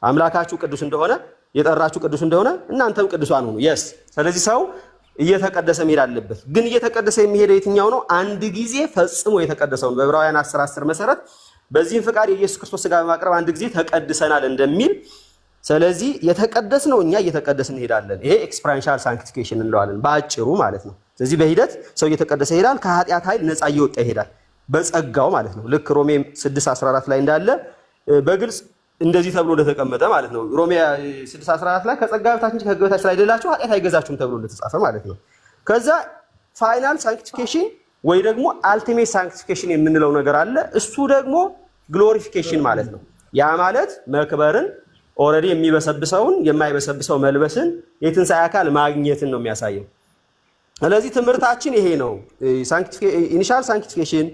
አምላካችሁ ቅዱስ እንደሆነ የጠራችሁ ቅዱስ እንደሆነ እናንተም ቅዱሳን ሁኑ። የስ ስለዚህ ሰው እየተቀደሰ መሄድ አለበት። ግን እየተቀደሰ የሚሄደው የትኛው ነው? አንድ ጊዜ ፈጽሞ የተቀደሰውን በዕብራውያን 10:10 መሰረት በዚህም ፍቃድ የኢየሱስ ክርስቶስ ሥጋ በማቅረብ አንድ ጊዜ ተቀድሰናል እንደሚል። ስለዚህ የተቀደስነው እኛ እየተቀደስን እንሄዳለን። ይሄ ኤክስፔሪንሻል ሳንክቲፊኬሽን እንለዋለን በአጭሩ ማለት ነው። ስለዚህ በሂደት ሰው እየተቀደሰ ይሄዳል፣ ከኃጢአት ኃይል ነፃ እየወጣ ይሄዳል በጸጋው ማለት ነው። ልክ ሮሜ 6:14 ላይ እንዳለ በግልጽ እንደዚህ ተብሎ እንደተቀመጠ ማለት ነው። ሮሜ 6:14 ላይ ከጸጋ በታች እንጂ ከሕግ በታች ስላይደላችሁ ኃጢአት አይገዛችሁም ተብሎ እንደተጻፈ ማለት ነው። ከዛ ፋይናል ሳንክቲፊኬሽን ወይ ደግሞ አልቲሜት ሳንክቲፊኬሽን የምንለው ነገር አለ። እሱ ደግሞ ግሎሪፊኬሽን ማለት ነው። ያ ማለት መክበርን ኦልሬዲ የሚበሰብሰውን የማይበሰብሰው መልበስን የትንሣኤ አካል ማግኘትን ነው የሚያሳየው። ስለዚህ ትምህርታችን ይሄ ነው። ኢኒሻል ሳንክቲፊኬሽን፣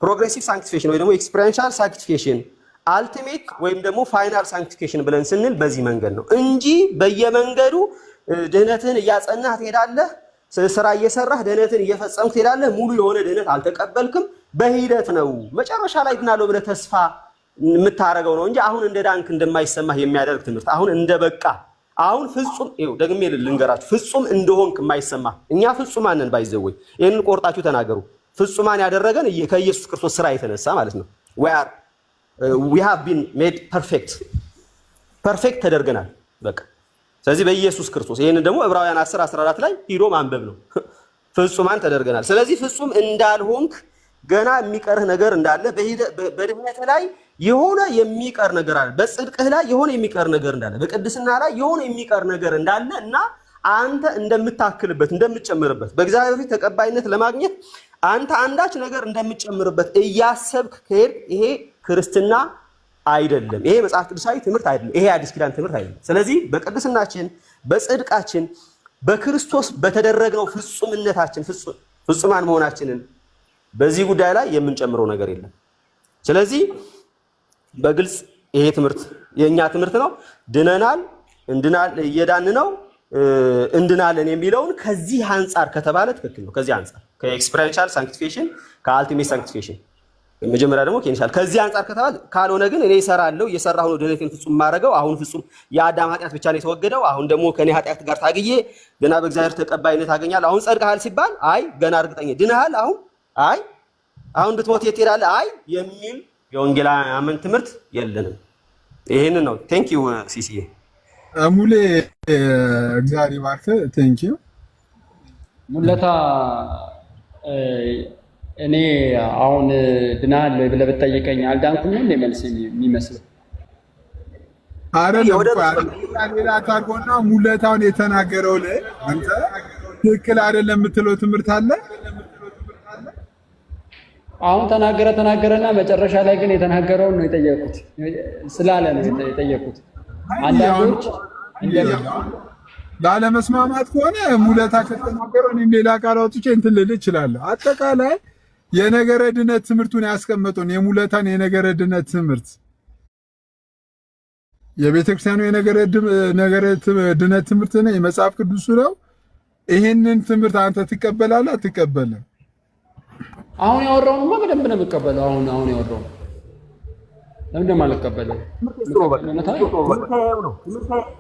ፕሮግሬሲቭ ሳንክቲፊኬሽን ወይ ደግሞ ኤክስፔሪንሻል ሳንክቲፊኬሽን፣ አልቲሜት ወይም ደግሞ ፋይናል ሳንክቲፊኬሽን ብለን ስንል በዚህ መንገድ ነው እንጂ በየመንገዱ ድህነትን እያጸናህ ትሄዳለህ፣ ስራ እየሰራህ ድህነትን እየፈጸምክ ትሄዳለህ። ሙሉ የሆነ ድህነት አልተቀበልክም። በሂደት ነው መጨረሻ ላይ ድናለሁ ብለህ ተስፋ የምታረገው ነው እንጂ አሁን እንደ ዳንክ እንደማይሰማህ የሚያደርግ ትምህርት አሁን እንደበቃ አሁን ፍጹም ይኸው ደግሜ ልንገራችሁ ፍጹም እንደሆንክ የማይሰማ እኛ ፍጹማን ነን። ባይዘወይ ይሄንን ቆርጣችሁ ተናገሩ። ፍጹማን ያደረገን ከኢየሱስ ክርስቶስ ስራ የተነሳ ማለት ነው። we have been made perfect ተደርገናል በቃ። ስለዚህ በኢየሱስ ክርስቶስ ይሄንን ደግሞ ዕብራውያን 10:14 ላይ ሂዶ ማንበብ ነው። ፍጹማን ተደርገናል። ስለዚህ ፍጹም እንዳልሆንክ ገና የሚቀርህ ነገር እንዳለ በድህነት ላይ የሆነ የሚቀር ነገር አለ። በጽድቅህ ላይ የሆነ የሚቀር ነገር እንዳለ፣ በቅድስና ላይ የሆነ የሚቀር ነገር እንዳለ እና አንተ እንደምታክልበት እንደምትጨምርበት በእግዚአብሔር ፊት ተቀባይነት ለማግኘት አንተ አንዳች ነገር እንደምትጨምርበት እያሰብክ ከሄድ ይሄ ክርስትና አይደለም። ይሄ መጽሐፍ ቅዱሳዊ ትምህርት አይደለም። ይሄ አዲስ ኪዳን ትምህርት አይደለም። ስለዚህ በቅድስናችን በጽድቃችን በክርስቶስ በተደረገው ፍጹምነታችን ፍጹማን መሆናችንን በዚህ ጉዳይ ላይ የምንጨምረው ነገር የለም። ስለዚህ በግልጽ ይሄ ትምህርት የኛ ትምህርት ነው። ድነናል፣ እየዳን ነው፣ እንድናለን የሚለውን ከዚህ አንጻር ከተባለ ትክክል ነው። ከዚህ አንጻር ከኤክስፔሪንሻል ሳንክቲፊኬሽን ከአልቲሜት ሳንክቲፊኬሽን መጀመሪያ ደግሞ ከኢኒሻል ከዚህ አንጻር ከተባለ፣ ካልሆነ ግን እኔ እሰራለሁ እየሰራሁ ነው ድህነቴን ፍጹም ማድረገው። አሁን ፍጹም የአዳም ኃጢአት ብቻ ነው የተወገደው። አሁን ደግሞ ከኔ ኃጢአት ጋር ታግዬ ገና በእግዚአብሔር ተቀባይነት አገኛለሁ። አሁን ጸድቀሃል ሲባል አይ ገና እርግጠኛ ድነሃል፣ አሁን ብትሞት የት ትሄዳለህ የሚል የወንጌል አመን ትምህርት የለንም። ይሄንን ነው። ቴንክ ዩ ሲሲዬ ሙሌ እግዚአብሔር ይባርክ። ቴንክ ዩ ሙለታ። እኔ አሁን ድናል ብለህ ብትጠይቀኝ አልዳንኩም ነው መልስ የሚመስለው አይደለም። ሌላ ታርጎና ሙለታውን የተናገረው ላይ አንተ ትክክል አይደለም የምትለው ትምህርት አለ። አሁን ተናገረና መጨረሻ ላይ ግን የተናገረውን ነው የጠየቁት ስላለ ነው የጠየቁት። አንዳንዶች ላለመስማማት ከሆነ ሙለታ ከተናገረው እኔም ሌላ ቃል አውጥቼ እንትን ልል እችላለሁ። አጠቃላይ የነገረ ድነት ትምህርቱን ያስቀመጠውን የሙለታን የነገረ ድነት ትምህርት የቤተክርስቲያኑ የነገረ ድነት ትምህርት ነው፣ የመጽሐፍ ቅዱስ ነው። ይሄንን ትምህርት አንተ ትቀበላለህ አትቀበልም? አሁን ያወራውንማ በደንብ ነው የምቀበለው። አሁን ያወራው ለምን እንደማልቀበለው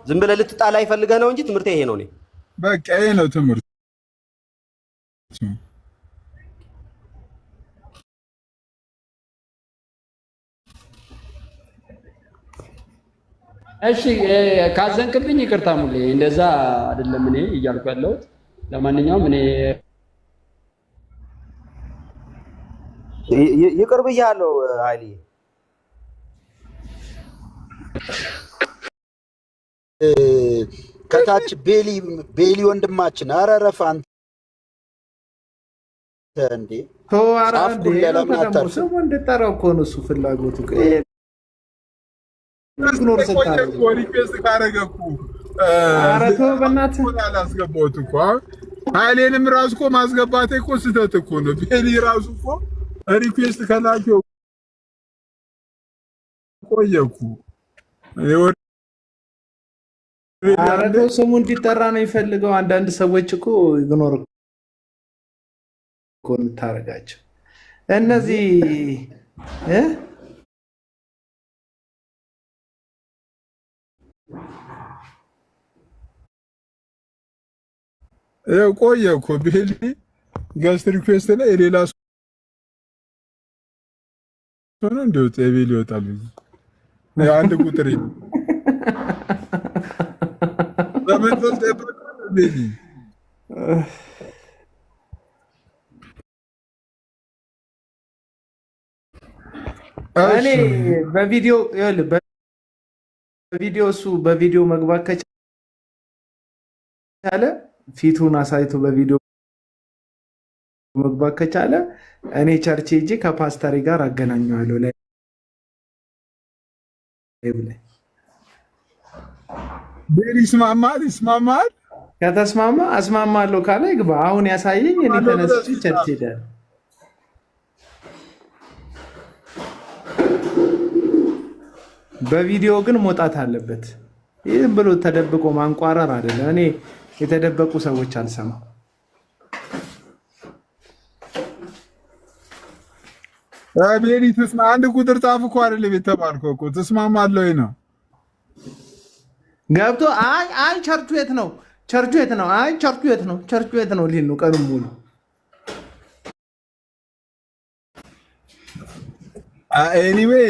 ዝም ብለህ ልትጣላ ይፈልገህ ነው እንጂ ትምህርት ይሄ ነው። በቃ ይሄ ነው ትምህርት። እሺ ካዘንክብኝ ይቅርታ ሙሌ፣ እንደዛ አይደለም እኔ እያልኩ ያለሁት። ለማንኛውም እኔ ይቅር ብያለሁ ኃይሌ። ከታች ቤሊ ወንድማችን አረረፍ አንተ እንዴ ሰው እንድጠራው እኮ ነው እሱ ፍላጎቱ። ኢግኖር ስታረግ ሪኩዌስት ካረገኩ በእናትህ አላስገባሁት እኮ ኃይሌንም ራሱ እኮ ማስገባቴ እኮ ስህተት እኮ ነው። ቤሊ ራሱ እኮ ሪኩዌስት ከላከው ቆየኩ። አረጋው ስሙ እንዲጠራ ነው የሚፈልገው። አንዳንድ ሰዎች እኮ ኢግኖር እኮ እንታረጋቸው እነዚህ ቆየ እኮ ቤሊ ገስት ሪኩዌስት ላይ የሌላ ሰው ነው እንደውጥ ቤሊ ይወጣል። አንድ ቁጥር በመንፈስ ደብረ ቤሊ እኔ በቪዲዮ እሱ በቪዲዮ መግባት ከቻለ ፊቱን አሳይቶ በቪዲዮ መግባት ከቻለ እኔ ቸርች ሄጄ ከፓስተሪ ጋር አገናኘዋለሁ። ላይ ቤሊ ይስማማል። ከተስማማ አስማማለሁ ካለ ይግባ። አሁን ያሳየኝ እኔ ተነስቼ ቸርች ሄዳለሁ። በቪዲዮ ግን መውጣት አለበት። ይህም ብሎ ተደብቆ ማንቋረር አይደለም። እኔ የተደበቁ ሰዎች አልሰማም። ቤሊ አንድ ቁጥር ጻፍ እኮ አይደለም የተባልከው እኮ ትስማማለህ ወይ ነው ገብቶ አይ ቸርቹ የት ነው? ቸርቹ የት ነው? አይ ቸርቹ የት ነው? ቸርቹ የት ነው ሊል ነው ቀኑን ሙሉ። ኤኒዌይ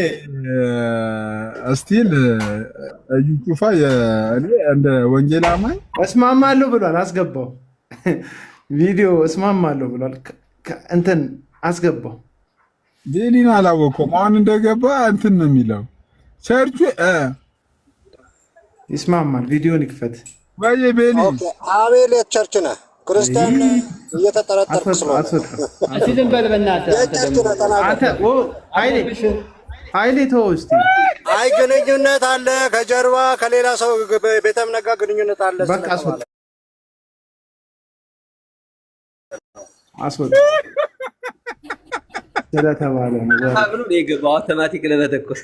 ስቲል እዩ ጩፋ እንደ ወንጌል አማኝ እስማማለሁ ብሏል። አስገባው ቪዲዮ እስማማለሁ ብሏል። እንትን አስገባው። ቤሊን አላወቀውም። አሁን እንደገባ እንትን ነው የሚለው ቸርቹ ይስማማል። ቪዲዮን ይክፈት ወይ ቤሊ። አቤል የት ቸርች ነህ? ክርስቲያን እየተጠረጠርክ ስለሆነ እስቲ ዝም በል በእናትህ። ኃይሌ ተወው እስቲ። አይ ግንኙነት አለ ከጀርባ ከሌላ ሰው ቤተ እምነት ጋር ግንኙነት አለ። በቃ አስወጣ ስለተባለ ነው ብሎ የገባው አውቶማቲክ ለመተኮስ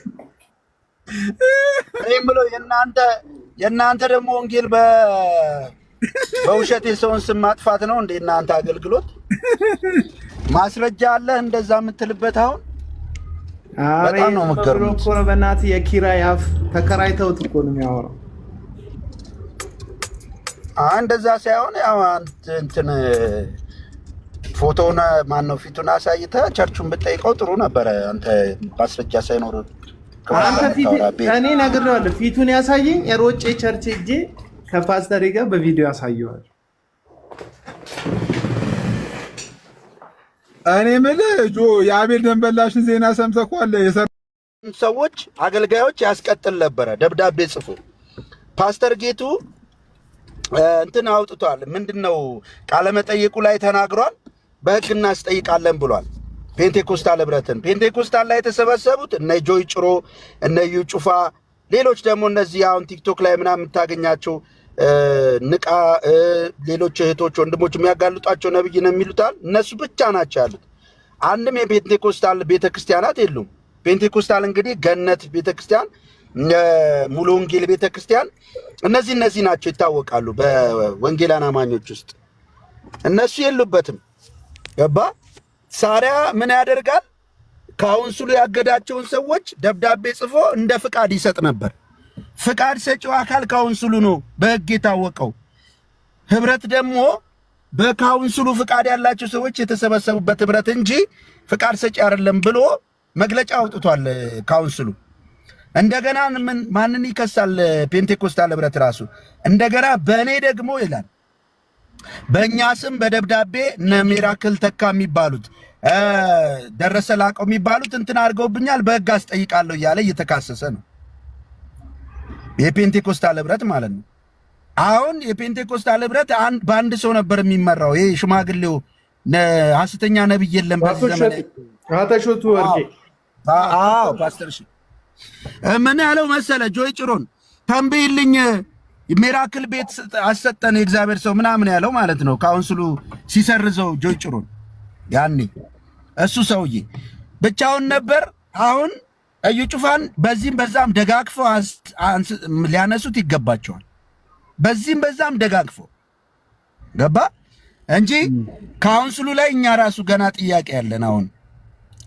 እኔም ብሎ የእናንተ ደግሞ ወንጌል በውሸት የሰውን ስም ማጥፋት ነው እንዴ? እናንተ አገልግሎት ማስረጃ አለ እንደዛ የምትልበት? አሁን በጣም ነው የምትገርሙት እኮ ነው። በእናትህ የኪራይ አፍ ተከራይተውት እኮ ነው የሚያወራው። እንደዛ ሳይሆን ያው እንትን ፎቶውን ማነው ፊቱን አሳይተህ ቸርቹን ብትጠይቀው ጥሩ ነበረ። አንተ ማስረጃ ሳይኖር አንተ እኔ ነግሬዋለሁ። ፊቱን ያሳየኝ የሮጬ ቸርች ሄጄ ከፓስተሪ ጋር በቪዲዮ ያሳየዋል። እኔ የምልህ የአቤል ደንበላሽን ዜና ሰምተህ እኮ አለ ሰዎች አገልጋዮች ያስቀጥል ነበረ ደብዳቤ ጽፎ ፓስተር ጌቱ እንትን አውጥቷል። ምንድነው ቃለመጠይቁ ላይ ተናግሯል። በህግ እናስጠይቃለን ብሏል። ፔንቴኮስታል ህብረትን ፔንቴኮስታል ላይ የተሰበሰቡት እነ ጆይ ጭሮ እነ እዩ ጩፋ ሌሎች ደግሞ እነዚህ አሁን ቲክቶክ ላይ ምናምን የምታገኛቸው ንቃ ሌሎች እህቶች ወንድሞች የሚያጋልጧቸው ነብይ ነው የሚሉታል እነሱ ብቻ ናቸው ያሉት። አንድም የፔንቴኮስታል ቤተክርስቲያናት የሉም። ፔንቴኮስታል እንግዲህ ገነት ቤተክርስቲያን፣ ሙሉ ወንጌል ቤተክርስቲያን እነዚህ ናቸው ይታወቃሉ። በወንጌላን አማኞች ውስጥ እነሱ የሉበትም። ገባ ሳሪያ ምን ያደርጋል? ካውንስሉ ያገዳቸውን ሰዎች ደብዳቤ ጽፎ እንደ ፍቃድ ይሰጥ ነበር። ፍቃድ ሰጪው አካል ካውንስሉ ነው በሕግ የታወቀው። ህብረት ደግሞ በካውንስሉ ፍቃድ ያላቸው ሰዎች የተሰበሰቡበት ህብረት እንጂ ፍቃድ ሰጪ አይደለም ብሎ መግለጫ አውጥቷል ካውንስሉ። እንደገና ማንን ይከሳል? ፔንቴኮስታል ህብረት ራሱ እንደገና በእኔ ደግሞ ይላል በእኛ ስም በደብዳቤ እነ ሚራክል ተካ የሚባሉት ደረሰ ላቀው የሚባሉት እንትን አድርገውብኛል በሕግ አስጠይቃለሁ እያለ እየተካሰሰ ነው። የፔንቴኮስታል ህብረት ማለት ነው። አሁን የፔንቴኮስታል ህብረት በአንድ ሰው ነበር የሚመራው። ይሄ ሽማግሌው ሐሰተኛ ነብይ የለም በዚህ ዘመን አተሾቱ ወርቄ ፓስተር ምን ያለው መሰለ? ጆይ ጭሮን ተንብይልኝ ሚራክል ቤት አሰጠን የእግዚአብሔር ሰው ምናምን ያለው ማለት ነው። ካውንስሉ ሲሰርዘው ጆይ ጭሮን ያኔ እሱ ሰውዬ ብቻውን ነበር። አሁን እዩ ጩፋን በዚህም በዛም ደጋግፈው ሊያነሱት ይገባቸዋል። በዚህም በዛም ደጋግፈው ገባ እንጂ ካውንስሉ ላይ እኛ ራሱ ገና ጥያቄ ያለን አሁን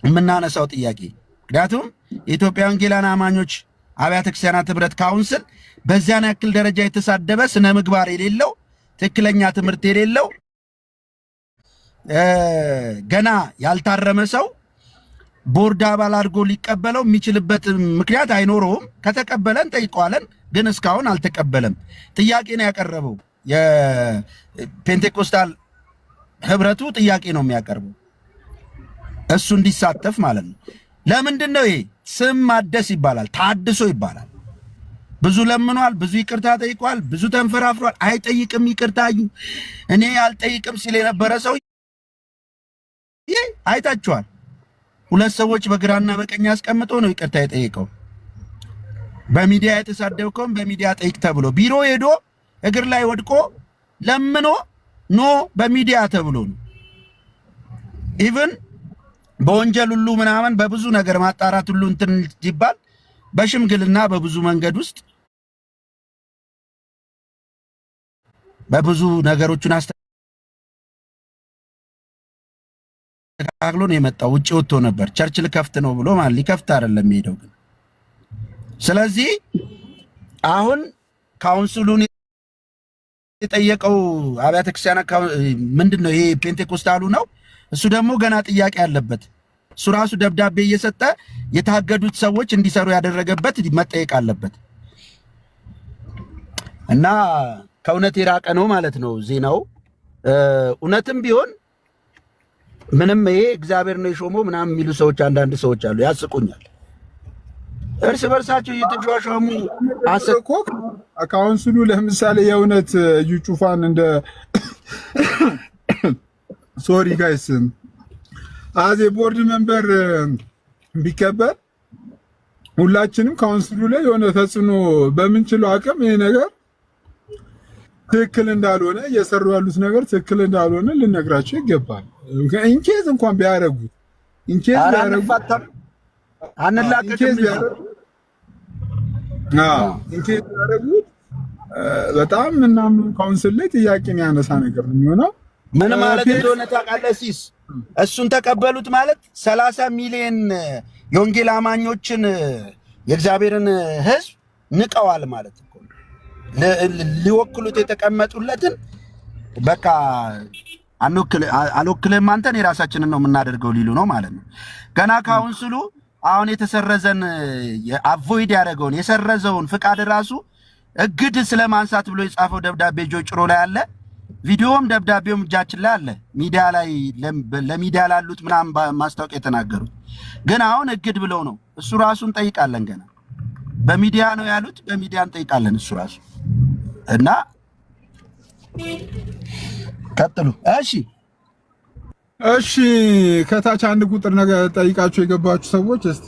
የምናነሳው ጥያቄ። ምክንያቱም የኢትዮጵያ ወንጌላውያን አማኞች አብያተ ክርስቲያናት ህብረት ካውንስል በዚያን ያክል ደረጃ የተሳደበ ስነ ምግባር የሌለው ትክክለኛ ትምህርት የሌለው ገና ያልታረመ ሰው ቦርድ አባል አድርጎ ሊቀበለው የሚችልበት ምክንያት አይኖረውም። ከተቀበለን ጠይቀዋለን፣ ግን እስካሁን አልተቀበለም። ጥያቄ ነው ያቀረበው። የፔንቴኮስታል ህብረቱ ጥያቄ ነው የሚያቀርበው እሱ እንዲሳተፍ ማለት ነው። ለምንድን ነው ይሄ? ስም ማደስ ይባላል፣ ታድሶ ይባላል። ብዙ ለምኗል፣ ብዙ ይቅርታ ጠይቋል፣ ብዙ ተንፈራፍሯል። አይጠይቅም ይቅርታ እኔ አልጠይቅም ሲል የነበረ ሰው ይሄ አይታችኋል። ሁለት ሰዎች በግራና በቀኝ አስቀምጦ ነው ይቅርታ የጠየቀው። በሚዲያ የተሳደብከውን በሚዲያ ጠይቅ ተብሎ ቢሮ ሄዶ እግር ላይ ወድቆ ለምኖ ኖ በሚዲያ ተብሎ ነው። ኢቭን በወንጀል ሁሉ ምናምን በብዙ ነገር ማጣራት ሁሉ እንትን ይባል በሽምግልና በብዙ መንገድ ውስጥ በብዙ ነገሮችን አስተካክሎ ነው የመጣው። ውጪ ወጥቶ ነበር ቸርች ልከፍት ነው ብሎ ማለት ሊከፍት አይደለም ሄደው ግን። ስለዚህ አሁን ካውንስሉን የጠየቀው አብያተ ክርስቲያናት ምንድነው ይሄ ፔንቴኮስታሉ ነው። እሱ ደግሞ ገና ጥያቄ አለበት። እሱ ራሱ ደብዳቤ እየሰጠ የታገዱት ሰዎች እንዲሰሩ ያደረገበት መጠየቅ አለበት እና ከእውነት የራቀ ነው ማለት ነው ዜናው። እውነትም ቢሆን ምንም ይሄ እግዚአብሔር ነው የሾመው ምናምን የሚሉ ሰዎች አንዳንድ ሰዎች አሉ፣ ያስቁኛል። እርስ በርሳቸው እየተሿሿሙ እኮ ካውንስሉ ለምሳሌ የእውነት እዩ ጩፋን እንደ ሶሪ ጋይስ አዜ ቦርድ ሜምበር ቢከበር ሁላችንም ካውንስሉ ላይ የሆነ ተጽዕኖ በምንችለው አቅም ይሄ ነገር ትክክል እንዳልሆነ እየሰሩ ያሉት ነገር ትክክል እንዳልሆነ ልነግራቸው ይገባል። ኢንኬዝ እንኳን ቢያደርጉት ኢንኬዝ ቢያደርጉት በጣም ምናምን ካውንስል ላይ ጥያቄ የሚያነሳ ነገር ነው የሚሆነው። ምን ማለት እንደሆነ ታውቃለህ ሲስ? እሱን ተቀበሉት ማለት 30 ሚሊዮን የወንጌል አማኞችን የእግዚአብሔርን ሕዝብ ንቀዋል ማለት እኮ ነው። ሊወክሉት የተቀመጡለትን በቃ አልወክልህም አንተን የራሳችንን ነው የምናደርገው ሊሉ ነው ማለት ነው። ገና ካውንስሉ አሁን የተሰረዘን አቮይድ ያደረገውን የሰረዘውን ፍቃድ ራሱ እግድ ስለማንሳት ብሎ የጻፈው ደብዳቤ ጆይ ጭሮ ላይ አለ። ቪዲዮም ደብዳቤውም እጃችን ላይ አለ። ሚዲያ ላይ ለሚዲያ ላሉት ምናምን ማስታወቂያ የተናገሩት ግን አሁን እግድ ብለው ነው። እሱ ራሱ እንጠይቃለን። ገና በሚዲያ ነው ያሉት፣ በሚዲያ እንጠይቃለን እሱ ራሱ እና ቀጥሉ። እሺ ከታች አንድ ቁጥር ነገር ጠይቃችሁ የገባችሁ ሰዎች እስቲ